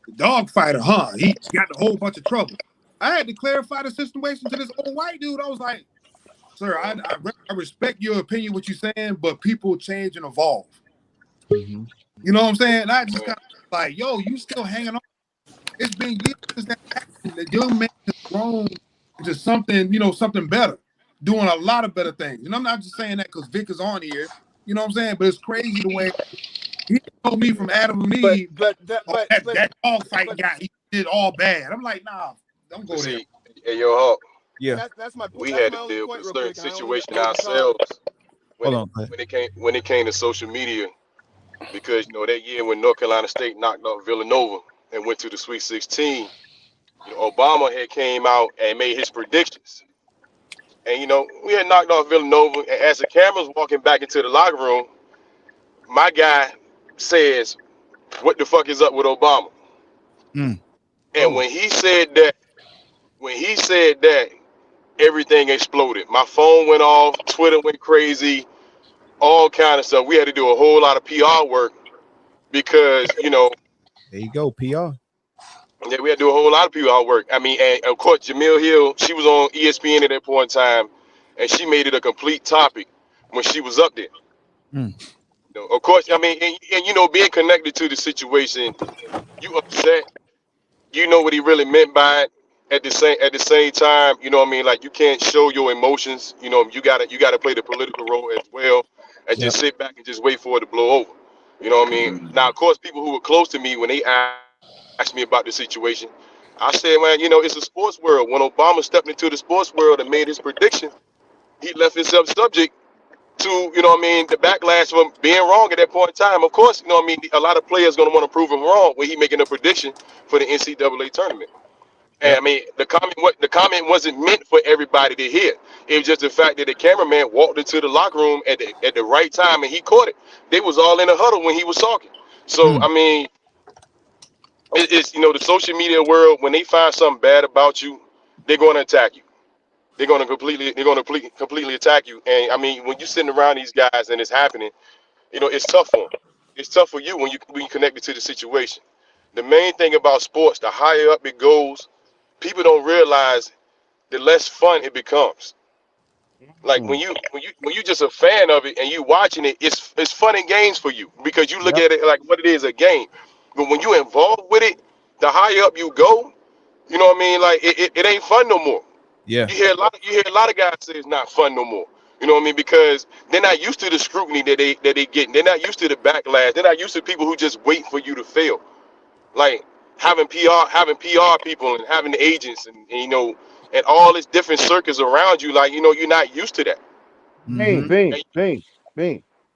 the dog fighter, huh? He got a whole bunch of trouble." I had to clarify the situation to this old white dude. I was like, "Sir, I respect your opinion, what you're saying, but people change and evolve." Mm-hmm. You know what I'm saying? And I just kind of like, yo, you still hanging on. It's been years since that happened. The young man has grown into something, something better, doing a lot of better things. And I'm not just saying that because Vic is on here. You know what I'm saying? But it's crazy the way he told me from Adam and Eve, that dog fight guy, he did all bad. I'm like, nah, don't go there. Hey, yo, Hawk. Yeah. That's my point. We had to deal with a certain situation ourselves when it came to social media, because that year when North Carolina State knocked off Villanova and went to the Sweet 16, Obama had came out and made his predictions. And we had knocked off Villanova, and as the camera's walking back into the locker room, my guy says, "What the fuck is up with Obama?" And when he said that, everything exploded. My phone went off, Twitter went crazy, all kind of stuff. We had to do a whole lot of PR work because, there you go, PR. Yeah, we had to do a whole lot of PR work. I mean, and of course, Jamil Hill, she was on ESPN at that point in time, and she made it a complete topic when she was up there. Of course, I mean, and being connected to the situation, you upset. You know what he really meant by it. At the same time, like you can't show your emotions. You gotta play the political role as well, and just sit back and just wait for it to blow over. You know what I mean? Now, of course, people who were close to me when they asked me about the situation, I said, man, it's a sports world. When Obama stepped into the sports world and made his prediction, he left himself subject to, the backlash from being wrong at that point in time. Of course, a lot of players going to want to prove him wrong when he making a prediction for the NCAA tournament. And I mean, the comment wasn't meant for everybody to hear. It was just the fact that the cameraman walked into the locker room at the right time and he caught it. They was all in a huddle when he was talking. So I mean, it's the social media world. When they find something bad about you, they're going to attack you. They're going to completely attack you. And I mean, when you're sitting around these guys and it's happening, it's tough for them. It's tough for you when you connected to the situation. The main thing about sports, the higher up it goes, people don't realize the less fun it becomes. Like when you just a fan of it and you watching it, it's fun and games for you because you look at it like what it is, a game. But when you involved with it, the higher up you go, you know what I mean? Like it ain't fun no more. Yeah. You hear a lot of guys say it's not fun no more. You know what I mean? Because they're not used to the scrutiny that they getting. They're not used to the backlash. They're not used to people who just wait for you to fail. Like having PR people and having agents and and all this different circles around you. Like you're not used to that. Bean.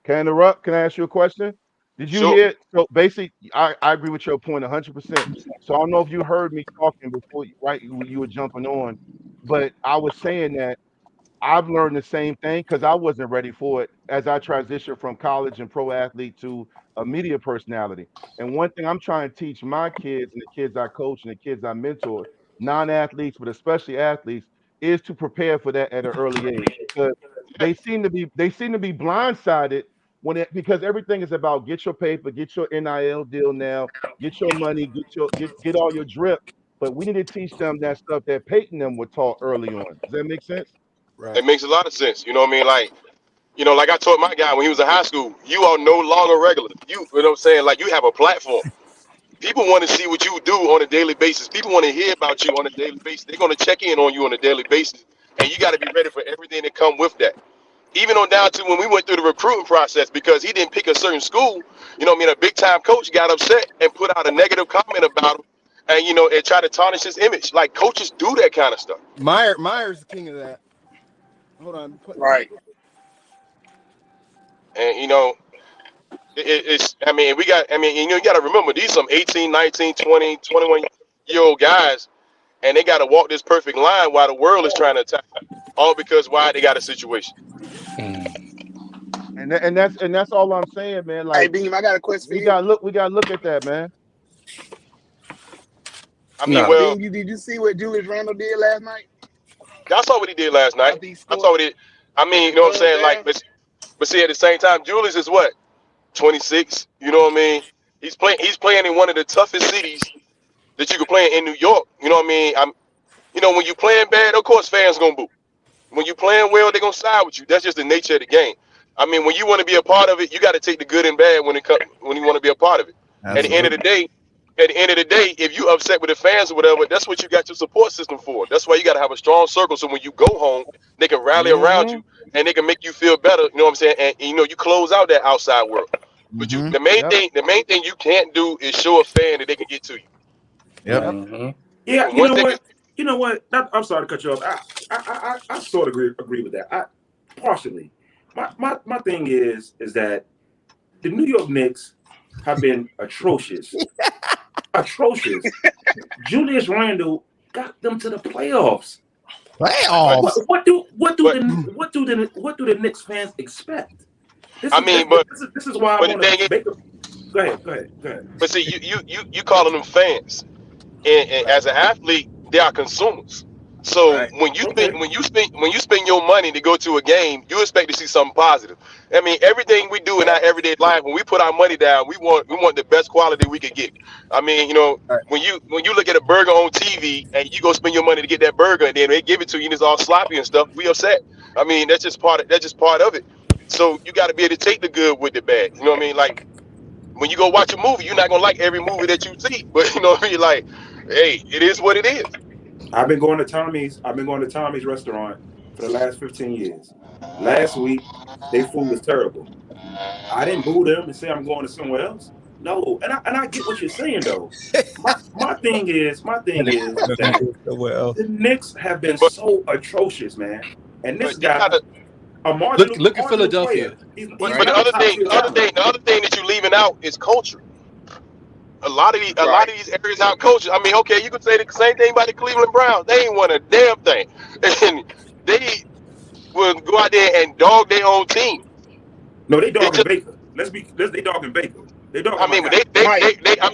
Can I interrupt? Can I ask you a question? Did you Sure. hear? So basically, I agree with your point 100%. So I don't know if you heard me talking before, right? You were jumping on, but I was saying that I've learned the same thing because I wasn't ready for it as I transitioned from college and pro athlete to a media personality. And one thing I'm trying to teach my kids and the kids I coach and the kids I mentor, non-athletes, but especially athletes, is to prepare for that at an early age because they seem to be blindsided because everything is about get your paper, get your NIL deal now, get your money, get all your drip. But we need to teach them that stuff that Peyton them were taught early on. Does that make sense? Right. It makes a lot of sense. You know what I mean? Like like I told my guy when he was in high school, you are no longer regular. You know what I'm saying? Like you have a platform. People want to see what you do on a daily basis. People want to hear about you on a daily basis. They're going to check in on you on a daily basis, and you got to be ready for everything that come with that. Even on down to when we went through the recruiting process, because he didn't pick a certain school, a big time coach got upset and put out a negative comment about him, and and try to tarnish his image. Like coaches do that kind of stuff. Myers the king of that. Hold on. Right. And it's I mean we got you got to remember these some 18, 19, 20, 21-year-old guys, and they got to walk this perfect line while the world is trying to attack them. All because why they got a situation. And that's all I'm saying, man. Hey, Like Beam, I got a question for we you. gotta look at that, man. I mean, No. well, Did you see what Julius Randle did last night? I saw what he did last night. After he I scored saw what he. I mean, you know what I'm saying? Like, touchdown? but see, at the same time, Julius is what 26. You know what I mean? He's playing in one of the toughest cities that you could play in New York. You know what I mean? When you playing bad, of course fans gonna boo. When you playing well, they're gonna side with you. That's just the nature of the game. I mean, when you want to be a part of it, you got to take the good and bad when you want to be a part of it. At the end of the day, if you upset with the fans or whatever, that's what you got your support system for. That's why you got to have a strong circle. So when you go home, they can rally around you and they can make you feel better. You know what I'm saying? And you close out that outside world. But the main thing you can't do is show a fan that they can get to you. Yep. Mm-hmm. Yeah, you know what? I'm sorry to cut you off. I sort of agree with that. Partially. My thing is that the New York Knicks have been atrocious. Atrocious. Julius Randle got them to the playoffs. Playoffs. What do the Knicks fans expect? This is why I want to make them. Go ahead. But see, you calling them fans, and as an athlete, they are consumers. So when you spend your money to go to a game, you expect to see something positive. I mean, everything we do in our everyday life, when we put our money down, we want the best quality we could get. I mean, when you look at a burger on TV and you go spend your money to get that burger and then they give it to you and it's all sloppy and stuff, we upset. I mean, that's just part of it. So you got to be able to take the good with the bad. You know what I mean? Like when you go watch a movie, you're not gonna like every movie that you see, but you know what I mean? Like, hey, it is what it is. I've been going to Tommy's restaurant for the last 15 years. Last week, their food was terrible. I didn't boo them and say I'm going to somewhere else. No, and I get what you're saying though. My thing is that the Knicks have been so atrocious, man. And this guy, a marginal look at Philadelphia. But the other thing that you're leaving out is culture. A lot of these areas out culture. I mean, okay, you could say the same thing about the Cleveland Browns. They ain't won a damn thing, and they will go out there and dog their own team. No, they dogging Baker. They dogging Baker. They dogging. I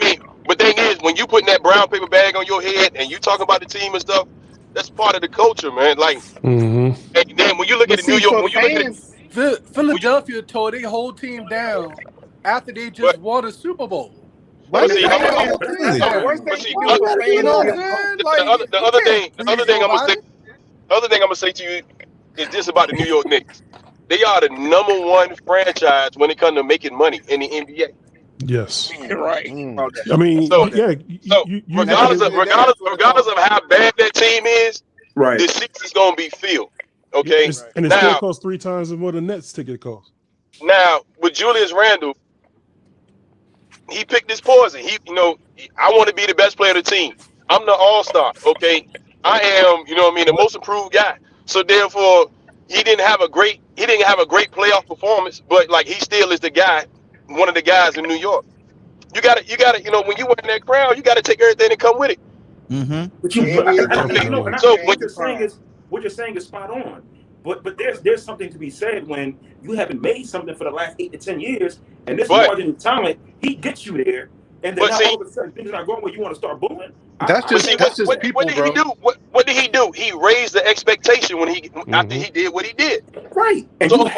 mean, but thing is, when you putting that brown paper bag on your head and you talking about the team and stuff, that's part of the culture, man. Like, and then when you look at New York, when you look at Philadelphia tore their whole team down after they just won a Super Bowl. The other thing I'm gonna say to you is this about the New York Knicks. They are the #1 franchise when it comes to making money in the NBA. Yes. Right. I mean, regardless of how bad that team is, right, the seats is gonna be filled. Okay. And it still costs 3 times more than Nets ticket costs. Now with Julius Randle, he picked his poison. I want to be the best player of the team. I'm the all-star, okay? I am, the most improved guy. So therefore, he didn't have a great playoff performance, but like he still is the guy, one of the guys in New York. You gotta, when you wear that crown, you gotta take everything that come with it. Mm-hmm. What you're saying is spot on. But there's something to be said when you haven't made something for the last 8 to 10 years, and this marginal talent, he gets you there, and then all of a sudden things are not going where you want to start booing. What did he do? He raised the expectation after he did what he did. Right. And So of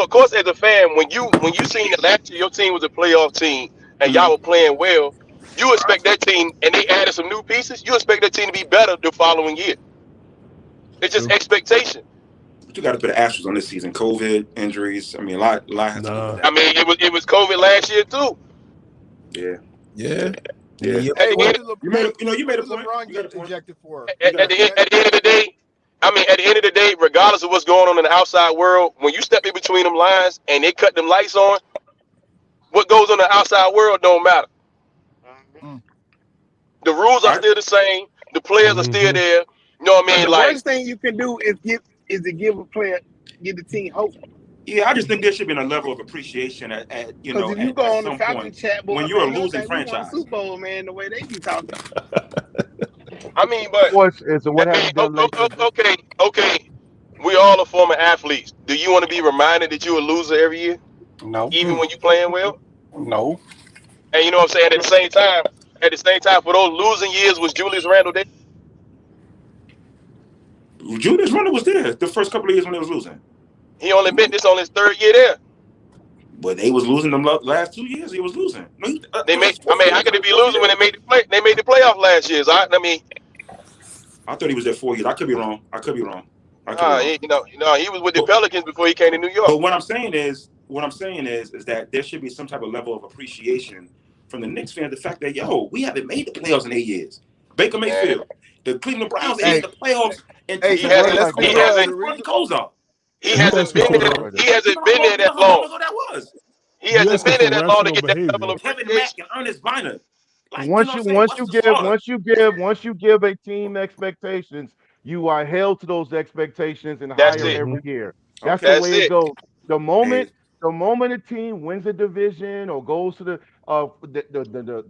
course as a fan, when you seen that last year your team was a playoff team and y'all were playing well, you expect that team, and they added some new pieces, you expect that team to be better the following year. It's just expectation. But you got to put an asterisk on this season. COVID, injuries. I mean, a lot has to do with that. I mean, it was COVID last year too. Yeah. Hey, you made a point. LeBron get ejected for? At the end of the day, regardless of what's going on in the outside world, when you step in between them lines and they cut them lights on, what goes on in the outside world don't matter. The rules are still the same. The players are still there. You know what I mean? The worst thing you can do is to give the team hope. Yeah, I just think there should be a level of appreciation at if you go on the Falcon chat, when you're a losing franchise. Super Bowl, man, the way they be talking. I mean, but okay. We all are former athletes. Do you want to be reminded that you're a loser every year? No. Even when you're playing well? No. And you know what I'm saying? At the same time, for those losing years, was Julius Randle there? Julius Randle was there the first couple of years when they was losing. He only been this on his third year there. But they was losing them last 2 years. He was losing. No, They made. I mean, how could they be losing when they made the play? They made the playoff last year. I mean, I thought he was there 4 years. I could be wrong. He was with the Pelicans before he came to New York. But what I'm saying is that there should be some type of level of appreciation from the Knicks fans. The fact that we haven't made the playoffs in 8 years. Baker Mayfield, the Cleveland Browns ain't the playoffs. And he hasn't been there that long. He hasn't been there that long to get that level of Kevin Mack and Ernest Biner. Once you give a team expectations, you are held to those expectations and higher every year. That's the way it goes. The moment a team wins a division or goes to the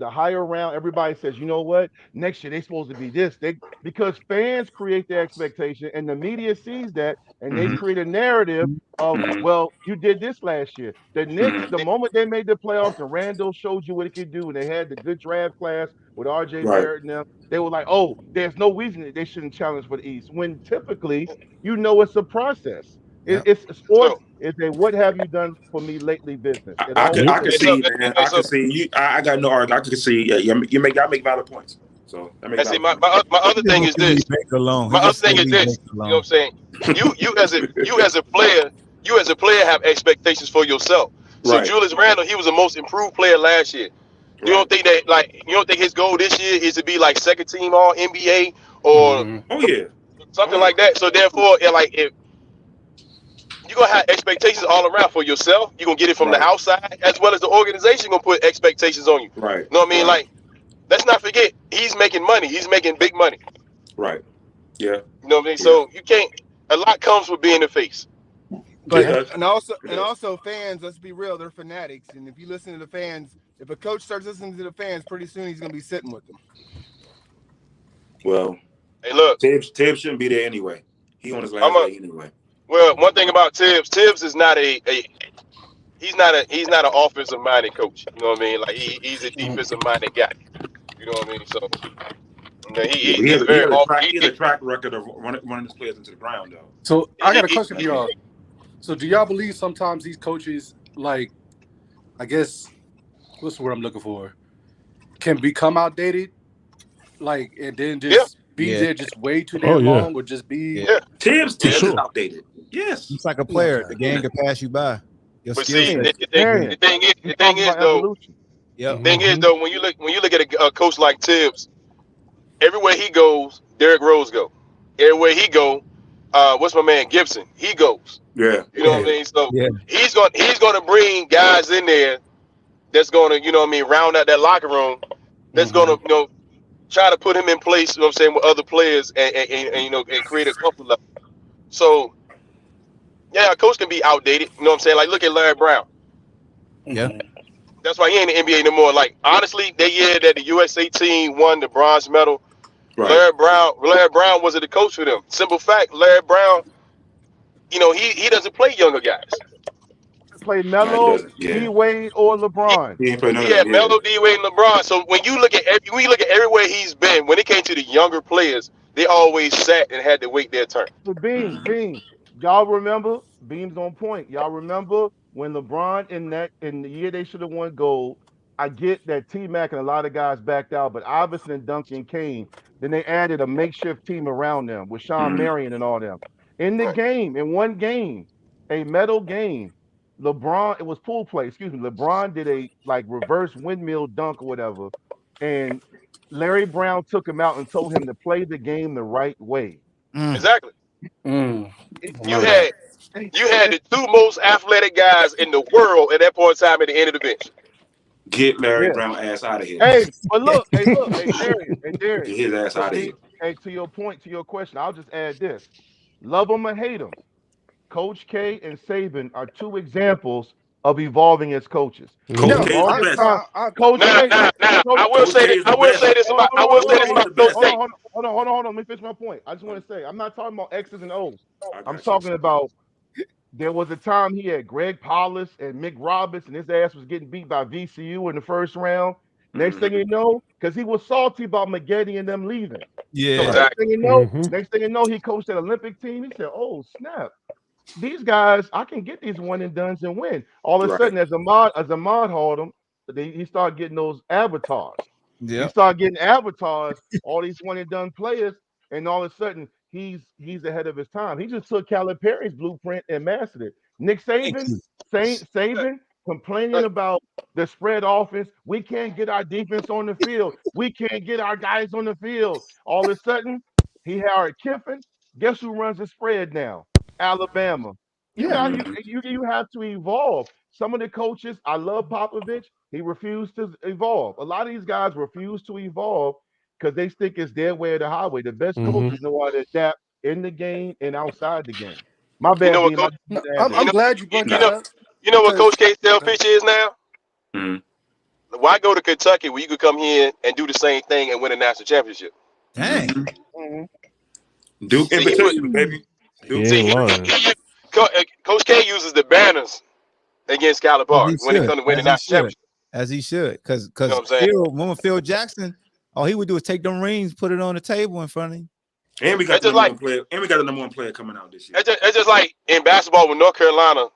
higher round, everybody says, you know what? Next year they're supposed to be this. Because fans create the expectation and the media sees that and they create a narrative of, well, you did this last year. The Knicks, the moment they made the playoffs and Randall showed you what he could do and they had the good draft class with RJ Barrett and them, they were like, oh, there's no reason that they shouldn't challenge for the East. When typically, it's a process. It's sports. It's a what have you done for me lately business. I can see, man. I can see you. I got no argument. I can see. You make valid points. So my other thing is this. My other thing is this. You know what I'm saying? You as a player have expectations for yourself. So Julius Randle, he was the most improved player last year. You don't think that his goal this year is to be like second team All NBA or something like that? So therefore, if you're gonna have expectations all around for yourself, you're gonna get it from the outside as well as the organization gonna put expectations on you. Right. You know what I mean? Like, let's not forget, he's making money. He's making big money. Right. Yeah. You know what I mean? So you can't. A lot comes with being the face. But and also fans, let's be real, they're fanatics. And if you listen to the fans, if a coach starts listening to the fans, pretty soon he's gonna be sitting with them. Well, hey, look, Tibbs shouldn't be there anyway. He on his last day anyway. Well, one thing about Tibbs is not he's not an offensive minded coach. You know what I mean? Like he's a defensive minded guy. You know what I mean? So he has a track record of running his players into the ground, though. So I got a question for y'all. So do y'all believe sometimes these coaches, like, I guess, what's the word I'm looking for, can become outdated, like, and then just be there just way too damn long, or just be Tibbs is outdated. Yes, it's like a player. The game can pass you by. But see, the thing is though, when you look at a coach like Tibbs, everywhere he goes, Derrick Rose go. Everywhere he go, what's my man Gibson? He goes. Yeah. You know what I mean? So he's gonna bring guys in there that's gonna, you know what I mean, round out that locker room. That's gonna, try to put him in place, you know what I'm saying, with other players and create a comfort level. So a coach can be outdated, you know what I'm saying? Like look at Larry Brown. Yeah. That's why he ain't in the NBA no more. Like honestly, that year that the USA team won the bronze medal, Larry Brown wasn't the coach for them. Simple fact, Larry Brown, he doesn't play younger guys. Play Melo, D-Wade, or LeBron. He ain't play none of them. Melo, D-Wade, and LeBron. So when you look at everywhere he's been, when it came to the younger players, they always sat and had to wait their turn. Beam. Y'all remember? Beam's on point. Y'all remember when LeBron in the year they should have won gold? I get that T-Mac and a lot of guys backed out, but Iverson and Duncan came. Then they added a makeshift team around them with Sean Marion and all them. In one game, a medal game, LeBron, it was pool play, LeBron did a reverse windmill dunk or whatever, and Larry Brown took him out and told him to play the game the right way. Exactly. You had the two most athletic guys in the world at that point in time at the end of the bench. Get Larry Brown ass out of here. Hey, Darius. Get his ass out of here. Hey, to your question, I'll just add this. Love him or hate him, Coach K and Saban are two examples of evolving as coaches. Coach K is the best. I will say this about Coach K. Hold on. Let me finish my point. I just want to say, I'm not talking about X's and O's. I'm talking about There was a time he had Greg Paulus and Mick Roberts, and his ass was getting beat by VCU in the first round. Next thing you know, because he was salty about McGetty and them leaving. So Yeah. Exactly. next thing you know, he coached that Olympic team. He said, "Oh snap, these guys, I can get these one and dones and win." All of a Right. sudden, as Ahmad hauled him, he started getting those avatars. He Yep. started getting avatars, all these one and done players, and all of a sudden he's ahead of his time. He just took Calipari's blueprint and mastered it. Nick Thank Saban, you. Saban complaining about the spread offense. We can't get our defense on the field. We can't get our guys on the field. All of a sudden, he hired Kiffin. Guess who runs the spread now? Alabama. You Yeah. got you have to evolve. Some of the coaches, I love Popovich. He refused to evolve. A lot of these guys refuse to evolve because they think it's their way or the highway. The best coaches know how to adapt in the game and outside the game. My You know bad, what, being I coach? just No, need to add You I'm that. know, glad you brought you that know, up you know what because Coach K's uh, pitch is now? Mhm. Why go to Kentucky where you could come here and do the same thing and win a national championship? Dang. Mhm. Mhm. Duke See, he put. Invitational, baby. He Duke See, ain't he, lying. Invitational. Coach K uses the banners against As he Calipari when it should. comes to winning As he national should. championship. As he should. Because You know what because I'm saying? Phil, remember Phil Jackson, all he would do is take them rings, put it on the table in front of him. And we got It's the just number like one player. And we got the number one player coming out this year. it's just like in basketball with North Carolina.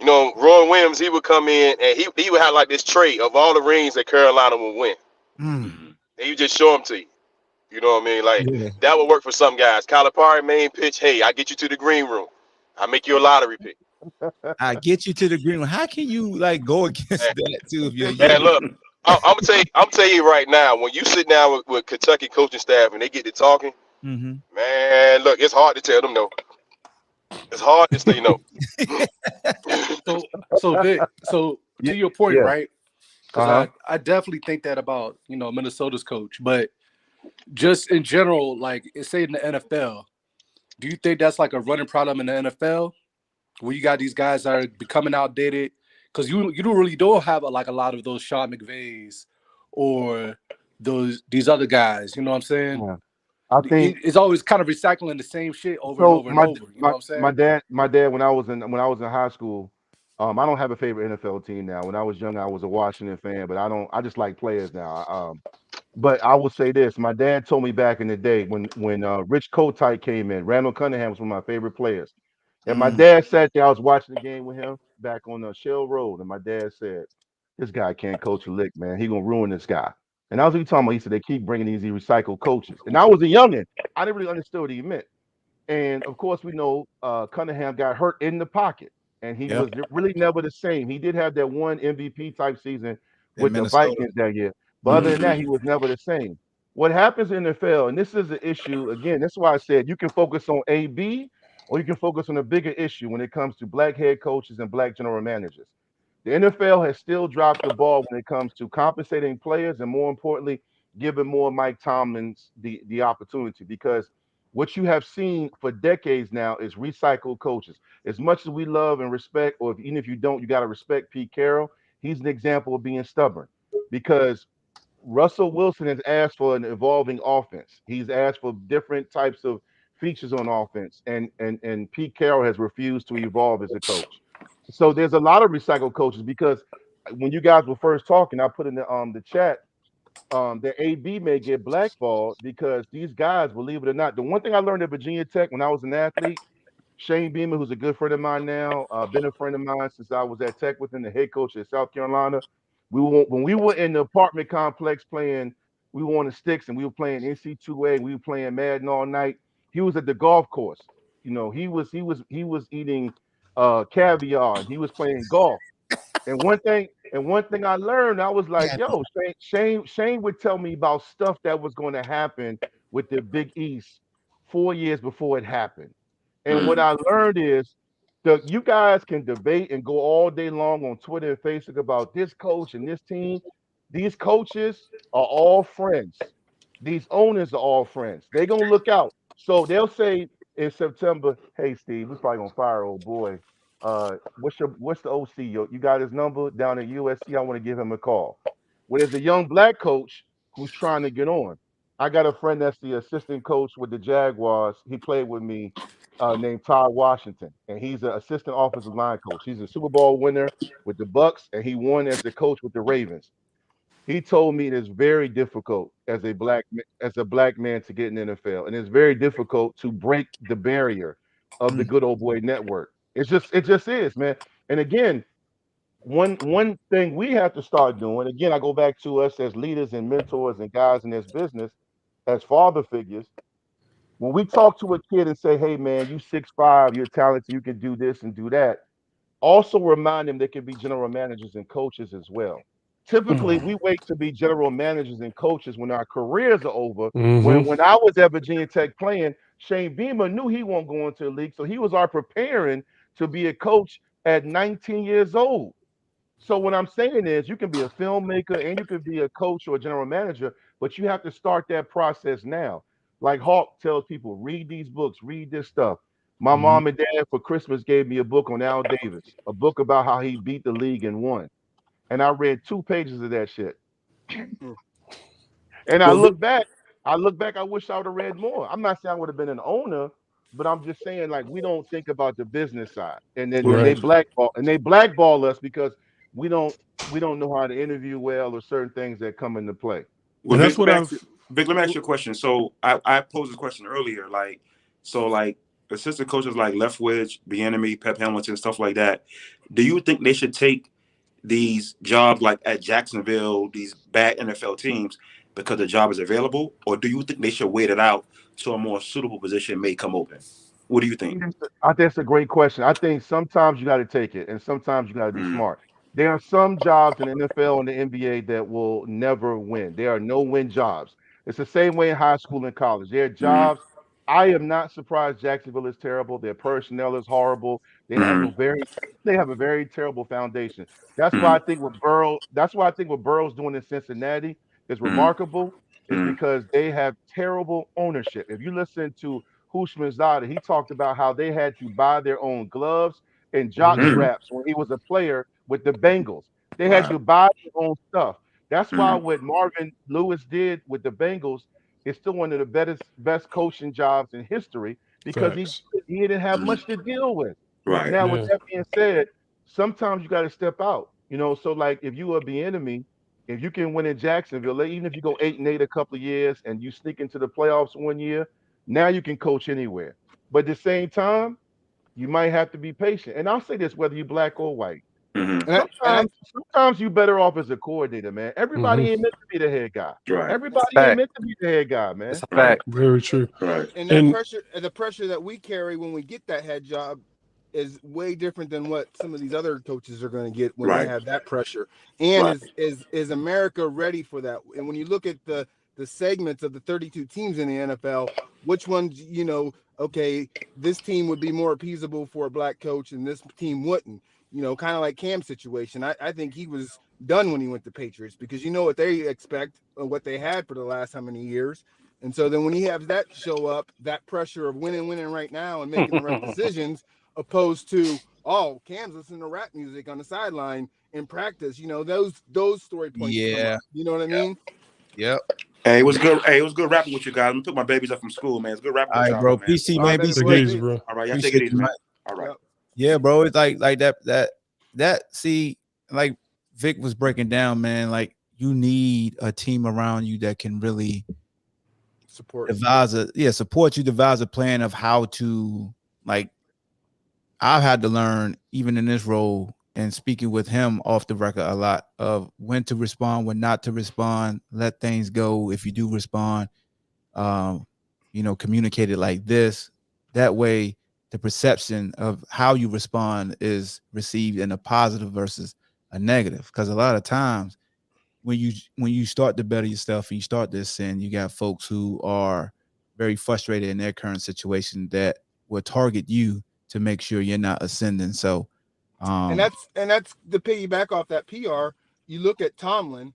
You know, Roy Williams, he would come in and he would have like this tray of all the rings that Carolina would win. Mm. Mhm. And he would just show them to you. You know what I mean? Like Yeah. that would work for some guys. Calipari main pitch, hey, I get you to the green room. I make you a lottery pick. I get you to the green room. How can you like go against Man, that too if you're man, young? look, I'm gonna tell you right now. When you sit down with Kentucky coaching staff and they get to talking, Mm-hmm. man, look, it's hard to tell them no. It's hard to say no. so Vic, so Yeah, to your point, yeah. right? Because Uh-huh. I definitely think that about Minnesota's coach, but just in general, like say in the NFL, do you think that's like a running problem in the NFL where you got these guys that are becoming outdated? Because you don't have like a lot of those Sean McVays or these other guys. You know what I'm saying? Yeah. I think It's always kind of recycling the same shit over and so. over and over. You know what I'm saying? My dad when I was in high school, I don't have a favorite NFL team now. When I was young, I was a Washington fan, but I just like players now. But I will say this: my dad told me back in the day when Rich Kotite came in, Randall Cunningham was one of my favorite players. And my Mm. dad sat there. I was watching the game with him back on Shell Road, and my dad said, "This guy can't coach a lick, man. He gonna ruin this guy." And I was what you talking about. He said they keep bringing these recycled coaches, and I was a youngin. I didn't really understand what he meant. And of course, we know Cunningham got hurt in the pocket, and he Yep. was really never the same. He did have that one MVP type season In with the Minnesota. Vikings that year, but other than that, Mhm. he was never the same. What happens in the NFL, and this is the issue again, that's why I said you can focus on AB or you can focus on a bigger issue when it comes to black head coaches and black general managers. The NFL has still dropped the ball when it comes to compensating players and more importantly, giving more Mike Tomlins the opportunity because what you have seen for decades now is recycled coaches. As much as we love and respect, or even if you don't, you got to respect Pete Carroll. He's an example of being stubborn because Russell Wilson has asked for an evolving offense. He's asked for different types of features on offense, and Pete Carroll has refused to evolve as a coach. So there's a lot of recycled coaches because when you guys were first talking, I put in the chat that AB may get blackballed because these guys, believe it or not, the one thing I learned at Virginia Tech when I was an athlete, Shane Beamer, who's a good friend of mine now, been a friend of mine since I was at Tech within the head coach at South Carolina. When we were in the apartment complex playing, we were on the sticks and we were playing NC2A, we were playing Madden all night. He was at the golf course. You know, he was eating caviar and he was playing golf. And one thing I learned, I was like, yo, Shane would tell me about stuff that was going to happen with the Big East 4 years before it happened. And what Mhm. I learned is that you guys can debate and go all day long on Twitter and Facebook about this coach and this team. These coaches are all friends. These owners are all friends. They're gonna look out. So they'll say in September, "Hey, Steve, we're probably gonna fire old boy. What's the OC? You got his number down at USC. I want to give him a call." Well, there's a young black coach who's trying to get on. I got a friend that's the assistant coach with the Jaguars. He played with me, named Todd Washington, and he's an assistant offensive line coach. He's a Super Bowl winner with the Bucks, and he won as the coach with the Ravens. He told me it is very difficult as a black man to get in the NFL, and it's very difficult to break the barrier of the good old boy network. It just is, man. And again, one thing we have to start doing, again, I go back to us as leaders and mentors and guys in this business, as father figures. When we talk to a kid and say, "Hey, man, you 6'5", you're talented, you can do this and do that," also remind them they can be general managers and coaches as well. Typically, we wait to be general managers and coaches when our careers are over. Mm-hmm. When I was at Virginia Tech playing, Shane Beamer knew he won't go into the league, so he was our preparing to be a coach at 19 years old. So what I'm saying is you can be a filmmaker and you can be a coach or a general manager, but you have to start that process now. Like Hawk tells people, read these books, read this stuff. My Mhm. mom and dad for Christmas gave me a book on Al Davis, a book about how he beat the league and won. And I read 2 pages of that shit. Mm. And Well, I look back, I wish I would have read more. I'm not saying I would have been an owner, but I'm just saying like we don't think about the business side. And then well, Right. they blackball us because we don't we don't know how to interview well or certain things that come into play. well, And Vic, that's let what me ask you, I've. Vic, let me ask you a question. So I posed a question earlier, like, so like assistant coaches like Leftwich, Bieniemy, Pep Hamilton, stuff like that. Do you think they should take these jobs like at Jacksonville, these bad NFL teams, because the job is available, or do you think they should wait it out so a more suitable position may come open? What do you think? I think that's a great question. I think sometimes you got to take it, and sometimes you got to be Mm, smart. There are some jobs in the NFL and the NBA that will never win. There are no-win jobs. It's the same way in high school and college. There are mm, jobs. I am not surprised Jacksonville is terrible. Their personnel is horrible. They have mm, a very they have a very terrible foundation. That's why mm, I think what Burrow. That's why I think what Burrow's doing in Cincinnati is mm, remarkable. Is mm, because they have terrible ownership. If you listen to Hushmanzada, he talked about how they had to buy their own gloves and jock mm. straps when he was a player with the Bengals. They had Wow. to buy their own stuff. That's why Mm, what Marvin Lewis did with the Bengals is still one of the best coaching jobs in history because Facts. he didn't have mm. much to deal with. Right. Now, with Yeah. that being said, sometimes you got to step out. So like if you are the enemy, if you can win in Jacksonville, even if you go 8-8 a couple of years and you sneak into the playoffs one year, now you can coach anywhere. But at the same time, you might have to be patient. And I'll say this whether you're black or white. Mm-hmm. Sometimes you better off as a coordinator, man. Mm-hmm. Everybody ain't meant to be the head guy. Right. That's a Everybody ain't fact. meant to be the head guy, That's man. a Right. fact. Very true. Right. And And the pressure that we carry when we get that head job is way different than what some of these other coaches are going to get when they Right. have that pressure. And Right. is America ready for that? And when you look at the segments of the 32 teams in the NFL, which ones, okay, this team would be more appeasable for a black coach and this team wouldn't. Kind of like Cam's situation. I think he was done when he went to Patriots because you know what they expect or what they had for the last how many years. And so then when he has that show up, that pressure of winning right now and making the right decisions, opposed to, oh, Cam's listening to rap music on the sideline in practice, those story points come Yeah. up. You know what I mean? Yep. Hey, it was good. Hey, it was good rapping with you guys. I'm gonna pick my babies up from school, man. It's good rapping All with right, y'all, bro. though, man. PC, All right, man. Be baby take boy, it safe. easy, bro. All right, y'all take Appreciate it easy, you, man. man. All right. Yep. Yeah, bro. It's like that. See, like Vic was breaking down, man. Like you need a team around you that can really Support. support you, devise a plan of how to like. I've had to learn even in this role and speaking with him off the record a lot of when to respond, when not to respond, let things go. If you do respond, um, communicate it like this. That way, the perception of how you respond is received in a positive versus a negative. Because a lot of times, when you start to better yourself and you start this sin, you got folks who are very frustrated in their current situation that will target you to make sure you're not ascending. So, And that's the piggyback off that PR. You look at Tomlin.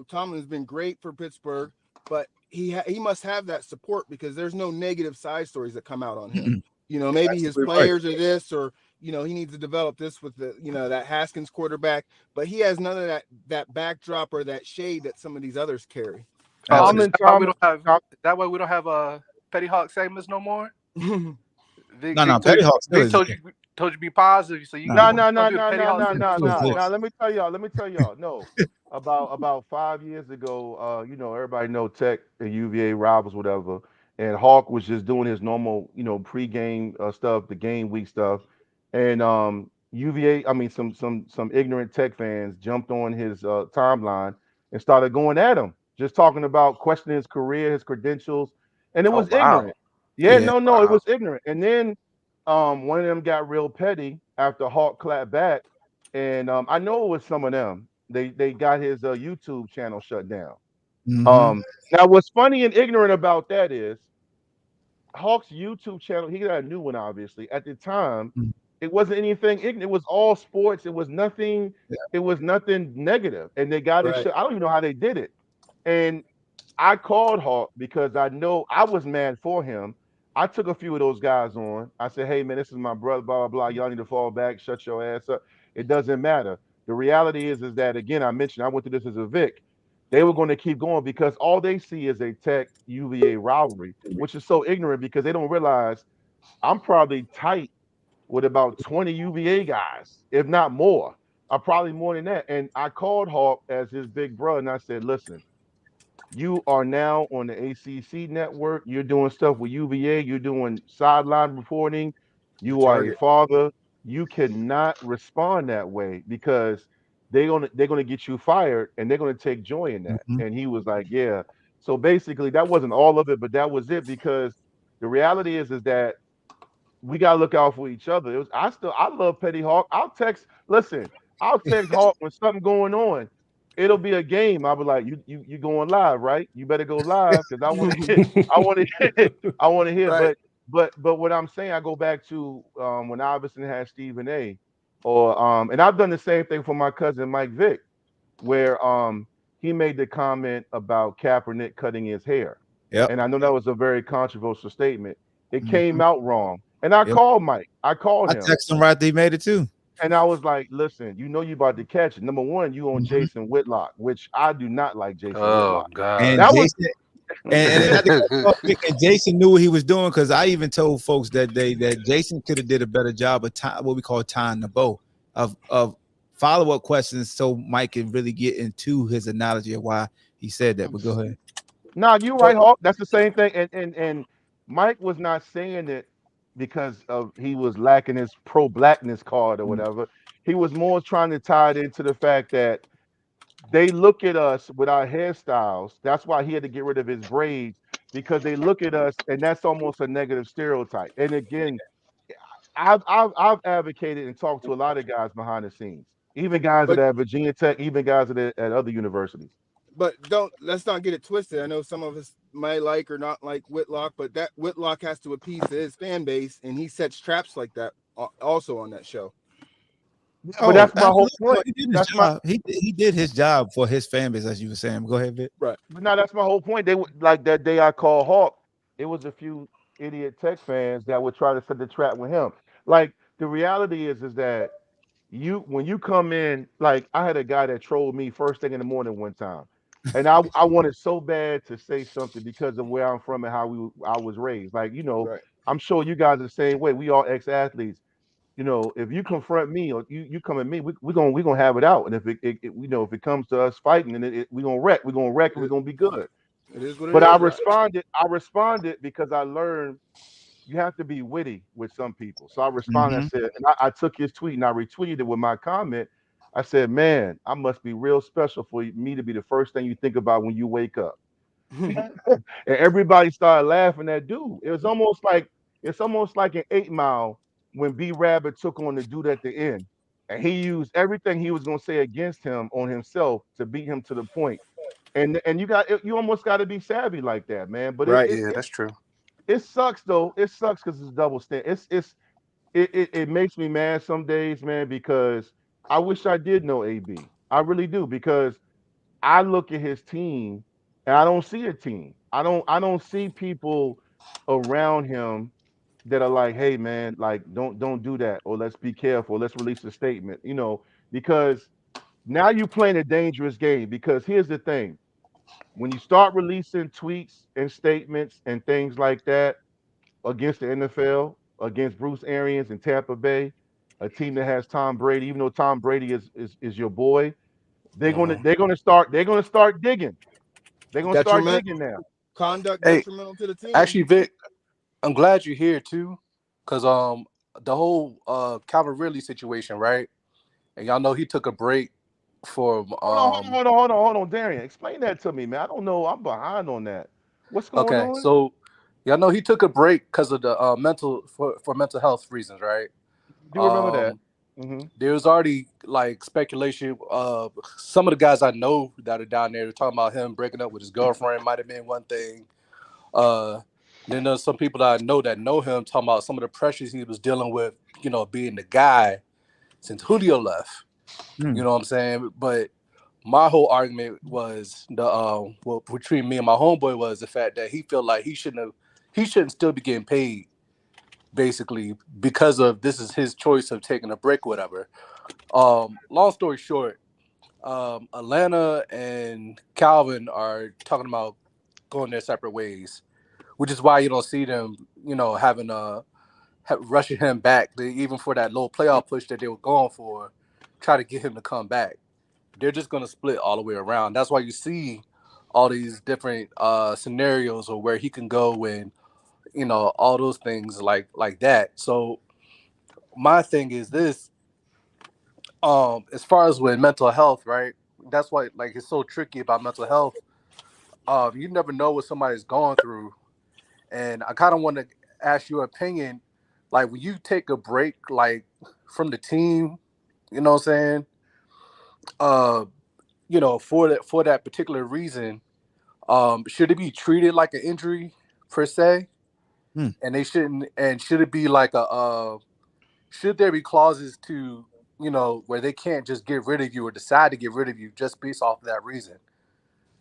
Tomlin's been great for Pittsburgh, but he must have that support because there's no negative side stories that come out on him. Maybe his absolutely right. players are this, or he needs to develop this with the that Haskins quarterback, but he has none of that backdrop or that shade that some of these others carry. Oh, is Absolutely. Common, that why we common. don't have? Is that why we don't have Petty Hawk segments no more? Vic, No, no, Vic told Petty you, Hawk still Vic is told it. you told you to be positive, so you No, No, gonna no, you no, gonna no, do the no, Petty no, Hawk no, segment no, still too, is no. it. folks. Now let me tell y'all. Let me tell y'all. No, about 5 years ago, everybody know Tech and UVA rivals, whatever. And Hawk was just doing his normal, pregame stuff, the game week stuff. And UVA, I mean, some ignorant Tech fans jumped on his timeline and started going at him, just talking about questioning his career, his credentials, and it Oh was wow, ignorant. Yeah, Yeah. no, it wow. was ignorant. And then one of them got real petty after Hawk clapped back, and I know it was some of them. They got his YouTube channel shut down. Mm-hmm. Now what's funny and ignorant about that is Hawk's YouTube channel. He got a new one, obviously. At the time, it wasn't anything ignorant. It was all sports. It was nothing. Yeah. It was nothing negative. And they got it Right. shut. I don't even know how they did it. And I called Hawk because I know I was mad for him. I took a few of those guys on. I said, hey, man, this is my brother, blah, blah, blah. Y'all need to fall back, shut your ass up. It doesn't matter. The reality is that, again, I mentioned, I went through this as a Vic. They were going to keep going because all they see is a Tech UVA rivalry, which is so ignorant because they don't realize I'm probably tight with about 20 UVA guys, if not more. Probably more than that. And I called Hawk as his big brother and I said, listen, you are now on the ACC network. You're doing stuff with UVA. You're doing sideline reporting. The You are a target. father. You cannot respond that way because they're gonna get you fired and they're gonna take joy in that. Mm-hmm. And he was like, yeah. So basically, that wasn't all of it, but that was it because the reality is that we gotta look out for each other. I love Petty Hawk. I'll text Hawk when something going on. It'll be a game. I'll be like, you going live, right? You better go live because I want to I want to I want to hear. Right. But what I'm saying, I go back to when Iverson had Stephen A. Or and I've done the same thing for my cousin Mike Vick, where he made the comment about Kaepernick cutting his hair. Yep. And I know that was a very controversial statement. It Mm-hmm. came out wrong. And I Yep. called Mike. I called I him. texted him right there. He made it too. And I was like, listen, you about to catch it. Number one, you on Mm-hmm. Jason Whitlock, which I do not like Jason Oh Whitlock. And God. That was Jason, and not to cut you off, Vic, and Jason knew what he was doing because I even told folks that Jason could have did a better job of time, what we call tying the bow of follow up questions, so Mike can really get into his analogy of why he said that. But go ahead. Nah, you're So right, Hawk. That's the same thing. And Mike was not saying it because of he was lacking his pro blackness card or whatever. He was more trying to tie it into the fact that they look at us with our hairstyles. That's why he had to get rid of his braids because they look at us and that's almost a negative stereotype. And again, I've advocated and talked to a lot of guys behind the scenes, even guys that but are at Virginia Tech, even guys that are at other universities. don't let's not get it twisted. I know some of us might like or not like Whitlock, but that Whitlock has to appease his fan base, and he sets traps like that also on that show. But Oh, that's my whole absolutely. No, point. he did his That's my job. He did his job for his fan base, as you were saying. Go ahead, Vic. Right. But now that's my whole point. They would like that day I called Hawk. It was a few idiot Tech fans that would try to set the trap with him. Like the reality is that you when you come in, like I had a guy that trolled me first thing in the morning one time, and I wanted so bad to say something because of where I'm from and how I was raised. Like Right. I'm sure you guys are the same way. We all ex athletes. If you confront me or you come at me, we gonna have it out. And if if it comes to us fighting, and we gonna wreck, and we're It, gonna be good. it is what it But I is. Right. responded. I responded because I learned you have to be witty with some people. So I responded. I Mm-hmm. said, and I took his tweet and I retweeted it with my comment. I said, man, I must be real special for me to be the first thing you think about when you wake up. And everybody started laughing at dude. It's almost like an 8 Mile when B Rabbit took on the dude at the end. And he used everything he was gonna say against him on himself to beat him to the point. And you almost got to be savvy like that, man. But it Right. it Yeah, it, that's true. it sucks though. It sucks because it's double stand. It makes me mad some days, man, because I wish I did know AB. I really do because I look at his team and I don't see a team. I don't see people around him that are like, hey man, like don't do that, or let's be careful, let's release a statement, because now you're playing a dangerous game. Because here's the thing. When you start releasing tweets and statements and things like that against the NFL, against Bruce Arians and Tampa Bay, a team that has Tom Brady, even though Tom Brady is your boy, they're gonna start digging. They're gonna start Detriment digging now. conduct Hey, detrimental to the team. actually, Vic, I'm glad you're here too, cause the whole Calvin Ridley situation, right? And y'all know he took a break for Hold on, Darian. Explain that to me, man. I don't know. I'm behind on that. What's going okay, on? so y'all know he took a break because of the mental for mental health reasons, right? Do remember that? Um, Hmm. there was already like speculation. Some of the guys I know that are down there talking about him breaking up with his girlfriend might have been one thing. Uh, then there's some people that know him talking about some of the pressures he was dealing with, being the guy since Julio left. You Mm. know what I'm saying? But my whole argument was well, between me and my homeboy was the fact that he felt like he shouldn't still be getting paid basically because of this is his choice of taking a break or whatever. Long story short, Atlanta and Calvin are talking about going their separate ways, which is why you don't see them, having rushing him back. Even for that little playoff push that they were going for, try to get him to come back. They're just going to split all the way around. That's why you see all these different scenarios or where he can go and all those things like that. So my thing is this: as far as with mental health, right? That's why like it's so tricky about mental health. You never know what somebody's going through, and I kind of want to ask your opinion. Like, when you take a break, like from the team, you know what I'm saying? Uh, for that particular reason, should it be treated like an injury per se? Mm. And they shouldn't. And should it be like should there be clauses to where they can't just get rid of you or decide to get rid of you just based off of that reason?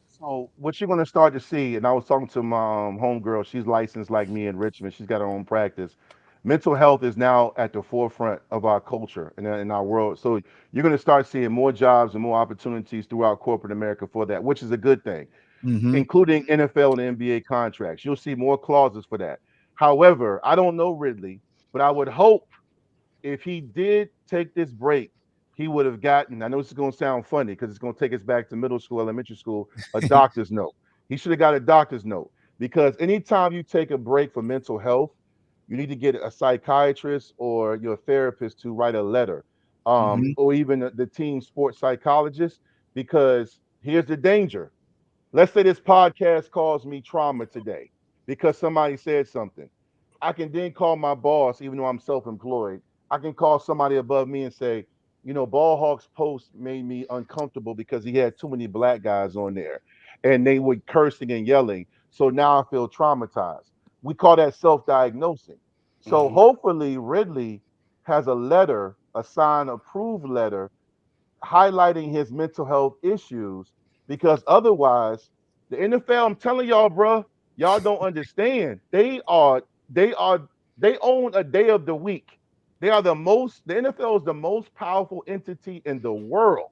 So what you're gonna start to see, and I was talking to my homegirl. She's licensed like me in Richmond. She's got her own practice. Mental health is now at the forefront of our culture and in our world. So you're gonna start seeing more jobs and more opportunities throughout corporate America for that, which is a good thing, Mm-hmm. including NFL and NBA contracts. You'll see more clauses for that. However, I don't know Ridley, but I would hope if he did take this break, he would have gotten, I know this is going to sound funny because it's going to take us back to middle school, elementary school, a doctor's note. He should have got a doctor's note because anytime you take a break for mental health, you need to get a psychiatrist or your therapist to write a letter, Mm-hmm. or even the team sports psychologist, because here's the danger. Let's say this podcast caused me trauma today because somebody said something. I can then call my boss, even though I'm self-employed. I can call somebody above me and say, Ball Hawk's post made me uncomfortable because he had too many black guys on there, and they were cursing and yelling. So now I feel traumatized. We call that self-diagnosing. So Hmm. hopefully Ridley has a letter, a signed approved letter highlighting his mental health issues, because otherwise the NFL, I'm telling y'all, bro, y'all don't understand. They own a day of the week. The NFL is the most powerful entity in the world.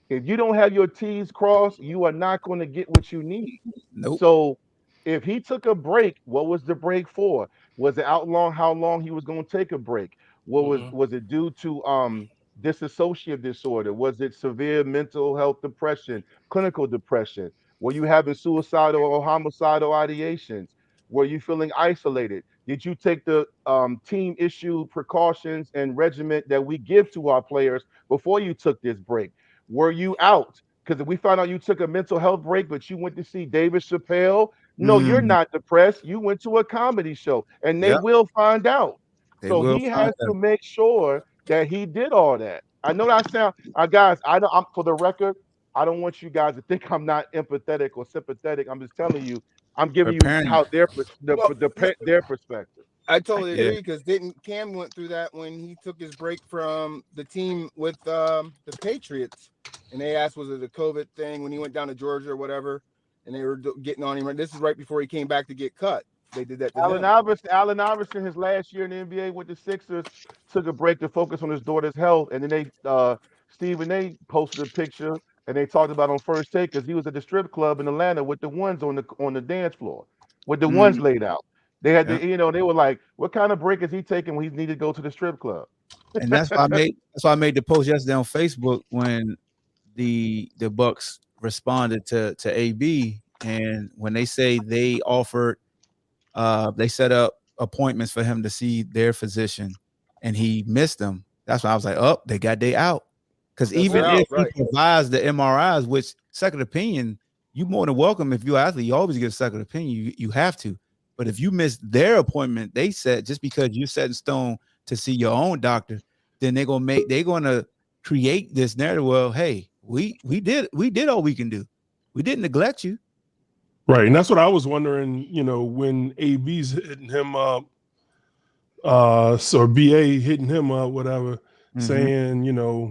If you don't have your T's crossed, you are not going to get what you need. Nope. So if he took a break, what was the break for? Was it out long how long he was going to take a break? What was Hmm. was it due to dissociative disorder? Was it severe mental health depression, clinical depression? Were you having suicidal or homicidal ideations? Were you feeling isolated? Did you take the team issue precautions and regiment that we give to our players before you took this break? Were you out? Because if we found out you took a mental health break, but you went to see David Chappelle, no, you're Mm. not depressed. You went to a comedy show, and they Yep. will find out. They So will he find has to out. make sure that he did all that. I know that sound, guys. I don't. I'm, for the record, I don't want you guys to think I'm not empathetic or sympathetic. I'm just telling you. I'm giving you Preparing. how Well, their perspective. I totally Yeah. agree because didn't Cam went through that when he took his break from the team with the Patriots, and they asked was it a COVID thing when he went down to Georgia or whatever, and they were getting on him. This is right before he came back to get cut. They did that to him. Allen Iverson, his last year in the NBA with the Sixers, took a break to focus on his daughter's health, and then Stephen A. posted a picture, and they talked about on First Take because he was at the strip club in Atlanta with the ones on the dance floor, with the ones laid out. They had the, they were like, what kind of break is he taking when he needed to go to the strip club? And that's why I made the post yesterday on Facebook when the Bucks responded to AB, and when they say they offered, they set up appointments for him to see their physician, and he missed them. That's why I was like, oh, they got they out. Because even if he provides the MRIs, which second opinion, you more than welcome. If you're an athlete, you always get a second opinion. You have to. But if you miss their appointment, they said just because you're set in stone to see your own doctor, then they're gonna create this narrative. Well, hey, we did all we can do. We didn't neglect you. Right. And that's what I was wondering, when AB's hitting him up, or BA hitting him up, whatever, saying,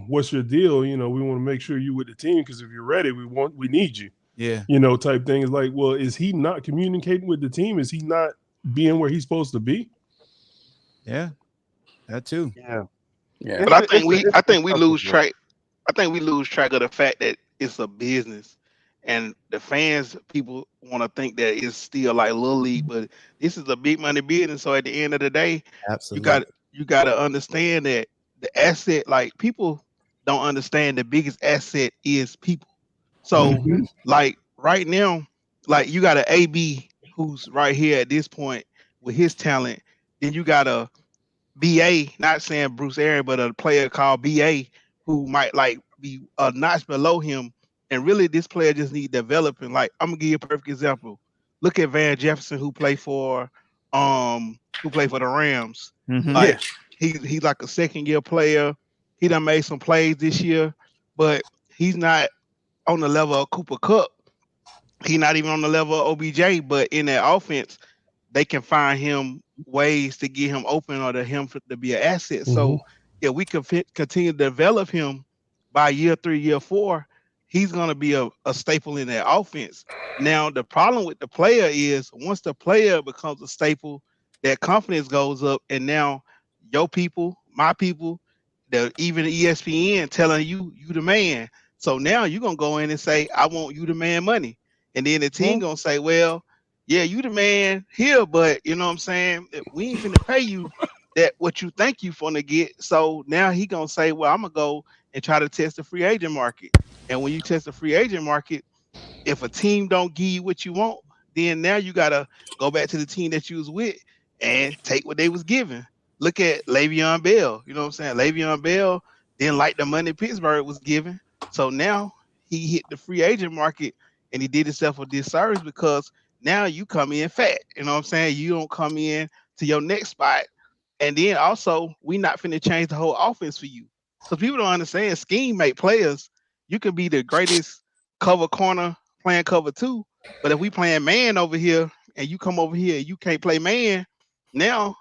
what's your deal? We want to make sure you with the team because if you're ready, we need you. Yeah. Type thing. Is like, well, is he not communicating with the team? Is he not being where he's supposed to be? Yeah. That too. Yeah. Yeah. But I think we lose track. I think we lose track of the fact that it's a business. And the fans, people want to think that it's still like Little League, but this is a big money business. So at the end of the day, absolutely, you got to understand that the asset, like people don't understand the biggest asset is people. So like right now, like you got an AB who's right here at this point with his talent. Then you got a BA, not saying Bruce Aaron, but a player called BA who might like be a notch below him. And really, this player just need developing. Like I'm gonna give you a perfect example. Look at Van Jefferson, who played for the Rams. Like he's like a second year player. He done made some plays this year, but he's not on the level of Cooper Kupp. He's not even on the level of OBJ. But in that offense, they can find him ways to get him open or to be an asset. So if we can continue to develop him by year 3, year 4. He's going to be a staple in that offense. Now, the problem with the player is once the player becomes a staple, that confidence goes up. And now your people, my people, even ESPN telling you the man. So now you're going to go in and say, I want you the man money. And then the team going to say, well, yeah, you the man here, but you know what I'm saying? We ain't finna pay you that what you think you finna get. So now he going to say, well, I'm going to go and try to test the free agent market. And when you test the free agent market, if a team don't give you what you want, then now you got to go back to the team that you was with and take what they was giving. Look at Le'Veon Bell. You know what I'm saying? Le'Veon Bell didn't like the money Pittsburgh was giving. So now he hit the free agent market and he did himself a disservice because now you come in fat. You know what I'm saying? You don't come in to your next spot. And then also, we not finna change the whole offense for you. Because people don't understand scheme make players. You can be the greatest cover corner playing cover 2, but if we playing man over here and you come over here and you can't play man, now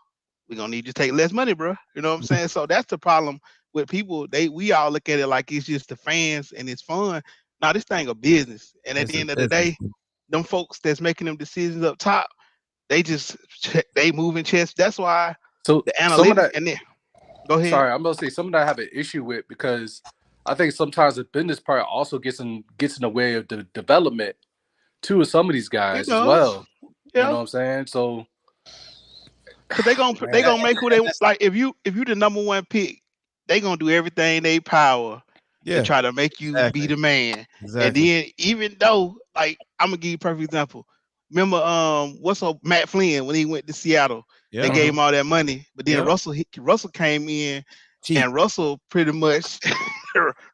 we're gonna need you to take less money, bro. You know what I'm saying? So that's the problem with people. We all look at it like it's just the fans and it's fun. Now this thing a business, and at the end of the day, them folks that's making them decisions up top, they moving chess. That's why the analytics and then. Go ahead. Sorry, I'm gonna say something that I have an issue with because I think sometimes the business part also gets in the way of the development too of some of these guys as well. Yeah. You know what I'm saying? So because they gonna make who they like. If you the number 1 pick, they gonna do everything they power to try to make you be the man. And then even though, like, I'm gonna give you a perfect example. Remember, Matt Flynn when he went to Seattle, they gave him all that money, but then Russell came in, and Russell pretty much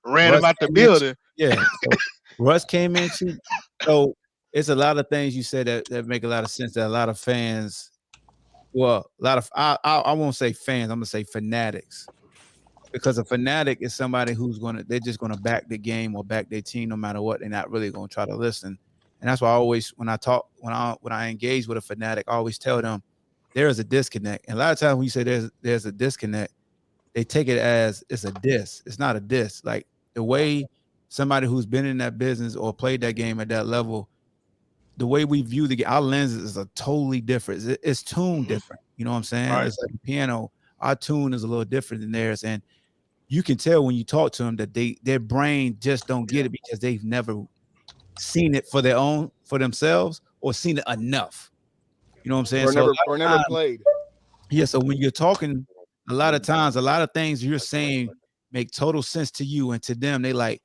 ran him out the building. Yeah, so Russ came in cheap. So it's a lot of things you said that make a lot of sense. That a lot of fans, I won't say fans, I'm gonna say fanatics, because a fanatic is somebody they're just gonna back the game or back their team no matter what. They're not really gonna try to listen. And that's why I always, when I engage with a fanatic, I always tell them there is a disconnect. And a lot of times when you say there's a disconnect, they take it as it's a diss. It's not a diss. Like the way somebody who's been in that business or played that game at that level, the way we view the game, our lenses are totally different. It's tuned different. You know what I'm saying? Right. It's like a piano. Our tune is a little different than theirs. And you can tell when you talk to them that their brain just don't get it because they've never seen it for themselves or seen it enough. You know what I'm saying? So a lot or of never times, played. yeah. So when you're talking, a lot of times, a lot of things you're saying make total sense to you, and to them, they like,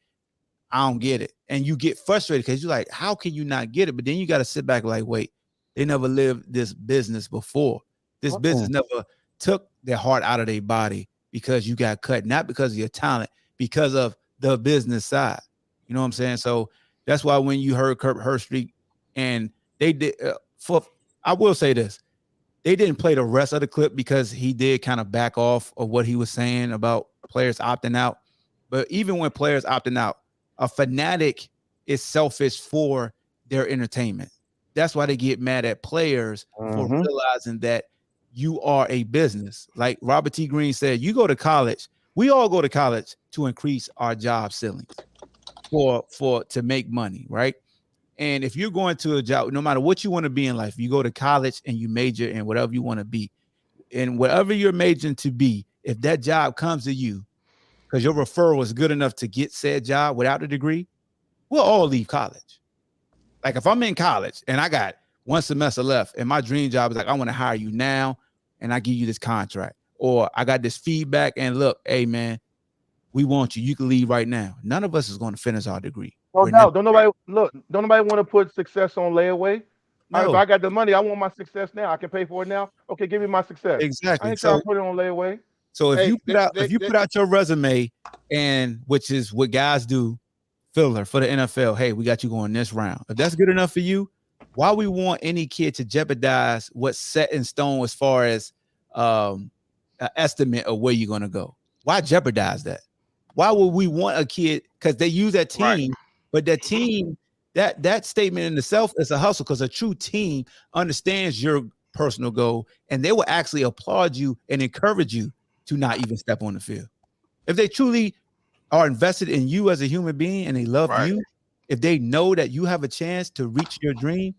I don't get it. And you get frustrated because you're like, how can you not get it? But then you got to sit back like, wait, they never lived this business before. This business never took their heart out of their body because you got cut, not because of your talent, because of the business side. You know what I'm saying? So that's why when you heard Kurt Hurstreak and they did, I will say this, they didn't play the rest of the clip because he did kind of back off of what he was saying about players opting out. But even when players opting out, a fanatic is selfish for their entertainment. That's why they get mad at players for realizing that you are a business. Like Robert T. Green said, you go to college. We all go to college to increase our job ceilings to make money, right? And if you're going to a job, no matter what you want to be in life, you go to college and you major in whatever you want to be. And whatever you're majoring to be, if that job comes to you because your referral is good enough to get said job without a degree, we'll all leave college. Like if I'm in college and I got one semester left and my dream job is like, I want to hire you now and I give you this contract. Or I got this feedback and look, hey man, we want you. You can leave right now. None of us is going to finish our degree. Oh no, don't nobody want to put success on layaway. If No, I got the money, I want my success now. I can pay for it now. Okay, give me my success. I exactly. ain't trying to put it on layaway. So if Hey, you put out your resume, and which is what guys do, filler for the NFL, hey, we got you going this round. If that's good enough for you, why we want any kid to jeopardize what's set in stone as far as an estimate of where you're going to go? Why jeopardize that? Why would we want a kid? Because they use that team, but that team, that statement in itself is a hustle because a true team understands your personal goal and they will actually applaud you and encourage you to not even step on the field. If they truly are invested in you as a human being and they love you, if they know that you have a chance to reach your dream,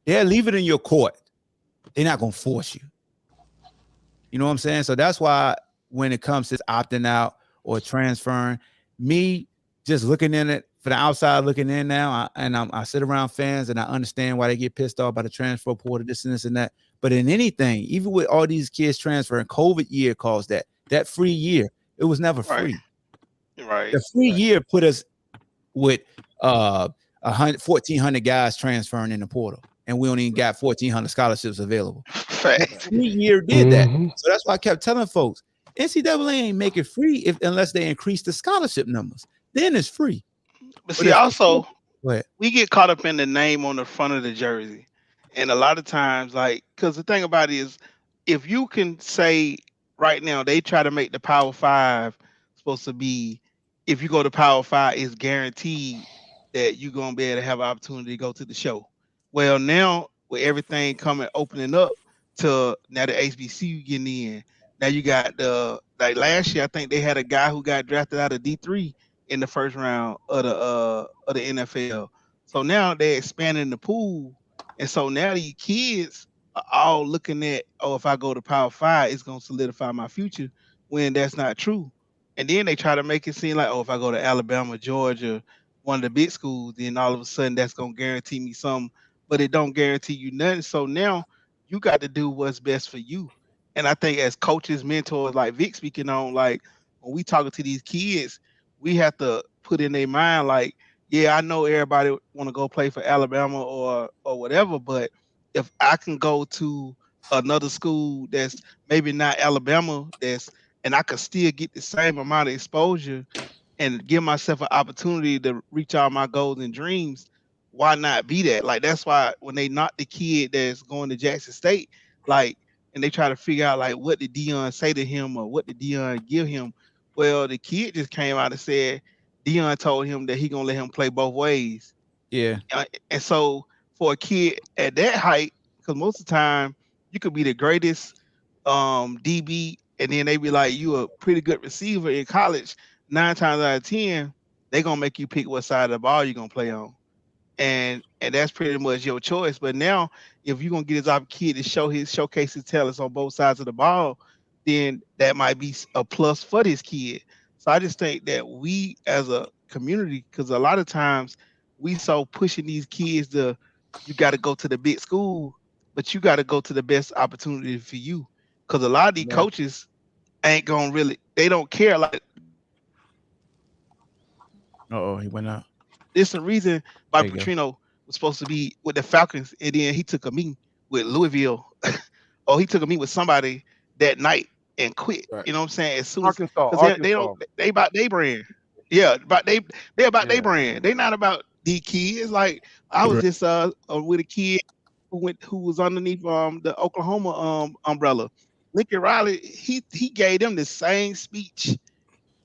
they'll leave it in your court. They're not going to force you. You know what I'm saying? So that's why when it comes to opting out or transferring, me just looking in it for the outside looking in now, I sit around fans and I understand why they get pissed off by the transfer portal, this and this and that. But in anything, even with all these kids transferring, COVID year caused that free year. It was never free. Right. The free year put us with 1,400 guys transferring in the portal, and we only got 1,400 scholarships available. The free year did that. So that's why I kept telling folks, NCAA ain't make it free unless they increase the scholarship numbers. Then it's free. But see, also, we get caught up in the name on the front of the jersey. And a lot of times, like, because the thing about it is, if you can say right now, they try to make the Power Five supposed to be, if you go to Power Five, it's guaranteed that you're going to be able to have an opportunity to go to the show. Well, now with everything opening up to now the HBCU getting in, now you got like last year, I think they had a guy who got drafted out of D3 in the first round of the NFL. So now they're expanding the pool. And so now these kids are all looking at, oh, if I go to Power 5, it's going to solidify my future, when that's not true. And then they try to make it seem like, oh, if I go to Alabama, Georgia, one of the big schools, then all of a sudden that's going to guarantee me something, but it don't guarantee you nothing. So now you got to do what's best for you. And I think as coaches, mentors, like Vic speaking on, like when we talking to these kids, we have to put in their mind, like, yeah, I know everybody want to go play for Alabama or whatever, but if I can go to another school that's maybe not Alabama, and I could still get the same amount of exposure and give myself an opportunity to reach all my goals and dreams, why not be that? Like, that's why when they knock the kid that's going to Jackson State, like, and they try to figure out, like, what did Dion say to him or what did Dion give him? Well, the kid just came out and said Dion told him that he gonna let him play both ways. Yeah. And so for a kid at that height, because most of the time you could be the greatest DB, and then they be like, you a pretty good receiver in college. 9 times out of 10, they gonna make you pick what side of the ball you're gonna play on. And that's pretty much your choice. But now, if you're gonna get his kid to showcase his talents on both sides of the ball, then that might be a plus for this kid. So I just think that we as a community, because a lot of times we so pushing these kids to you got to go to the big school, but you got to go to the best opportunity for you. Because a lot of these Man, coaches ain't gonna really they don't care. Like Oh, he went out. there's a reason why There you go. Petrino was supposed to be with the Falcons, and then he took a meeting with Louisville, or he took a meeting with somebody that night and quit. Right. You know what I'm saying? As soon as Arkansas, because they don't Arkansas. they about their brand. Yeah, about they about their Yeah. brand. They not about the kids. Like I was Right. just with a kid who was underneath the Oklahoma umbrella. Lincoln Riley, he gave them the same speech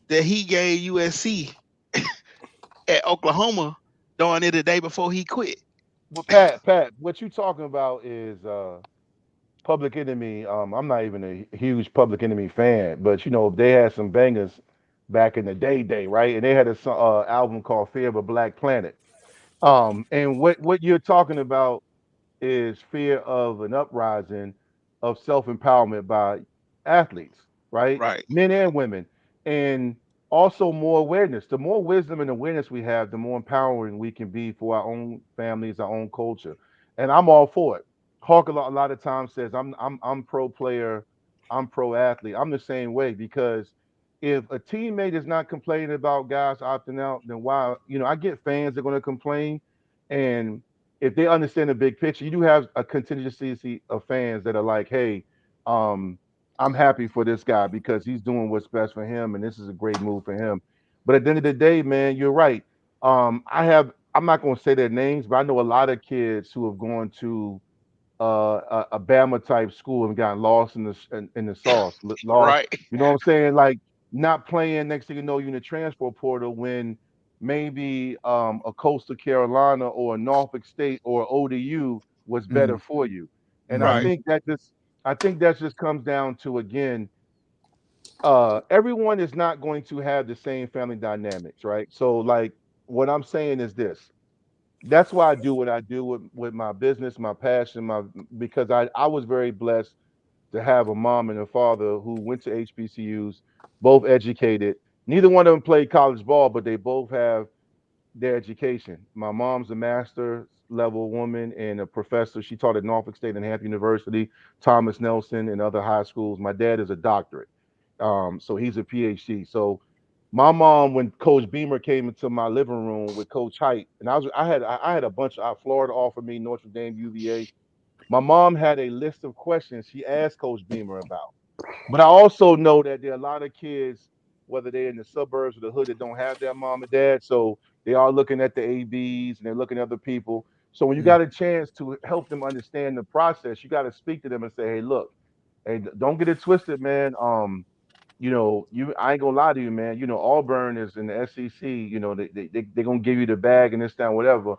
that he gave USC at Oklahoma doing it the day before he quit. Well, Pat, what you talking about is Public Enemy. I'm not even a huge Public Enemy fan, but they had some bangers back in the day, right? And they had a album called Fear of a Black Planet. And what you're talking about is fear of an uprising of self empowerment by athletes, right? Right, Men and women. And also more awareness. The more wisdom and awareness we have, the more empowering we can be for our own families, our own culture. And I'm all for it. Hawk a lot of times says, I'm pro player, I'm pro athlete. I'm the same way because if a teammate is not complaining about guys opting out, then why? I get fans that are going to complain. And if they understand the big picture, you do have a contingency of fans that are like, hey, um, I'm happy for this guy because he's doing what's best for him, and this is a great move for him. But at the end of the day, man, you're right. I'm not going to say their names, but I know a lot of kids who have gone to a Bama type school and gotten lost in the sauce, lost. right, You know what I'm saying? Like not playing. Next thing you know, you're in the transport portal when maybe a Coastal Carolina or a Norfolk State or ODU was better Mhm. for you. And I right. Mhm. think that just comes down to again, everyone is not going to have the same family dynamics, right? So like what I'm saying is this. That's why I do what I do with my business, my passion, because I was very blessed to have a mom and a father who went to HBCUs, both educated. Neither one of them played college ball, but they both have their education. My mom's a master level woman and a professor. She taught at Norfolk State and Hampton University, Thomas Nelson, and other high schools. My dad is a doctorate, so he's a PhD. So my mom, when Coach Beamer came into my living room with Coach Height, and I had a bunch of Florida offered me, Notre Dame, UVA. My mom had a list of questions she asked Coach Beamer about. But I also know that there are a lot of kids, whether they're in the suburbs or the hood, that don't have their mom and dad. So they are looking at the ABs and they're looking at other people. So when you Mhm. got a chance to help them understand the process, you got to speak to them and say, hey, look, hey, don't get it twisted, man. I ain't gonna lie to you, man. Auburn is in the SEC. They're gonna give you the bag and this, that, whatever.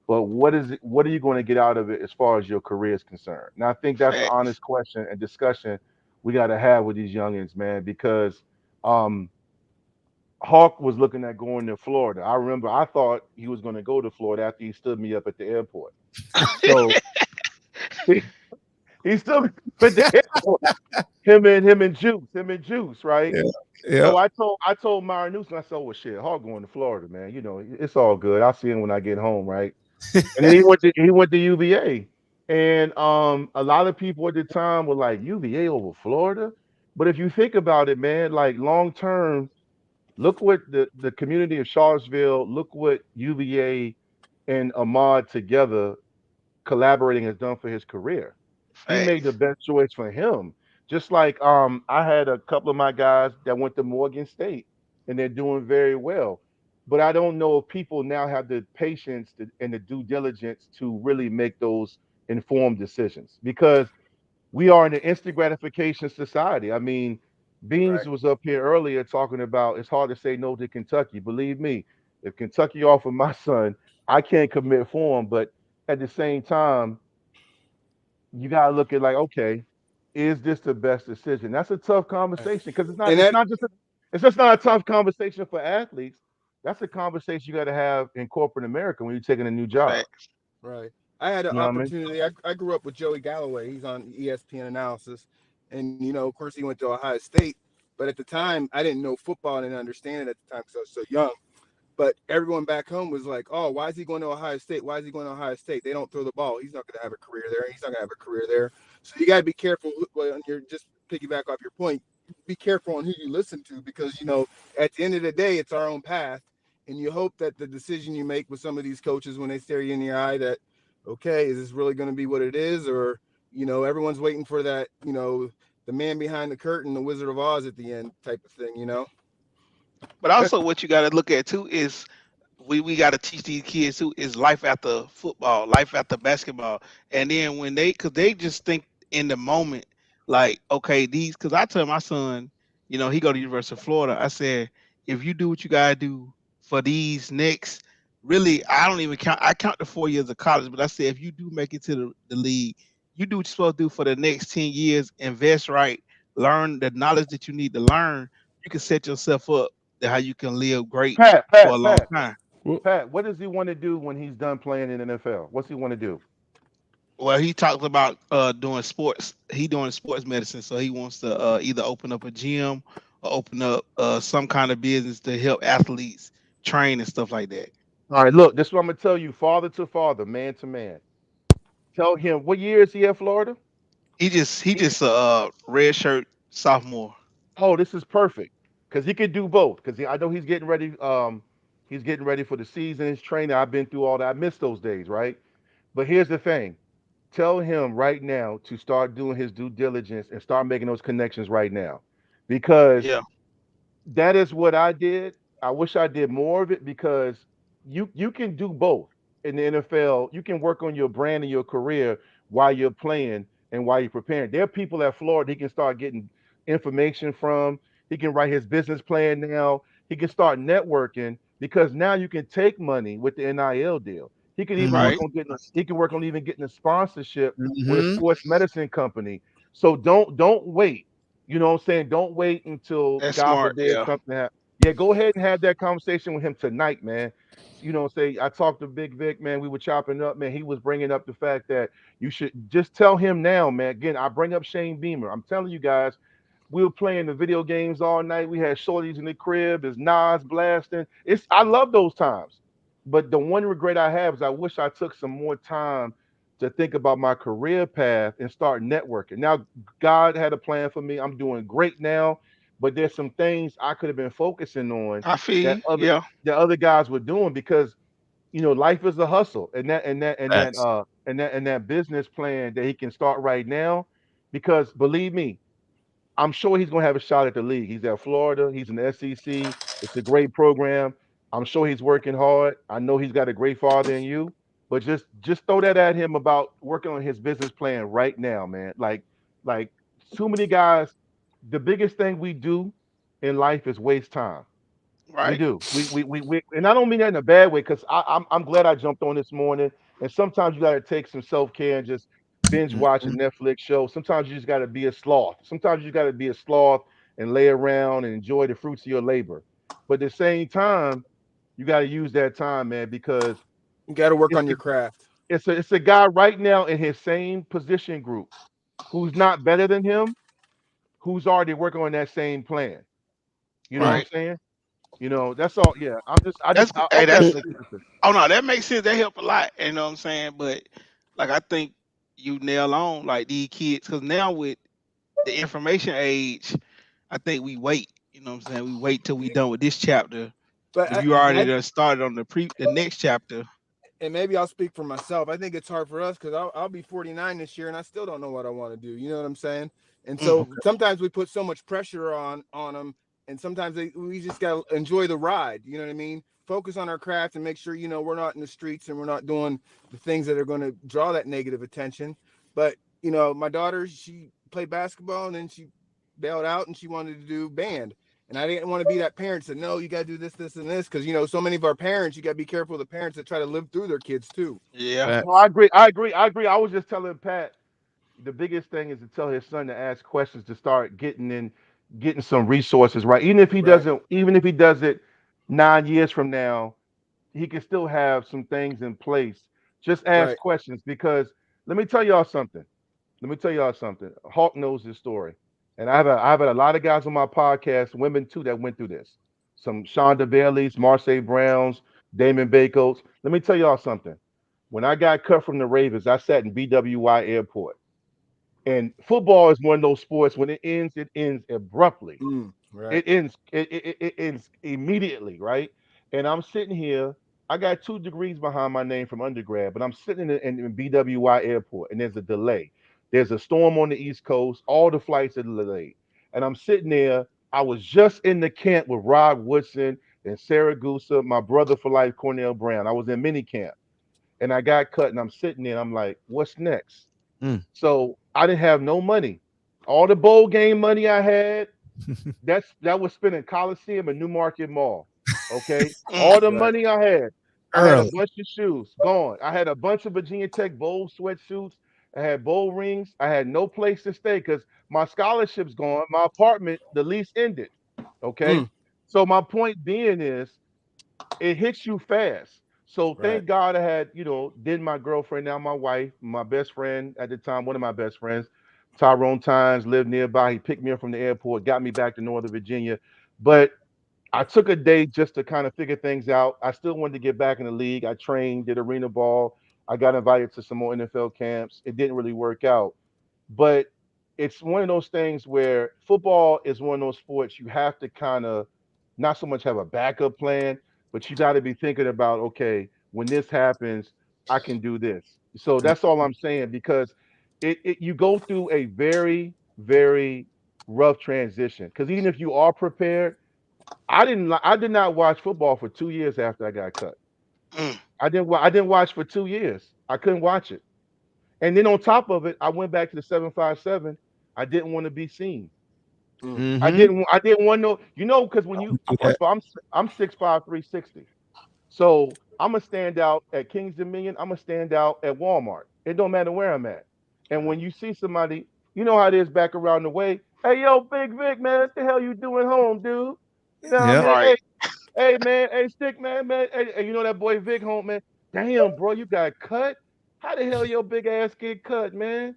But what is it? What are you going to get out of it as far as your career is concerned? And I think that's an Facts. honest question and discussion we got to have with these youngins, man. Because um, Hawk was looking at going to Florida. I remember I thought he was going to go to Florida after he stood me up at the airport. So he, he stood me up at the airport. Him and Juice, right? Yeah. So Yeah. I told Myron Newsom, I said, "Oh well, shit, Hawk going to Florida, man. It's all good. I'll see him when I get home, right?" And then he went to UVA, and a lot of people at the time were like UVA over Florida, but if you think about it, man, like long term, look what the community of Charlottesville, look what UVA and Ahmad together collaborating has done for his career. He made the Facts. best choice for him. Just like I had a couple of my guys that went to Morgan State and they're doing very well. But I don't know if people now have the patience and the due diligence to really make those informed decisions because we are in an instant gratification society. I mean, Beans Right. was up here earlier talking about it's hard to say no to Kentucky. Believe me, if Kentucky offered my son, I can't commit for him. But at the same time, you gotta look at like, okay, is this the best decision? That's a tough conversation because it's not. And It's that not just. It's just not a tough conversation for athletes. That's a conversation you got to have in corporate America when you're taking a new job. Facts. right. I had an You know what I mean? opportunity. I grew up with Joey Galloway. He's on ESPN analysis, and of course, he went to Ohio State. But at the time, I didn't know football. I didn't understand it at the time because I was so young. But everyone back home was like, "Oh, why is he going to Ohio State? Why is he going to Ohio State? They don't throw the ball. He's not going to have a career there. He's not going to have a career there." So you got to be careful. When you're just piggyback off your point. Be careful on who you listen to because at the end of the day, it's our own path, and you hope that the decision you make with some of these coaches when they stare you in the eye, that okay, is this really going to be what it is, or everyone's waiting for that, the man behind the curtain, the Wizard of Oz at the end type of thing. But also, what you got to look at too is we got to teach these kids too is life after football, life after basketball, and then when because they just think in the moment, like okay, these because I tell my son, he go to University of Florida. I said if you do what you gotta do for these next, really, I don't even count. I count the 4 years of college, but I said if you do make it to the league, you do what you're supposed to do for the next 10 years. Invest right, learn the knowledge that you need to learn. You can set yourself up to how you can live great Pat, for a Pat, long Pat, time. Well, Pat. What does he want to do when he's done playing in the NFL? What's he want to do? Well, he talks about doing sports. He doing sports medicine, so he wants to either open up a gym or open up some kind of business to help athletes train and stuff like that. All right, look, this is what I'm gonna tell you, father to father, man to man. Tell him what year is he at Florida? He just red shirt sophomore. Oh, this is perfect because he could do both. Because I know he's getting ready. He's getting ready for the season. His training. I've been through all that. I miss those days, right? But here's the thing. Tell him right now to start doing his due diligence and start making those connections right now, because Yeah, that is what I did. I wish I did more of it because you can do both in the NFL. You can work on your brand and your career while you're playing and while you're preparing. There are people at Florida he can start getting information from. He can write his business plan now. He can start networking because now you can take money with the NIL deal. He can even Mm-hmm. right. work on getting he can work on even getting a sponsorship with a Mm-hmm. sports medicine company. So don't wait. You know what I'm saying? Don't wait until That's God smart. forbid Yeah. something happens. Yeah, go ahead and have that conversation with him tonight, man. You know, say I talked to Big Vic, man. We were chopping up, man. He was bringing up the fact that you should just tell him now, man. Again, I bring up Shane Beamer. I'm telling you guys, we were playing the video games all night. We had shorties in the crib. There's Nas blasting. I love those times. But the one regret I have is I wish I took some more time to think about my career path and start networking. Now, God had a plan for me. I'm doing great now, but there's some things I could have been focusing on I feel that you. other Yeah. that other guys were doing because life is a hustle, Facts. and that business plan that he can start right now. Because believe me, I'm sure he's going to have a shot at the league. He's at Florida. He's in the SEC. It's a great program. I'm sure he's working hard. I know he's got a great father in you. But just throw that at him about working on his business plan right now, man. Like too many guys. The biggest thing we do in life is waste time. We Right. do. And I don't mean that in a bad way because I'm glad I jumped on this morning. And sometimes you got to take some self care and just binge watch a Mm-hmm. Netflix show. Sometimes you just got to be a sloth. Sometimes you got to be a sloth and lay around and enjoy the fruits of your labor. But at the same time, you got to use that time, man, because You got to work it's on a, your craft. it's a guy right now in his same position group who's not better than him, who's already working on that same plan. You know what I'm Right. saying? That's all. Yeah, I Hey, hope that and, that's makes sense. oh no, that makes sense. That help a lot. You know what I'm saying? But like I think you nail on like these kids because now with the information age, I think we wait. You know what I'm saying? We wait till we done with this chapter. But But if you already I done started on the next chapter, and maybe I'll speak for myself. I think it's hard for us because I'll be 49 this year and I still don't know what I want to do. You know what I'm saying? And mm, so sometimes we put so much pressure on them, and sometimes we just gotta enjoy the ride. You know what I mean? Focus on our craft and make sure we're not in the streets and we're not doing the things that are going to draw that negative attention. But my daughter, she played basketball and then she bailed out and she wanted to do band. And I didn't want to be that parent that said, no, you got to do this, this, and this. Because, so many of our parents, you got to be careful of the parents that try to live through their kids, too. yeah, Facts. No, I agree. I agree. I agree. I was just telling Pat the biggest thing is to tell his son to ask questions to start getting some resources right. Right. Even if he does it 9 years from now, he can still have some things in place. Just ask Right. questions because let me tell y'all something. Let me tell y'all something. Hawk knows this story, And I've had a lot of guys on my podcast, women too, that went through this. Some Shonda Baileys, Marseille Browns, Damon Bacos. Let me tell y'all something. When I got cut from the Ravens, I sat in BWI Airport. And football is one of those sports when it ends abruptly. Right. It ends immediately, right? And I'm sitting here. I got 2 degrees behind my name from undergrad, but I'm sitting in BWI Airport, and there's a delay. There's a storm on the East Coast. All the flights are delayed, and I'm sitting there. I was just in the camp with Rod Woodson and Sarah Gusa, my brother for life, Cornell Brown. I was in mini camp, and I got cut, and I'm sitting there. And I'm like, what's next? Mm. So I didn't have no money. All the bowl game money I had, that was spent in Coliseum and Newmarket Mall. Okay. Mm. All the Right. money I had. I had a Early. bunch of shoes gone. I had a bunch of Virginia Tech bowl sweatsuits. I had bowl rings. I had no place to stay because my scholarship's gone. My apartment, the lease ended. Okay. Mm. So my point being is it hits you fast. So Right. thank God I had, then my girlfriend, now my wife, my best friend at the time, one of my best friends, Tyrone Tynes, lived nearby. He picked me up from the airport, got me back to Northern Virginia. But I took a day just to kind of figure things out. I still wanted to get back in the league. I trained, did arena ball. I got invited to some more NFL camps. It didn't really work out. But it's one of those things where football is one of those sports you have to kind of not so much have a backup plan, but you got to be thinking about, okay, when this happens, I can do this. So that's all I'm saying because you go through a very, very rough transition. Because even if you are prepared, I did not watch football for 2 years after I got cut. Mm. I didn't watch for 2 years. I couldn't watch it. And then on top of it, I went back to the 757. I didn't want to be seen. Mm. Mm-hmm. I didn't want no, because when I you went through first that. of all, I'm 6'5", 360. So I'm gonna stand out at Kings Dominion. I'm gonna stand out at Walmart. It don't matter where I'm at. And Right. when you see somebody, you know how it is back around the way. Hey, yo, Big Vic, man, what the hell you doing home, dude? You know what I Yeah. mean? Right. Hey, man, hey, Stick, man, hey, you know that boy Vic home, man. Damn, bro, you got cut. How the hell your big ass get cut, man?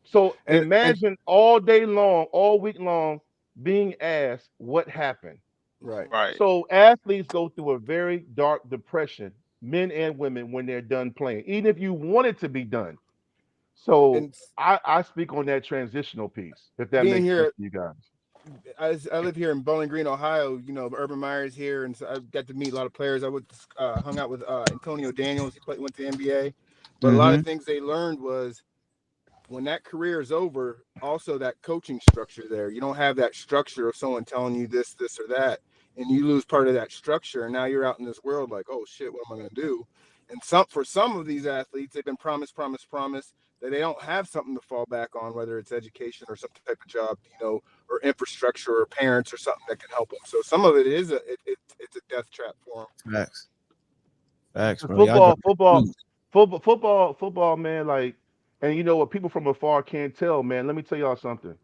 So And imagine all day long, all week long, being asked what happened. right. Right. So athletes go through a very dark depression, men and women, when they're done playing, even if you want it to be done. So And I speak on that transitional piece, if that being makes sense here, to you guys. I live here in Bowling Green, Ohio. You know, Urban Meyer's here, and so I got to meet a lot of players. I would hung out with Antonio Daniels. Went to NBA, but a lot Mm-hmm. of things they learned was when that career is over, also that coaching structure there. You don't have that structure of someone telling you this, or that, and you lose part of that structure. And now you're out in this world like, oh shit, what am I going to do? And for some of these athletes, they've been promised that they don't have something to fall back on, whether it's education or some type of job, or infrastructure or parents or something that can help them. So some of it is it's a death trap for Facts. Facts, bro. Y'all Football, dropping football, clues. football, man. Like, and you know what? People from afar can't tell, man. Let me tell y'all something.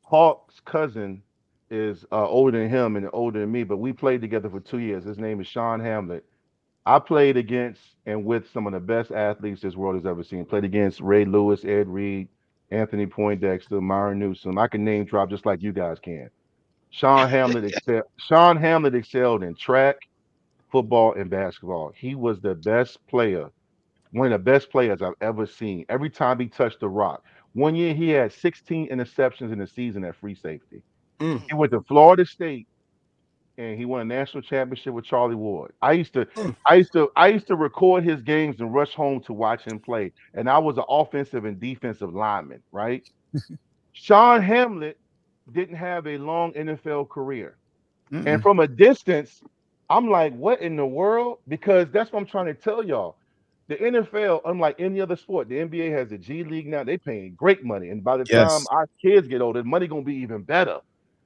Hawk's cousin is older than him and older than me, but we played together for 2 years. His name is Sean Hamlet. I played against and with some of the best athletes this world has ever seen. Played against Ray Lewis, Ed Reed, Anthony Poindexter, Myron Newsom. I can name drop just like you guys can. Sean Hamlet excelled in track, football, and basketball. He was the best player, one of the best players I've ever seen. Every time he touched the rock. One year he had 16 interceptions in the season at free safety. him. He went to Florida State and he won a national championship with Charlie Ward. I used to record his games and rush home to watch him play. And I was an offensive and defensive lineman, right? Sean Hamlet didn't have a long NFL career. And Mm-mm. from a distance, I'm like, what in the world? Because that's what I'm trying to tell y'all. The NFL, unlike any other sport, the NBA has the G League now. They paying great money. And by the time Yes. our kids get older, the money gonna be even better.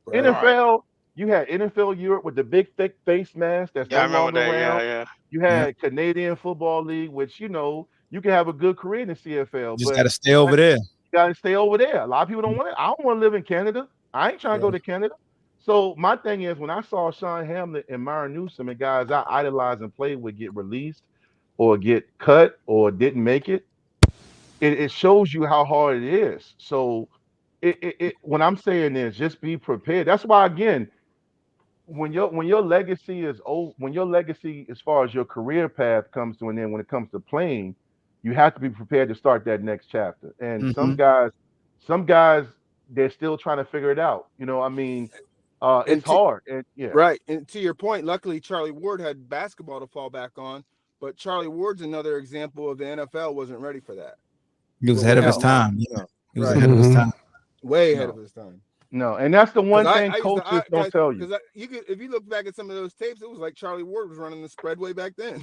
Right. Right. NFL, you had NFL Europe with the big thick face mask that's Yeah, no I remember longer that. around. Yeah, yeah. You Yeah. had Canadian Football League, which you can have a good career in the CFL, Just but gotta stay over there. you gotta stay over there. A lot of people don't want it. I don't want to live in Canada. I ain't trying to go Right. to Canada. So my thing is when I saw Sean Hamlet and Myron Newsom and guys I idolized and played with get released or get cut or didn't make it, it shows you how hard it is. So When I'm saying this, just be prepared. That's why again, when your legacy is old, when your legacy as far as your career path comes to an end, when it comes to playing, you have to be prepared to start that next chapter. And Mm-hmm. some guys, they're still trying to figure it out. You know, I mean, it's And to, hard. And yeah, right, and to your point, luckily Charlie Ward had basketball to fall back on, but Charlie Ward's another example of the NFL wasn't ready for that. He was But ahead we're of his at now, time. Yeah. no, He was right? ahead of his time. Way ahead of no, his time. no. And that's the Because one thing I used to, coaches don't tell you. because you could, if you look back at some of those tapes, it was like Charlie Ward was running the spread way back then.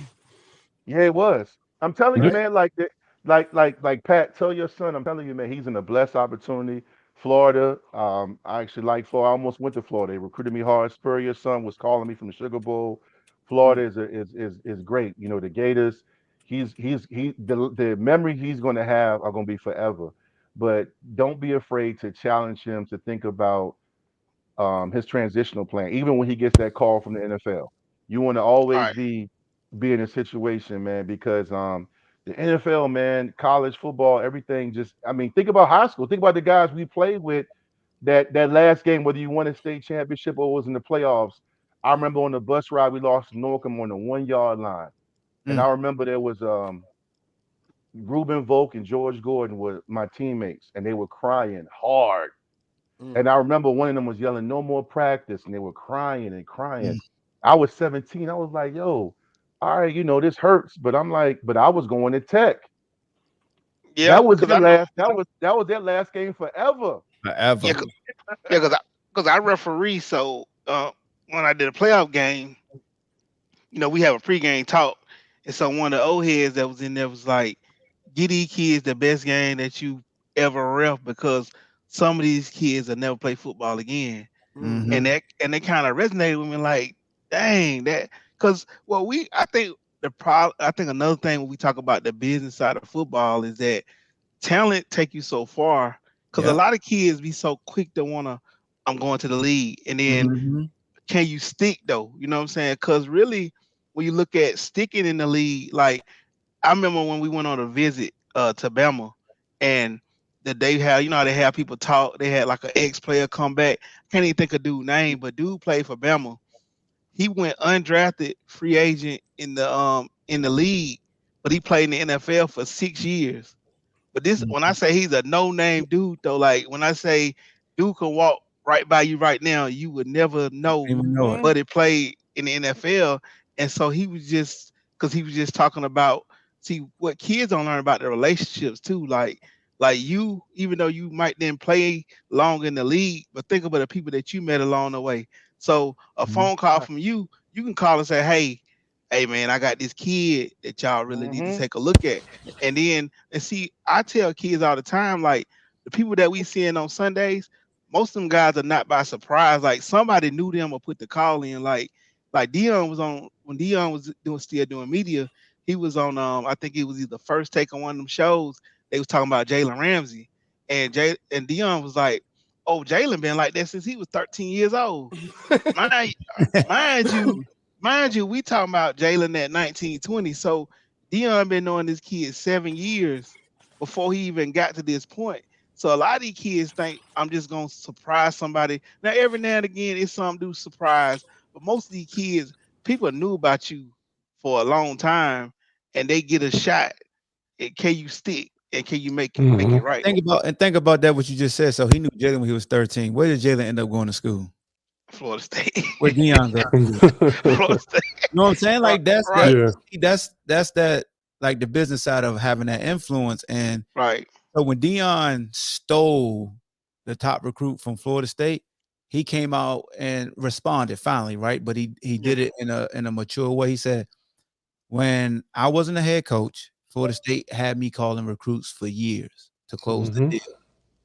Yeah, it was. I'm telling you, Yeah. man. Like Pat, tell your son. I'm telling you, man. He's in a blessed opportunity. Florida. I actually like Florida. I almost went to Florida. They recruited me hard. Spurrier's son was calling me from the Sugar Bowl. Florida is great. You know the Gators. The memory he's going to have are going to be forever. But don't be afraid to challenge him to think about his transitional plan, even when he gets that call from the NFL. You want to All always right. be in a situation, man, because the NFL, man, college football, everything just I mean, think about high school. Think about the guys we played with that last game, whether you won a state championship or was in the playoffs. I remember on the bus ride we lost to Norcom on the 1 yard line. And Mm. I remember there was Ruben Volk and George Gordon were my teammates, and they were crying hard. And I remember one of them was yelling, "No more practice," and they were crying and crying. Mm. I was 17. I was like, "Yo, all right, this hurts," but I'm like, but I was going to Tech. Yeah, That was because their I know. last. That was their last game forever. Yeah, Forever. because I referee. So when I did a playoff game, we have a pregame talk, and so one of the old heads that was in there was like, "Get these kids the best game that you ever ref because some of these kids will never play football again." Mm-hmm. And that kind of resonated with me, like, dang, that because I think another thing when we talk about the business side of football is that talent take you so far because a Yep. lot of kids be so quick to wanna I'm going to the league and then Mm-hmm. can you stick though? You know what I'm saying? Because really, when you look at sticking in the league, like I remember when we went on a visit to Bama, and that they had, how they have people talk. They had like an ex-player come back. Can't even think of dude's name, but dude played for Bama. He went undrafted free agent in the league, but he played in the NFL for 6 years. But this, when I Mm-hmm. say he's a no-name dude, though, like when I say dude can walk right by you right now, you would never know, Even know it. but he played in the NFL, and so he was just because he was just talking about see what kids don't learn about the relationships too, like you, even though you might then play long in the league, but think about the people that you met along the way. So a Mm-hmm. phone call from you can call and say, hey man, I got this kid that y'all really need to Hmm. take a look at. And see, I tell kids all the time, like the people that we seeing on Sundays, most of them guys are not by surprise. Like somebody knew them or put the call in. Like Dion was on when Dion was still doing media. He was on I think it was either First Take on one of them shows. They was talking about Jalen Ramsey, and Dion was like, "Oh, Jalen been like that since he was 13 years old." Mind, mind you, we talking about Jalen at 19, 20. So Dion been knowing this kid 7 years before he even got to this point. So a lot of these kids think I'm just gonna surprise somebody. Now every now and again it's some do surprise, but most of these kids, people knew about you for a long time, and they get a shot. And can you stick? And can you make it right? Think about that what you just said. So he knew Jalen when he was 13. Where did Jalen end up going to school? Florida State. Where Dion go? Florida State. You know what I'm saying? Right, Like that's right, that Yeah. that's that like the business side of having that influence. And right. so when Dion stole the top recruit from Florida State, he came out and responded finally, right? But he did it in a mature way. He said, when I wasn't a head coach, Florida State had me calling recruits for years to close the Hmm. deal.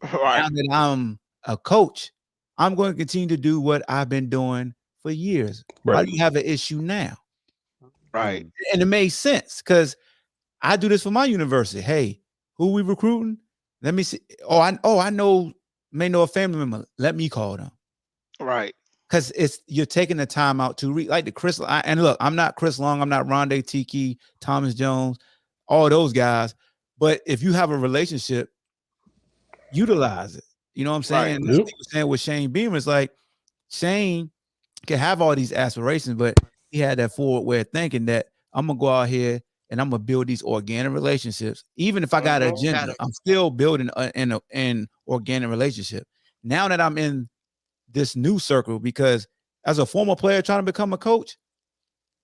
Right, Now that I'm a coach, I'm going to continue to do what I've been doing for years. Why Right. do you have an issue now? right, And it made sense because I do this for my university. Hey, who we recruiting? Let me see. I know, may know a family member. Let me call them. right. Because you're taking the time out to read, like the Chris. And look, I'm not Chris Long, I'm not Rondé Tiki, Thomas Jones, all those guys. But if you have a relationship, utilize it. You know what I'm saying? Right. And that's Yep. what he was saying with Shane Beamer. It's like Shane can have all these aspirations, but he had that forward way of thinking that I'm gonna go out here and I'm gonna build these organic relationships. Even if I got an agenda, I'm still building an organic relationship. Now that I'm in this new circle, because as a former player trying to become a coach,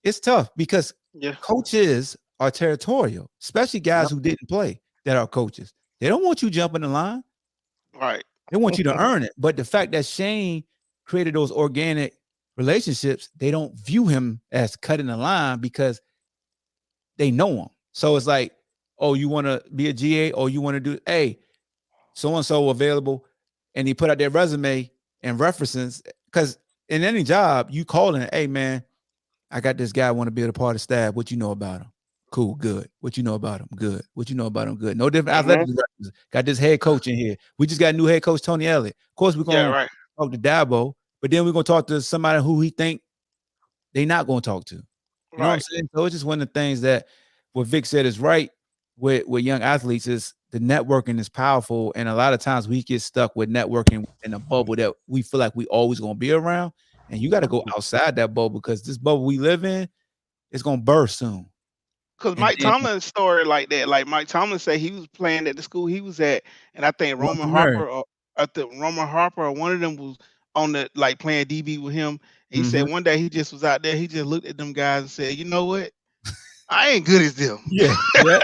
it's tough because Yeah. coaches are territorial, especially guys who didn't play that are coaches. They don't want you jumping the line. Right. They want you to earn it. But the fact that Shane created those organic relationships, they don't view him as cutting the line because they know him. So it's like, oh, you want to be a GA or you want to do, hey, so and so available. And he put out their resume and references. Because in any job, you call in, hey, man, I got this guy want to be a part of staff. What you know about him? Cool, good. What you know about him? Good. What you know about him? Good. No different athletic directors. Got this head coach in here. We just got new head coach Tony Elliott. Of course, we're Yeah. gonna Right. talk to Dabo, but then we're gonna talk to somebody who he think they not gonna talk to. You know what I'm Right. saying? So it's just one of the things that what Vic said is right with young athletes is the networking is powerful, and a lot of times we get stuck with networking in a bubble that we feel like we always gonna be around, and you got to go outside that bubble because this bubble we live in is gonna burst soon. Because And Mike then Tomlin's story like that. Like Mike Tomlin said, he was playing at the school he was at, and I think Russell Murray. Roman Harper or one of them was on the like playing DB with him. He Mhm. said one day he just was out there. He just looked at them guys and said, "You know what? I ain't good as them." Yeah, yeah,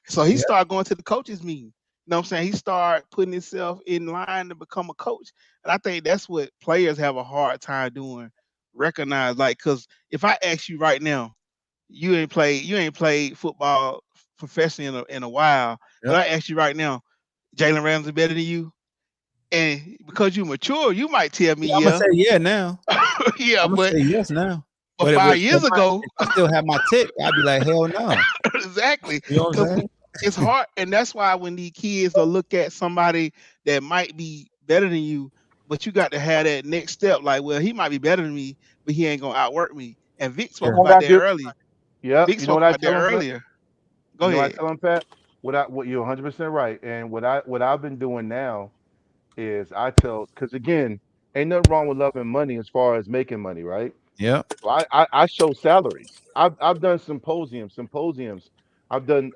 So he yeah. started going to the coaches meeting. You know what I'm saying? He started putting himself in line to become a coach. And I think that's what players have a hard time doing. Recognize, like, because if I ask you right now, you ain't played football professionally in a while, but Yep. I ask you right now, Jalen Ramsey better than you? And because you mature, you might tell me Yeah, I'm gonna yeah. say yeah now. Yeah, I'm gonna but say yes now. but But 5 years ago, if I still have my tick, I'd be like, hell no. exactly. You know what I'm Because saying? it's hard, and that's why when these kids will look at somebody that might be better than you, but you got to have that next step. Like, well, he might be better than me, but he ain't gonna outwork me. And Vic spoke Yeah. I about got that you. earlier. Yep. Vic You know spoke what I about that tell them, Pat? earlier. Go You know what I ahead. tell them, Pat? What you're 100% right. And what I've been doing now is I tell, because again, ain't nothing wrong with loving money as far as making money, right? Yep. So I show salaries. I've done symposiums. I've done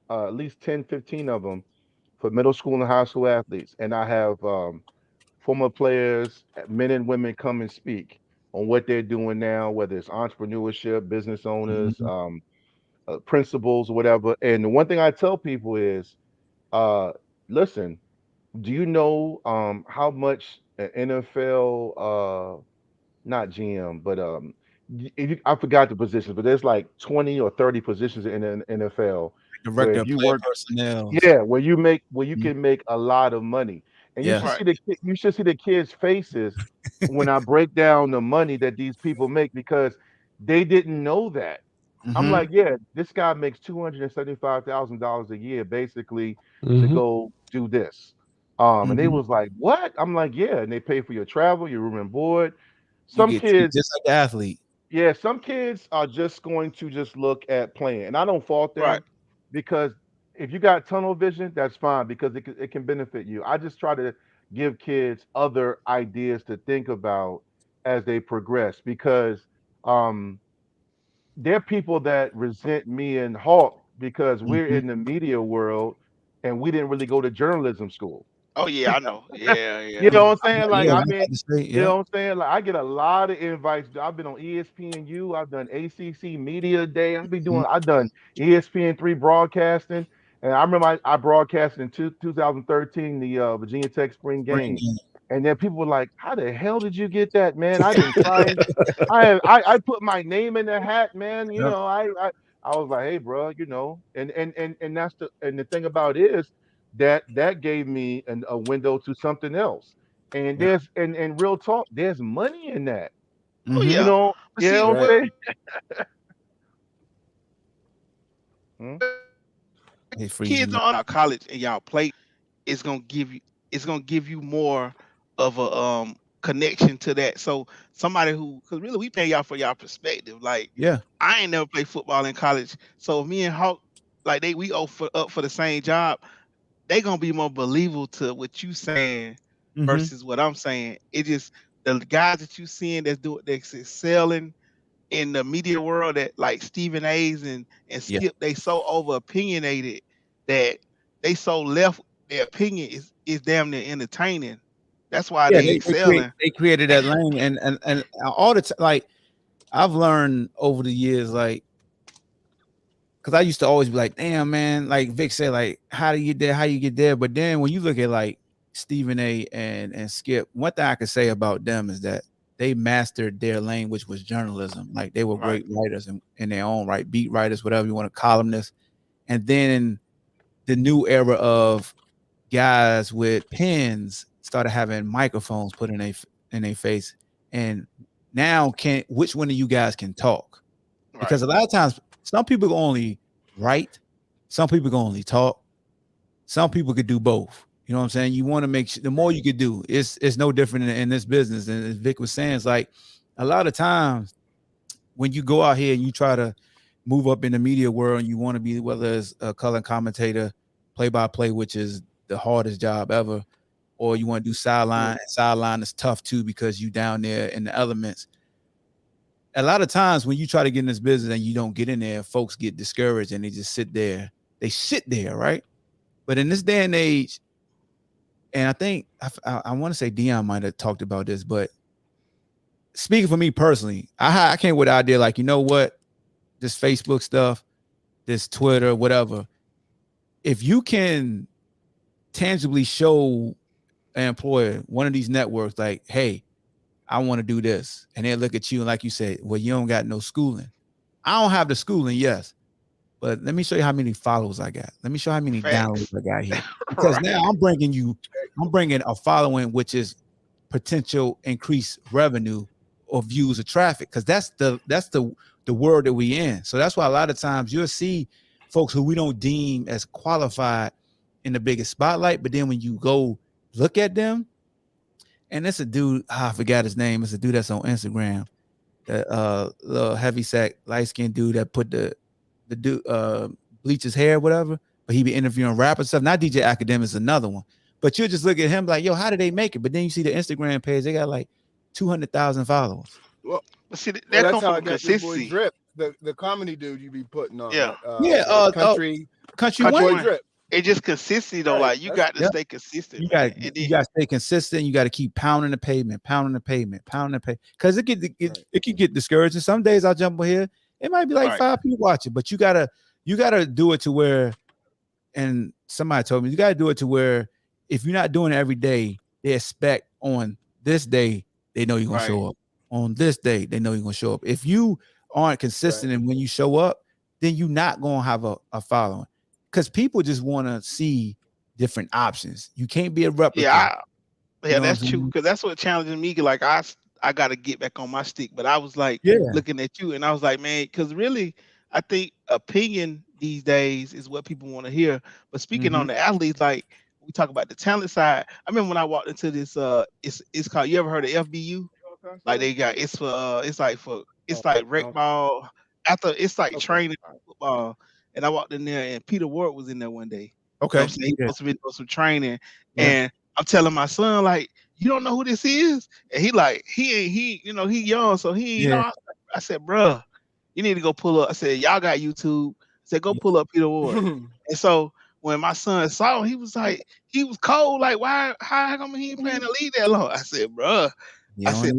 at least 10, 15 of them for middle school and high school athletes, and I have former players, men and women come and speak on what they're doing now, whether it's entrepreneurship, business owners, Mhm. principals, or whatever. And the one thing I tell people is, uh, listen, do you know how much an NFL not GM, but I forgot the positions, but there's like 20 or 30 positions in the NFL where Director if of you player work, personnel. yeah, where you Mhm. can make a lot of money, and Yes. Right. you should see the kids' faces when I break down the money that these people make because they didn't know that. I'm Mhm. like, yeah, this guy makes $275,000 a year basically to Hmm. go do this. And they Mhm. was like, what? I'm like, yeah, and they pay for your travel, your room and board. You Some get treated kids, just like the athlete. yeah, some kids are just going to just look at playing, and I don't fault Right. them because if you got tunnel vision, that's fine because it can benefit you. I just try to give kids other ideas to think about as they progress because um there are people that resent me and Hawk because we're Mhm. in the media world and we didn't really go to journalism school. Oh yeah, I know. Yeah, You yeah. know what I'm I'm saying? like, Like yeah, I've I'm been, about to say, you know yep. what I'm saying? Like I get a lot of invites. I've been on ESPNU. I've done ACC Media Day. Mhm. I've done ESPN3 broadcasting. And I remember I broadcasted in 2013 the Virginia Tech spring Bring game. in. And then people were like, "How the hell did you get that, man? I've been trying. I put my name in the hat, man. You Yep. know, I was like, hey, bro, you know, and that's the thing about it is that gave me a window to something else. And Yep. and real talk, there's money in that. Oh You Mhm. yeah. know, But you see, know what Right. I'm what saying? Hmm? Hey, freeze kids you up. on our college and y'all play is gonna give you more of a connection to that. So somebody who, because really we pay y'all for y'all perspective. Like Yeah. I ain't never played football in college, so me and Hawk, like we up for the same job. They gonna be more believable to what you saying versus what I'm saying. It just the guys that you seeing that's excelling in the media world, that like Stephen A's and Yeah. Skip, they so over opinionated that they so left. Their opinion is damn near entertaining. That's why Yeah, they excelling. they created that lane, and all the time. Like I've learned over the years, like because I used to always be like, damn man, like Vic said, like how do you get there? How you get there? But then when you look at like Stephen A and Skip, one thing I could say about them is that they mastered their lane, which was journalism. Like they were Right. great writers in their own right, beat writers, whatever you want to, columnists. And then the new era of guys with pens started having microphones put in their face, and now can which one of you guys can talk? Because a lot of times some people can only write, some people can only talk, some people could do both. You know what I'm saying? You want to make sure the more you could do, it's no different in this business. And as Vic was saying, it's like a lot of times when you go out here and you try to move up in the media world and you want to be, whether it's a color commentator, play-by-play, which is the hardest job ever, or you want to do sideline. Sideline is tough too because you down there in the elements. A lot of times when you try to get in this business and you don't get in there, folks get discouraged and they just sit there. They sit there, right? But in this day and age, and I think I want to say Dion might have talked about this, but speaking for me personally, I came with the idea like, you know what, this Facebook stuff, this Twitter, whatever, if you can tangibly show an employer, one of these networks, like, hey, I want to do this, and they look at you and like you said, well, you don't got no schooling. I don't have the schooling, yes, but let me show you how many followers I got. Let me show you how many downloads I got here. Because now I'm bringing a following, which is potential increased revenue or views or traffic, because that's the world that we in. So that's why a lot of times you'll see folks who we don't deem as qualified in the biggest spotlight, but then when you go look at them, and it's a dude, I forgot his name. It's a dude that's on Instagram, that little heavy sack, light-skinned dude that put the dude bleach his hair, whatever, but he be interviewing rappers stuff. Not DJ Academics, another one. But you'll just look at him like, yo, how did they make it? But then you see the Instagram page, they got like 200,000 followers. Well, see, that that's come how I from got your boy consistency. Drip, the comedy dude you be putting on. Yeah. Country boy Wayne. Drip. It's just consistency though. Like you got to stay consistent. You got to stay consistent. You got to keep pounding the pavement, because it can get discouraging. Some days I'll jump on here, it might be like 5 people watching, but you gotta do it to where. And somebody told me you got to do it to where if you're not doing it every day, they expect on this day they know you're gonna show up. On this day they know you're gonna show up. If you aren't consistent and when you show up, then you're not gonna have a following, because people just want to see different options. You can't be a replica. Yeah, that's true, because that's what challenges me. Like I got to get back on my stick, but I was like looking at you and I was like, man, because really I think opinion these days is what people want to hear. But speaking on the athletes, like we talk about the talent side. I remember when I walked into this, it's called, you ever heard of FBU? Like they got, it's like rec ball after, it's like training football. And I walked in there and Peter Ward was in there one day. Okay. You know what I'm saying? He supposed to be doing some training. And I'm telling my son, like, you don't know who this is? And he like, he young, so he ain't know. I said, bruh, you need to go pull up. I said, y'all got YouTube. I said, go pull up Peter Ward. And so when my son saw him, he was like, he was cold. Like, how come he ain't playing the league that long? I said, bruh. I said,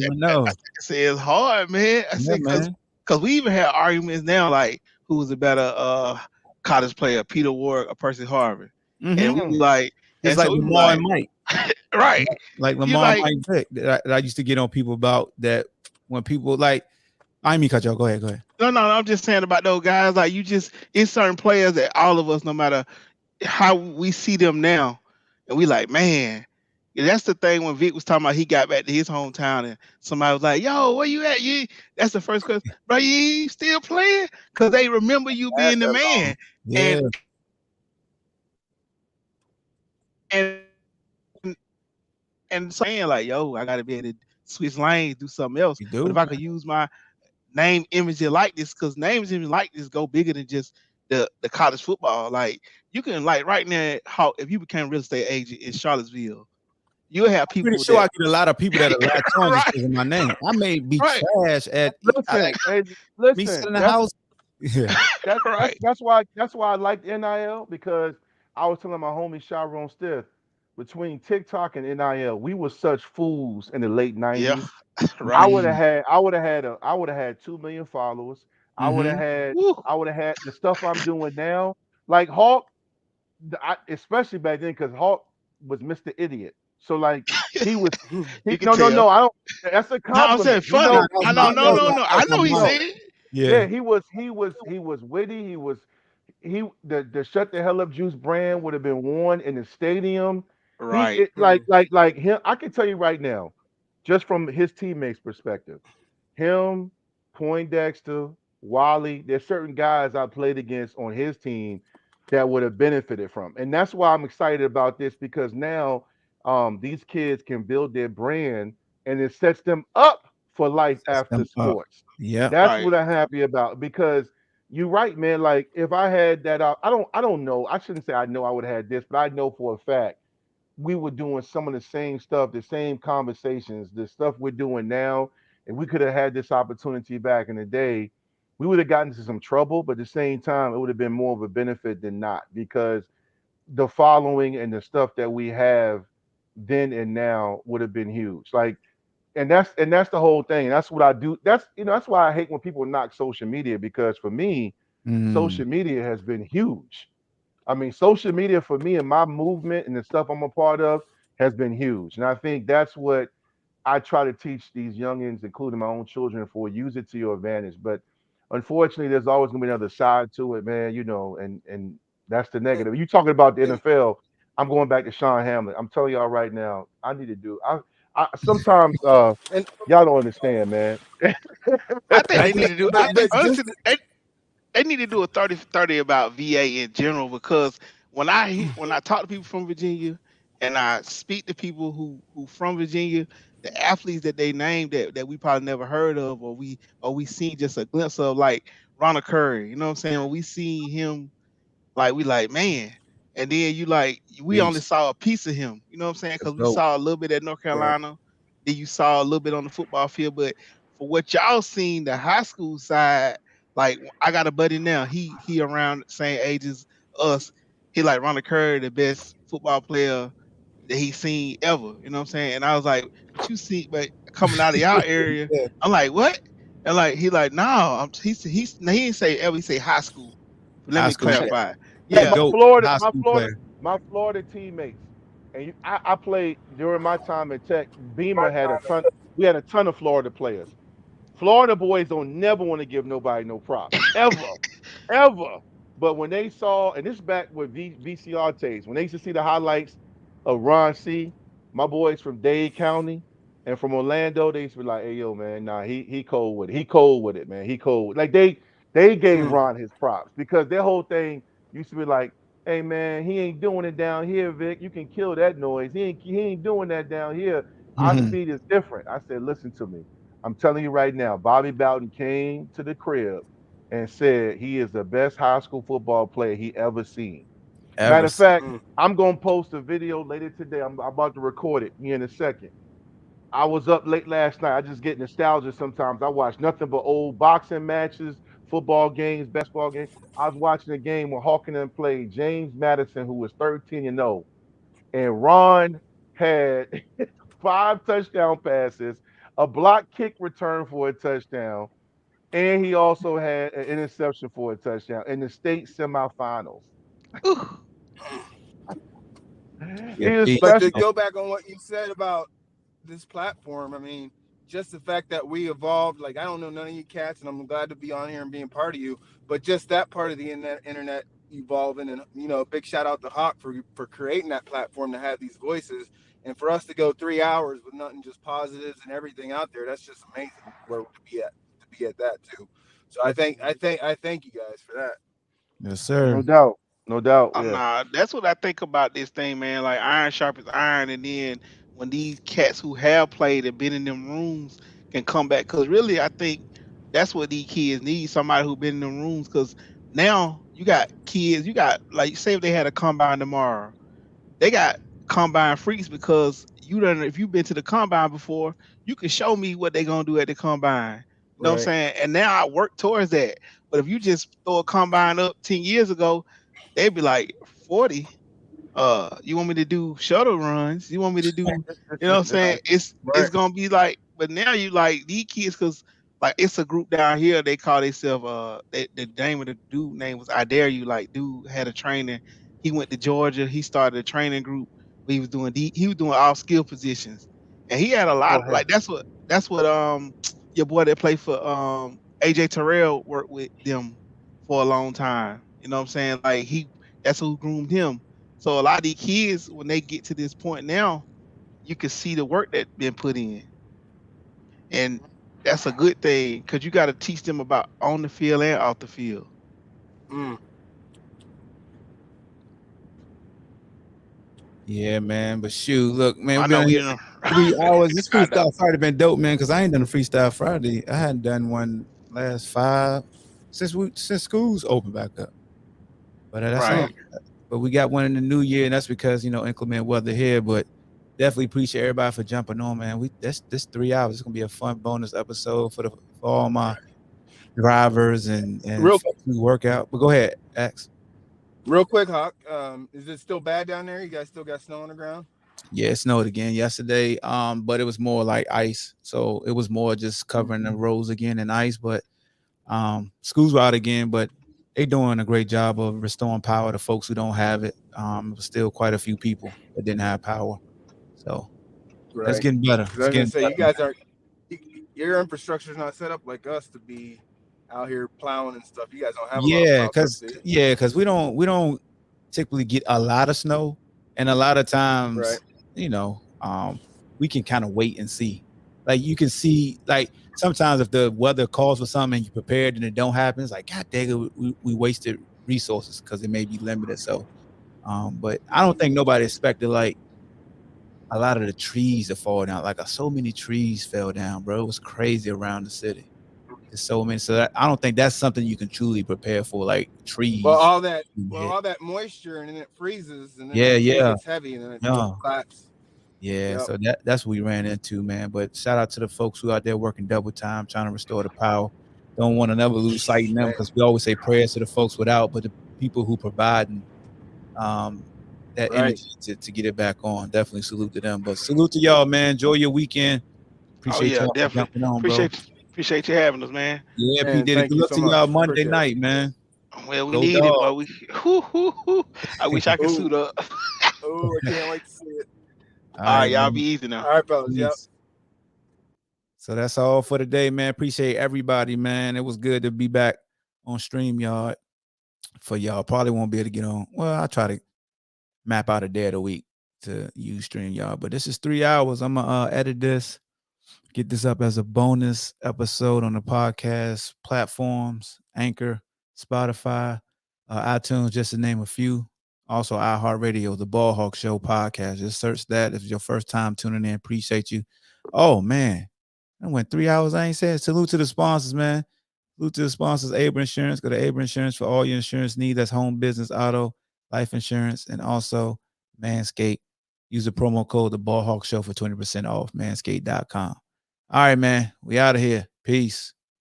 it's hard, man. I said, because we even had arguments now, like, who was a better college player, Peter Ward or Percy Harvin? And we was like, it's like Lamar and Mike. Right. Like Lamar and Mike Vick that I used to get on people about, that when people like, I didn't mean cut y'all. Go ahead. No, I'm just saying about those guys. Like it's certain players that all of us, no matter how we see them now, and we like, man, that's the thing when Vic was talking about he got back to his hometown and somebody was like, yo, where you at? That's the first question. Bro, you still playing? Because they remember you being the man. Yeah. And saying like, yo, I gotta be able to switch lanes, do something else. But if I could use my name, image, and like this, because names, image, like this go bigger than just the college football. Like you can, like right now, how if you became a real estate agent in Charlottesville, you'll have I'm pretty people sure I that get a lot of people that are latch on just right, because of my name. I may be right, trash at Listen, like hey, me listen. selling the house. Yeah. right. That's why I like NIL because I was telling my homie Sharon Stiff between TikTok and NIL, we were such fools in the late Yeah, '90s. right. I would have had 2 million followers. Mm-hmm. Woo. I would have had the stuff I'm doing now. Like Hawk, especially back then, because Hawk was Mr. Idiot. So like he was he You can no no tell. no I don't that's a No, I'm saying compliment. Nah, funny. that was I my know, He no, that was no no, my no. that I was my know he's mom. no saying Yeah. yeah he was witty. He the shut the hell up juice brand would have been worn in the stadium. He right. like him. I can tell you right now, just from his teammates' perspective, him, Poindexter, Wally. There's certain guys I played against on his team that would have benefited from, and that's why I'm excited about this because now these kids can build their brand, and it sets them up for life Sets after them up. sports. Yep. That's Right. what I'm happy about because you're right, man. Like if I had that, I don't know. I shouldn't say I know I would have had this, but I know for a fact we were doing some of the same stuff, the same conversations, the stuff we're doing now. And we could have had this opportunity back in the day. We would have gotten into some trouble, but at the same time, it would have been more of a benefit than not because the following and the stuff that we have then and now would have been huge. Like, and that's the whole thing. That's what I do. That's that's why I hate when people knock social media because for me, Mm. social media has been huge. I mean, social media for me and my movement and the stuff I'm a part of has been huge. And I think that's what I try to teach these youngins, including my own children, for use it to your advantage. But unfortunately, there's always gonna be another side to it, man. And that's the negative. You talking about the And, NFL? I'm going back to Sean Hamlin. I'm telling y'all right now, I need to do. I sometimes and y'all don't understand, man. I think I they need think, to do. but Honestly, just they need to do a 30 for 30 about VA in general because when I talk to people from Virginia and I speak to people who from Virginia, the athletes that they name that we probably never heard of or we seen just a glimpse of like Ronald Curry, you know what I'm saying? When we seen him like we like, man. And then you like we only Beast. saw a piece of him, you know what I'm saying? Let's Because we go. saw a little bit at North yeah. Carolina, then you saw a little bit on the football field. But for what y'all seen, the high school side, like I got a buddy now, he around the same age as us. He like Ronald Curry, the best football player that he seen ever. You know what I'm saying? And I was like, but you see, but coming out of y'all area, Yeah. I'm like, what? And like he like, no, he didn't say ever, he say high school. Let High me school. clarify. The Yeah. GOAT high school player. My Florida teammates, and I played during my time at Tech. Beamer had a ton. We had a ton of Florida players. Florida boys don't never want to give nobody no props ever, ever. But when they saw, and this is back with VCR tapes, when they used to see the highlights of Ron C, my boys from Dade County and from Orlando, they used to be like, "Hey yo, man, nah, he cold with it. He cold with it, man. He cold." Like they gave Mm. Ron his props because their whole thing used to be like, "Hey man, he ain't doing it down here, Vic. You can kill that noise. He ain't doing that down here. Our Mhm. speed is different." I said, "Listen to me. I'm telling you right now, Bobby Bowden came to the crib and said he is the best high school football player he ever seen. Ever Matter of seen. fact, Mm. I'm gonna post a video later today. I'm about to record it here in a second. I was up late last night. I just get nostalgia sometimes. I watch nothing but old boxing matches, football games, basketball games. I was watching a game where Hawkins played James Madison, who was 13 and 0, and Ron had 5 touchdown passes, a block kick return for a touchdown, and he also had an interception for a touchdown in the state semifinals. Ooh. Yeah, He is beast. But to special. go back on what you said about this platform, I mean, just the fact that we evolved, like I don't know none of you cats, and I'm glad to be on here and being part of you. But just that part of the internet evolving, and big shout out to Hawk for creating that platform to have these voices, and for us to go 3 hours with nothing just positives and everything out there. That's just amazing where we be at that too. So I thank you guys for that. Yes, No sir. doubt. No doubt. Yeah. Nah, that's what I think about this thing, man. Like iron sharpens iron, and then when these cats who have played and been in them rooms can come back, because really, I think that's what these kids need. Somebody who been in them rooms, because now you got kids, you got like say if they had a combine tomorrow, they got combine freaks because if you've been to the combine before, you can show me what they're gonna do at the combine. You know what I'm Right. saying? And now I work towards that. But if you just throw a combine up 10 years ago, they'd be like 40. You want me to do shuttle runs? You want me to do, you know what I'm saying? It's Right. gonna be like, but now you like these kids, because like it's a group down here, they call themselves the name of the dude name was I Dare You. Like dude had a training, he went to Georgia, he started a training group where he was doing all skill positions. And he had a lot like that's what your boy that played for AJ Terrell worked with them for a long time. You know what I'm saying? Like that's who groomed him. So a lot of these kids, when they get to this point now, you can see the work that been put in, and that's a good thing because you got to teach them about on the field and off the field. Mm. Yeah, man. But shoot, look, man, I we've been know on we here didn't. 3 hours. This I know. Freestyle Friday been dope, man, because I ain't done a Freestyle Friday. I hadn't done one last 5 since school's open back up. But that's all. Right. But we got one in the new year, and that's because inclement weather here. But definitely appreciate everybody for jumping on, man. This 3 hours is gonna be a fun bonus episode for all my drivers and Real folks who work out. But go ahead, X. real quick, Hawk. Is it still bad down there? You guys still got snow on the ground? Yeah, it snowed again yesterday. But it was more like ice. So it was more just covering the roads again in ice. But schools were out again, but they doing a great job of restoring power to folks who don't have it. It was still quite a few people that didn't have power. So that's Right. getting better. Because I It's was gonna getting say you better. guys aren't. Your infrastructure's not set up like us to be out here plowing and stuff. You guys don't have a lot of Yeah, plow trucks, because do you? we don't typically get a lot of snow, and a lot of Right. times, we can kind of wait and see. Like you can see, like sometimes if the weather calls for something and you prepared and it don't happen, it's like God dang it, we wasted resources because it may be limited. So, but I don't think nobody expected like a lot of the trees to fall down. Like so many trees fell down, bro. It was crazy around the city. There's so many. So I don't think that's something you can truly prepare for, like Well, trees. all that being well, hit. all that moisture, and then it freezes, and then Yeah, everything yeah, gets heavy, and then it yeah, collapses. yeah. Yep. So that's what we ran into, man. But shout out to the folks who out there working double time, trying to restore the power. Don't want to never lose sight in them Man. because we always say prayers to the folks without, but the people who provide um, that Right. energy to get it back on. Definitely salute to them. But salute to y'all, man. Enjoy your weekend. Oh Appreciate yeah, y'all for definitely. jumping on, bro. Appreciate you having us, man. Yeah, P Man, Diddy. thank Good you luck so to y'all much. Monday Appreciate it. night, man. Well, we Go need it, dog. boy. I wish I could suit up. Oh, I can't wait to see it. All All right, right, y'all man. be easy now. All right, fellas. Yep. Peace. So that's all for today, man. Appreciate everybody, man. It was good to be back on StreamYard for y'all. Probably won't be able to get on. Well, I'll try to map out a day of the week to use StreamYard. But this is 3 hours. I'm gonna edit this, get this up as a bonus episode on the podcast platforms, Anchor, Spotify, iTunes, just to name a few. Also, iHeartRadio, the Ball Hawk Show podcast. Just search that if it's your first time tuning in. Appreciate you. Oh man, I went 3 hours. I ain't said salute to the sponsors, man. Salute to the sponsors, Aber Insurance. Go to Aber Insurance for all your insurance needs. That's home, business, auto, life insurance, and also Manscaped. Use the promo code the Ball Hawk Show for 20% off. Manscaped.com. All right, man. We out of here. Peace.